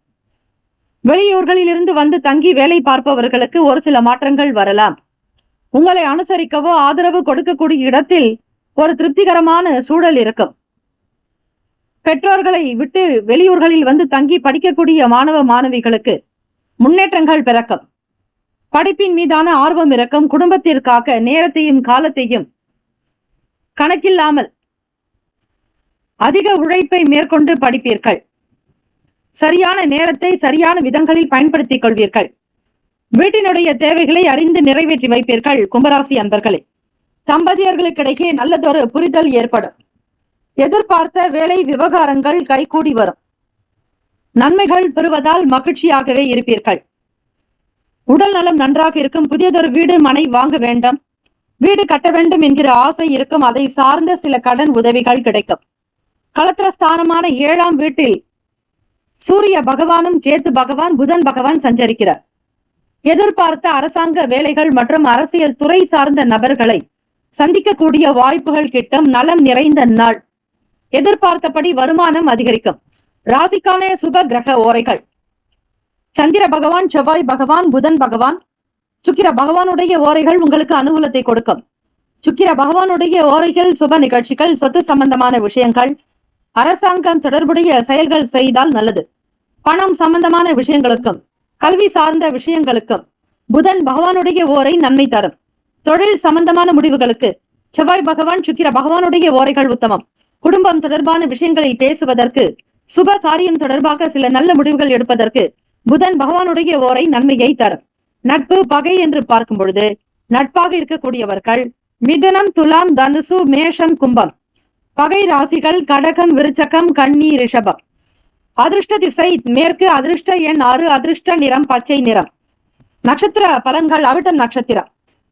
வெளியூர்களில் இருந்து வந்து தங்கி வேலை பார்ப்பவர்களுக்கு ஒரு சில மாற்றங்கள் வரலாம். உங்களை அனுசரிக்கவோ ஆதரவு கொடுக்கக்கூடிய இடத்தில் ஒரு திருப்திகரமான சூழல் இருக்கும். பெற்றோர்களை விட்டு வெளியூர்களில் வந்து தங்கி படிக்கக்கூடிய மாணவ மாணவிகளுக்கு முன்னேற்றங்கள் பிறக்கும். படிப்பின் மீதான ஆர்வம் இருக்கும். குடும்பத்திற்காக நேரத்தையும் காலத்தையும் கணக்கில்லாமல் அதிக உழைப்பை மேற்கொண்டு படிப்பீர்கள். சரியான நேரத்தை சரியான விதங்களில் பயன்படுத்திக் கொள்வீர்கள். வீட்டினுடைய தேவைகளை அறிந்து நிறைவேற்றி வைப்பீர்கள். கும்பராசி அன்பர்களே, தம்பதியர்களுக்கிடையே நல்லதொரு புரிதல் ஏற்படும். எதிர்பார்த்த வேலை விவகாரங்கள் கைகூடி வரும். நன்மைகள் பெறுவதால் மகிழ்ச்சியாகவே இருப்பீர்கள். உடல் நலம் நன்றாக இருக்கும். புதியதொரு வீடு மனை வாங்க வேண்டும், வீடு கட்ட வேண்டும் என்கிற ஆசை இருக்கும். அதை சார்ந்த சில கடன் உதவிகள் கிடைக்கும். களத்திரஸ்தானமான 7ஆம் வீட்டில் சூரிய பகவானும் கேத்து பகவான், புதன் பகவான் சஞ்சரிக்கிறார். எதிர்பார்த்த அரசாங்க வேலைகள் மற்றும் அரசியல் துறை சார்ந்த நபர்களை சந்திக்கக்கூடிய வாய்ப்புகள் கிட்டும். நலம் நிறைந்த நாள். எதிர்பார்த்தபடி வருமானம் அதிகரிக்கும். ராசிக்கான சுப கிரக ஓரைகள்: சந்திர பகவான், செவ்வாய் பகவான், புதன் பகவான், சுக்கிர பகவானுடைய ஓரைகள் உங்களுக்கு அனுகூலத்தை கொடுக்கும். சுக்கிர பகவானுடைய ஓரைகள் சுப நிகழ்ச்சிகள், சொத்து சம்பந்தமான விஷயங்கள், அரசாங்கம் தொடர்புடைய செயல்கள் செய்தால் நல்லது. பணம் சம்பந்தமான விஷயங்களுக்கும் கல்வி சார்ந்த விஷயங்களுக்கும் புதன் பகவானுடைய ஓரை நன்மை தரும். தொழில் சம்பந்தமான முடிவுகளுக்கு செவ்வாய் பகவான், சுக்கிர பகவானுடைய ஓரைகள் உத்தமம். குடும்பம் தொடர்பான விஷயங்களில் பேசுவதற்கு, சுப காரியம் தொடர்பாக சில நல்ல முடிவுகள் எடுப்பதற்கு புதன் பகவானுடைய ஓரை நன்மையை தரும். நட்பு பகை என்று பார்க்கும் பொழுது நட்பாக இருக்கக்கூடியவர்கள் மிதுனம், துலாம், தனுசு, மேஷம், கும்பம். பகை ராசிகள் கடகம், விருச்சகம், கன்னி, ரிஷபம். அதிர்ஷ்ட திசை மேற்கு. அதிர்ஷ்ட எண் 6. அதிர்ஷ்ட நிறம் பச்சை நிறம். நட்சத்திர பலன்கள்: அவிட்டம் நட்சத்திரம்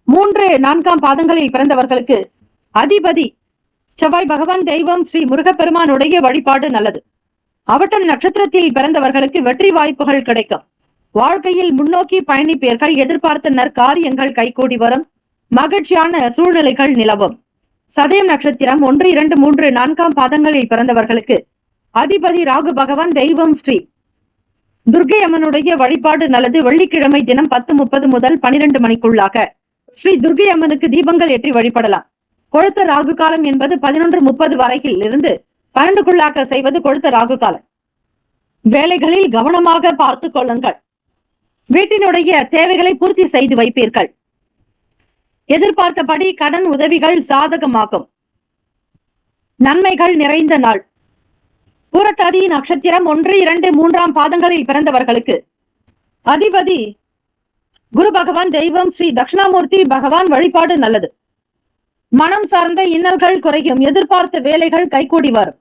3, 4 பாதங்களில் பிறந்தவர்களுக்கு அதிபதி செவ்வாய் பகவான் தெய்வம் ஸ்ரீ முருகப்பெருமானுடைய வழிபாடு நல்லது. அவட்டம் நட்சத்திரத்தில் பிறந்தவர்களுக்கு வெற்றி வாய்ப்புகள் கிடைக்கும். வாழ்க்கையில் முன்னோக்கி பயணிப்பீர்கள். எதிர்பார்த்த நற்காரியங்கள் கைகூடி வரும். மகிழ்ச்சியான சூழ்நிலைகள் நிலவும். சதயம் நட்சத்திரம் 1, 2, 3, 4 பாதங்களில் பிறந்தவர்களுக்கு அதிபதி ராகு பகவான் தெய்வம் ஸ்ரீ துர்க்கை அம்மனுடைய வழிபாடு நல்லது. வெள்ளிக்கிழமை தினம் 10:30 முதல் 12 மணிக்குள்ளாக ஸ்ரீ துர்க்கை அம்மனுக்கு தீபங்கள் ஏற்றி வழிபடலாம். கொழுத்த ராகு காலம் என்பது 11:30 வரையில் இருந்து 12க்குள்ளாக செய்வது கொழுத்த ராகு காலம். வேலைகளில் கவனமாக பார்த்து கொள்ளுங்கள். வீட்டினுடைய தேவைகளை பூர்த்தி செய்து வைப்பீர்கள். எதிர்பார்த்தபடி கடன் உதவிகள் சாதகமாகும். நன்மைகள் நிறைந்த நாள். பூரட்டாதி நட்சத்திரம் 1, 2, 3 பாதங்களில் பிறந்தவர்களுக்கு அதிபதி குரு பகவான் தெய்வம் ஸ்ரீ தட்சிணாமூர்த்தி பகவான் வழிபாடு நல்லது. மனம் சார்ந்த இன்னல்கள் குறையும். எதிர்பார்த்த வேலைகள் கைகூடி வரும்.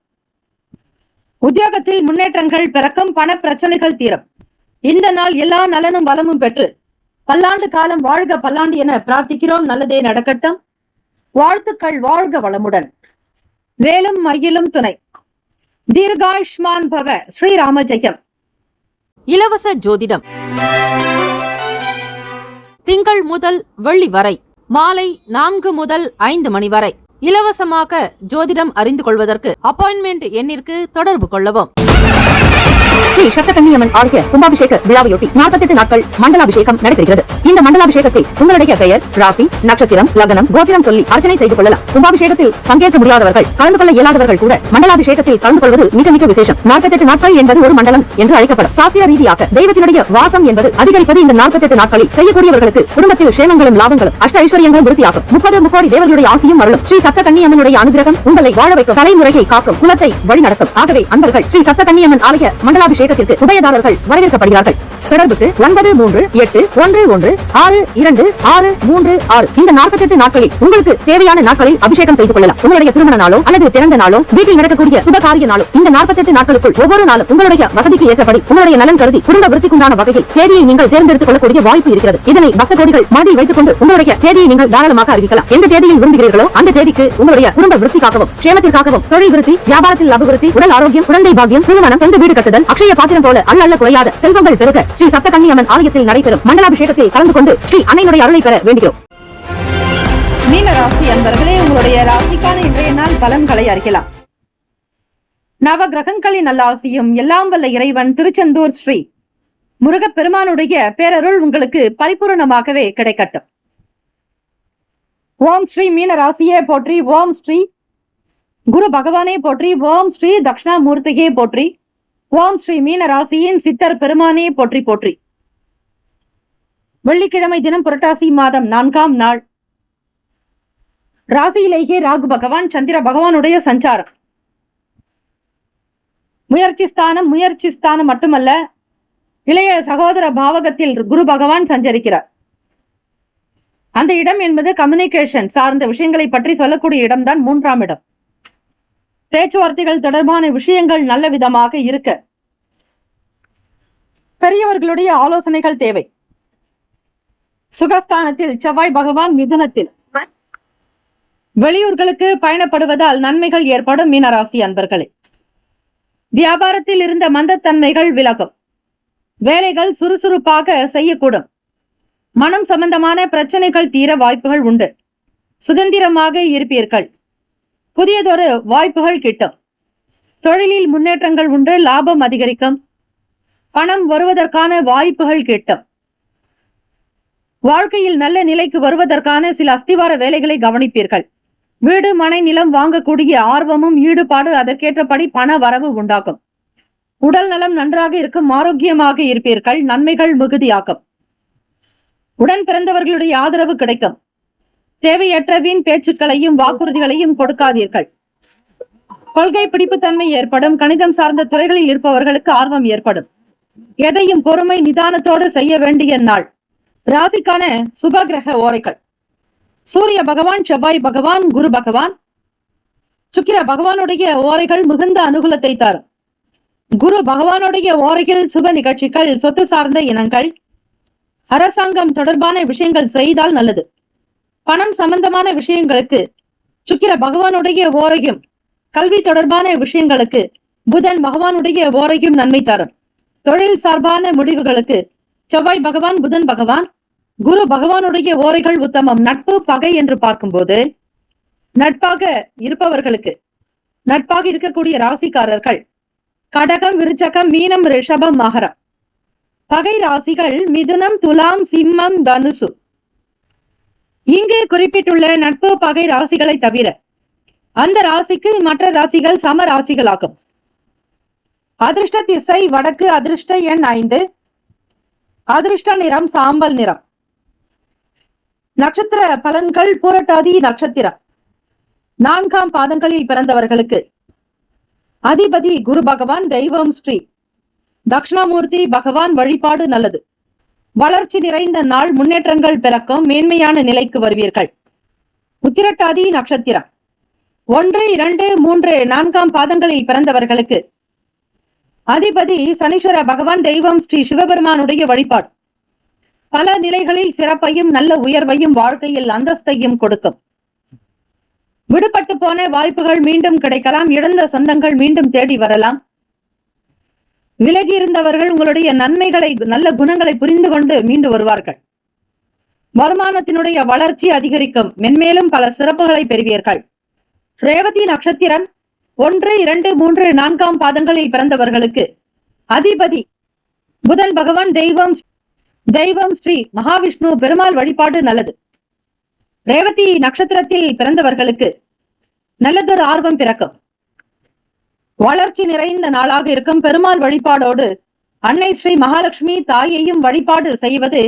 உத்தியோகத்தில் முன்னேற்றங்கள் பிறக்கும். பண பிரச்சனைகள் தீரும். இந்த நாள் எல்லா நலனும் வளமும் பெற்று பல்லாண்டு காலம் வாழ்க பல்லாண்டு என பிரார்த்திக்கிறோம். நல்லதே நடக்கட்டும். வாழ்த்துக்கள். வாழ்க வளமுடன். வேலும் மயிலும் துணை. தீர்காயுஷ்மான் பவ. ஸ்ரீராம ஜெயம். இலவச ஜோதிடம் திங்கள் முதல் வெள்ளி வரை மாலை 4 முதல் 5 மணி வரை இலவசமாக ஜோதிடம் அறிந்து கொள்வதற்கு அப்பாயின்மெண்ட் எண்ணிற்கு தொடர்பு கொள்ளவும். ஸ்ரீ சப்தகன்னியம்மன் ஆலய கும்பாபிஷேக விழாவையொட்டி 48 நாட்கள் மண்டலாபிஷேகம் நடைபெறுகிறது. இந்த மண்டலாபிஷேகத்தில் உங்களுடைய பெயர், ராசி, நட்சத்திரம், லக்னம், கோத்திரம் சொல்லி அர்ச்சனை செய்து கொள்ளலாம். கும்பாபிஷேகத்தில் பங்கேற்க முடியாதவர்கள், கலந்து கொள்ள இயலாதவர்கள் கூட மண்டலாபிஷேகத்தில் கலந்து கொள்வது மிக மிக விசேஷம். 48 நாட்கள் என்பது ஒரு மண்டலம் என்று அழைக்கப்படும். சாஸ்திர ரீதியாக தெய்வத்தினுடைய வாசம் என்பது அதிகரிப்பது இந்த 48 நாட்களில். செய்யக்கூடியவர்களுக்கு குடும்பத்தில் சேமங்களும் லாபங்களும் அஷ்ட ஐஸ்வர்யங்களும் விருத்தியாகும். 30 முக்கோடி தேவர்களுடைய ஆசியும் அருளும். ஸ்ரீ சப்தகன்னியம்மனுடைய அனுகிரகம் உங்களை வாழ வைக்கும். தலைமுறையை காக்கும். குலத்தை வழிநடத்தும். ஆகவே அன்பர்கள் ஸ்ரீ சப்தகன்னியம்மன் ஆலய மண்டலாபிஷேகத்திற்கு உபயதாரர்கள் வரவேற்கப்படுகிறார்கள். தொடர்புக்கு 9381626636. இந்த 48 நாட்களில் உங்களுக்கு தேவையான நாட்களில் அபிஷேகம் செய்து கொள்ளலாம். உங்களுடைய திருமண நாளோ அல்லது பிறந்த நாளோ, வீட்டில் நடக்கக்கூடிய சுபகாரிய நாளோ, இந்த 48 நாட்களுக்குள் ஒவ்வொரு நாளும் உங்களுடைய வசதிக்கு ஏற்றபடி உங்களுடைய நலன் கருதி குடும்ப விருத்திக்குண்டான வகையில் தேதியை நீங்கள் தேர்ந்தெடுத்துக் கொள்ளக்கூடிய வாய்ப்பு இருக்கிறது. இதனை பக்த கோடிகள் மனதில் வைத்துக் கொண்டு உங்களுடைய தேதியை நீங்கள் தாராளமாக அறிவிக்கலாம். எந்த தேதியில் விரும்புகிறீர்களோ அந்த தேதிக்கு உங்களுடைய குடும்ப விருத்திக்காகவும், சேமத்திற்காகவும், தொழில் விருத்தி, வியாபாரத்தில் அபிவிருத்தி, உடல் ஆரோக்கியம், குழந்தை பாக்கியம், திருமணம், சொந்த வீடு கட்டுதல், அக்ஷய பாத்திரம் போல அள்ள குறையாத செல்வங்கள் பெருக ஸ்ரீ சப்தகன்னியம்மன் ஆலயத்தில் நடைபெறும் மண்டலாபிஷேகத்தில் கலந்து கொண்டு ஸ்ரீ அன்னையினுடைய அருளை பெற வேண்டுகிறோம். மீன ராசி அன்பர்களே, உங்களுடைய ராசிக்கான இன்றைய நாள் பலன்களை அறியலாம். நவ கிரகங்களின் நல்லாசியும் எல்லாம் வல்ல இறைவன் திருச்செந்தூர் ஸ்ரீ முருகப்பெருமானுடைய பேரருள் உங்களுக்கு பரிபூர்ணமாகவே கிடைக்கட்டும். ஓம் ஸ்ரீ மீன ராசியே போற்றி. ஓம் ஸ்ரீ குரு பகவானே போற்றி. ஓம் ஸ்ரீ தட்சிணாமூர்த்தியே போற்றி. ஓம் ஸ்ரீ மீன ராசியின் சித்தர் பெருமானே போற்றி போற்றி. வெள்ளிக்கிழமை தினம் புரட்டாசி மாதம் 4ஆம் நாள். ராசியிலேயே ராகு பகவான் சந்திர பகவானுடைய சஞ்சாரம். முயற்சி ஸ்தானம் மட்டுமல்ல, இளைய சகோதர பாவகத்தில் குரு பகவான் சஞ்சரிக்கிறார். அந்த இடம் என்பது கம்யூனிகேஷன் சார்ந்த விஷயங்களை பற்றி சொல்லக்கூடிய இடம்தான் 3ஆம் இடம். பேச்சுவார்த்தைகள் தொடர்பான விஷயங்கள் நல்ல விதமாக இருக்க பெரியவர்களுடைய ஆலோசனைகள் தேவை. சுகஸ்தானத்தில் செவ்வாய் பகவான் மிதுனத்தில். வெளியூர்களுக்கு பயணப்படுவதால் நன்மைகள் ஏற்படும். மீனராசி அன்பர்களே, வியாபாரத்தில் இருந்த மந்தத்தன்மைகள் விலகும். வேலைகள் சுறுசுறுப்பாக செய்யக்கூடும். மனம் சம்பந்தமான பிரச்சனைகள் தீர வாய்ப்புகள் உண்டு. சுதந்திரமாக இருப்பீர்கள். புதியதொரு வாய்ப்புகள் கிட்டும். தொழிலில் முன்னேற்றங்கள் உண்டு. லாபம் அதிகரிக்கும். பணம் வருவதற்கான வாய்ப்புகள் கிட்டும். வாழ்க்கையில் நல்ல நிலைக்கு வருவதற்கான சில அஸ்திவார வேலைகளை கவனிப்பீர்கள். வீடு, மனை, நிலம் வாங்கக்கூடிய ஆர்வமும் ஈடுபாடு அதற்கேற்றபடி பண வரவு உண்டாகும். உடல் நலம் நன்றாக இருக்கும். ஆரோக்கியமாக இருப்பீர்கள். நன்மைகள் மிகுதியாகும். உடன் பிறந்தவர்களுடைய ஆதரவு கிடைக்கும். தேவையற்ற வீண் பேச்சுக்களையும் வாக்குறுதிகளையும் கொடுக்காதீர்கள். கொள்கை பிடிப்புத்தன்மை ஏற்படும். கணிதம் சார்ந்த துறைகளில் இருப்பவர்களுக்கு ஆர்வம் ஏற்படும். எதையும் பொறுமை நிதானத்தோடு செய்ய வேண்டிய நாள். ராசிக்கான சுபகிரக ஓரைகள். சூரிய பகவான், செவ்வாய் பகவான், குரு பகவான், சுக்கிர பகவானுடைய ஓரைகள் மிகுந்த அனுகூலத்தை தரும். குரு பகவானுடைய ஓரைகள் சுப நிகழ்ச்சிகள், சொத்து சார்ந்த இனங்கள், அரசாங்கம் தொடர்பான விஷயங்கள் செய்தால் நல்லது. பணம் சம்பந்தமான விஷயங்களுக்கு சுக்கிர பகவானுடைய ஓரையும் கல்வி தொடர்பான விஷயங்களுக்கு புதன் பகவானுடைய ஓரையும் நன்மை தரும். தொழில் சார்பான முடிவுகளுக்கு செவ்வாய் பகவான், புதன் பகவான், குரு பகவானுடைய ஓரைகள் உத்தமம். நட்பு பகை என்று பார்க்கும்போது நட்பாக இருப்பவர்களுக்கு, நட்பாக இருக்கக்கூடிய ராசிக்காரர்கள் கடகம், விருச்சகம், மீனம், ரிஷபம், மகரம். பகை ராசிகள் மிதுனம், துலாம், சிம்மம், தனுசு. இங்கு குறிப்பிட்டுள்ள நட்பு பகை ராசிகளை தவிர அந்த ராசிக்கு மற்ற ராசிகள் சம ராசிகளாகும். அதிர்ஷ்ட திசை வடக்கு, அதிர்ஷ்ட எண் 5, அதிர்ஷ்ட நிறம் சாம்பல் நிறம். நட்சத்திர பலன்கள் பூரட்டாதி நட்சத்திரம் 4ஆம் பாதங்களில் பிறந்தவர்களுக்கு அதிபதி குரு பகவான், தெய்வம் ஸ்ரீ தட்சிணாமூர்த்தி பகவான் வழிபாடு நல்லது. வளர்ச்சி நிறைந்த நாள், முன்னேற்றங்கள் பிறக்கும், மேன்மையான நிலைக்கு வருவீர்கள். உத்திரட்டாதி நட்சத்திரம் 1, 2, 3, 4ஆம் பாதங்களில் பிறந்தவர்களுக்கு அதிபதி சனீஸ்வர பகவான், தெய்வம் ஸ்ரீ சிவபெருமானுடைய வழிபாடு பல நிலைகளில் சிறப்பையும் நல்ல உயர்வையும் வாழ்க்கையில் அந்தஸ்தையும் கொடுக்கும். விடுபட்டு போன வாய்ப்புகள் மீண்டும் கிடைக்கலாம். இழந்த சொந்தங்கள் மீண்டும் தேடி வரலாம். விலகி இருந்தவர்கள் உங்களுடைய நன்மைகளை, நல்ல குணங்களை புரிந்து கொண்டு மீண்டு வருவார்கள். வருமானத்தினுடைய வளர்ச்சி அதிகரிக்கும். மென்மேலும் பல சிறப்புகளை பெறுவீர்கள். ரேவதி நட்சத்திரம் 1, 2, 3, 4ஆம் பாதங்களில் பிறந்தவர்களுக்கு அதிபதி புதன் பகவான், தெய்வம் ஸ்ரீ மகாவிஷ்ணு பெருமாள் வழிபாடு நல்லது. ரேவதி நட்சத்திரத்தில் பிறந்தவர்களுக்கு நல்லதொரு ஆர்வம் பிறக்கும். வளர்ச்சி நிறைந்த நாளாக இருக்கும். பெருமாள் வழிபாடோடு அன்னை ஸ்ரீ மகாலட்சுமி தாயையும் வழிபாடு செய்வது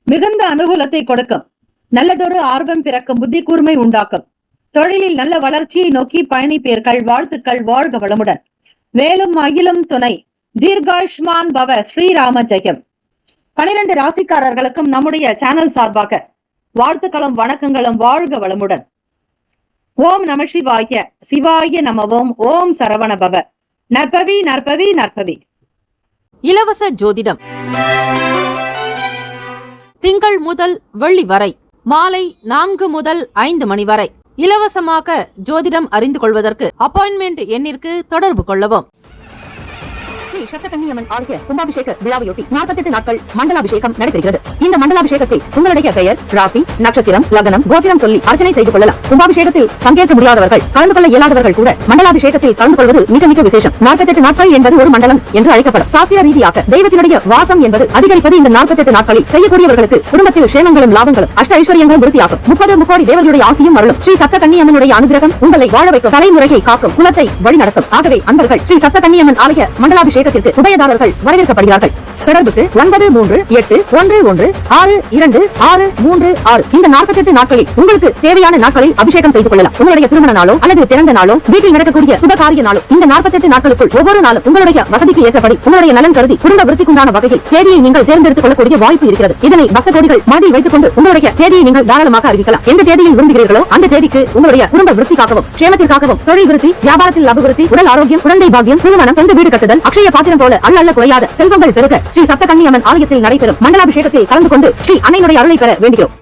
மிகுந்த அனுகூலத்தை கொடுக்கும். நல்லதொரு ஆர்வம் பிறக்கும். புத்தி கூர்மை உண்டாக்கும். தொழிலில் நல்ல வளர்ச்சியை நோக்கி பயணிப்பீர்கள். வாழ்த்துக்கள். வாழ்க வளமுடன். வேலும் மயிலும் துணை. தீர்காயுஷ்மான் பவ. ஸ்ரீராம ஜெயம். 12 ராசிக்காரர்களுக்கும் நம்முடைய சேனல் சார்பாக வாழ்த்துக்களும் வணக்கங்களும். வாழ்க வளமுடன். ஓம் நம சிவாய. சிவாய நமவோம். ஓம் சரவண பவ. நற்பவி நற்பவி நற்பவி. இலவச ஜோதிடம் திங்கள் முதல் வெள்ளி வரை மாலை 4 முதல் 5 மணி வரை இலவசமாக ஜோதிடம் அறிந்து கொள்வதற்கு அப்பாயின்மெண்ட் எண்ணிற்கு தொடர்பு கொள்ளவும். ஸ்ரீ சப்தகன்னியம்மன் ஆலய கும்பாபிஷேக விழாவையொட்டி 48 நாட்கள் மண்டலாபிஷேகம் நடைபெறுகிறது. இந்த மண்டலாபிஷேகத்தில் உங்களுடைய பெயர், ராசி, நட்சத்திரம், லக்னம், கோத்திரம் சொல்லி அர்ச்சனை செய்து கொள்ளலாம். கும்பாபிஷேகத்தில் பங்கேற்க முடியாதவர்கள், கலந்து கொள்ள இயலாதவர்கள் கூட மண்டலாபிஷேகத்தில் கலந்து கொள்வது மிக மிக விசேஷம். 48 நாட்கள் என்பது ஒரு மண்டலம் என்று அழைக்கப்படும். சாஸ்திர ரீதியாக தெய்வத்தினுடைய வாசம் என்பது அதிகரிப்பது இந்த 48 நாட்களில். செய்யக்கூடியவர்களுக்கு குடும்பத்தில் சேமங்களும் லாபங்களும் அஷ்ட ஐஸ்வர்யங்களும் விருத்தியாகும். 30 முக்கோடி தேவர்களுடைய ஆசியும் அருளும். ஸ்ரீ சப்தகன்னியம்மனுடைய அனுகிரகம் உங்களை வாழ வைக்கும். தலைமுறையை காக்கும். குலத்தை வழிநடத்தும். ஆகவே அன்பர்கள் ஸ்ரீ சப்தகன்னியம்மன் ஆலய மண்டலாபிஷேகத்திற்கு உபயதாரர்கள் வரவேற்கப்படுகிறார்கள். தொடர்புக்கு 9381626236. இந்த 48 நாட்களில் உங்களுக்கு தேவையான நாட்களில் அபிஷேகம் செய்து கொள்ளலாம். உங்களுடைய திருமண நாளோ அல்லது பிறந்த நாளோ, வீட்டில் நடக்கக்கூடிய சுபகாரிய நாளோ, இந்த 48 நாட்களுக்குள் ஒவ்வொரு நாளும் உங்களுடைய வசதிக்கு ஏற்றபடி உங்களுடைய நலன் கருதி குடும்ப விருத்திக்குண்டான வகையில் தேதியை நீங்கள் தேர்ந்தெடுத்துக் கொள்ளக்கூடிய வாய்ப்பு இருக்கிறது. இதனை பக்த கோடிகள் மனதில் வைத்துக் கொண்டு உங்களுடைய தேதியை நீங்கள் தாராளமாக அறிவிக்கலாம். எந்த தேதியில் விரும்புகிறீர்களோ அந்த தேதிக்கு உங்களுடைய குடும்ப விருத்திக்காகவும், க்ஷேமத்திற்காகவும், தொழில் விருத்தி, வியாபாரத்தில் அபிவிருத்தி, உடல் ஆரோக்கியம், குழந்தை பாக்கியம், திருமணம், சொந்த வீடு கட்டுதல், அக்ஷய பாத்திரம் போல அள்ள குறையாத செல்வங்கள் பெருக ஸ்ரீ சப்தகன்னியம்மன் ஆலயத்தில் நடைபெறும் மண்டலாபிஷேகத்தில் கலந்து கொண்டு ஸ்ரீ அன்னையினுடைய அருளை பெற வேண்டுகிறோம்.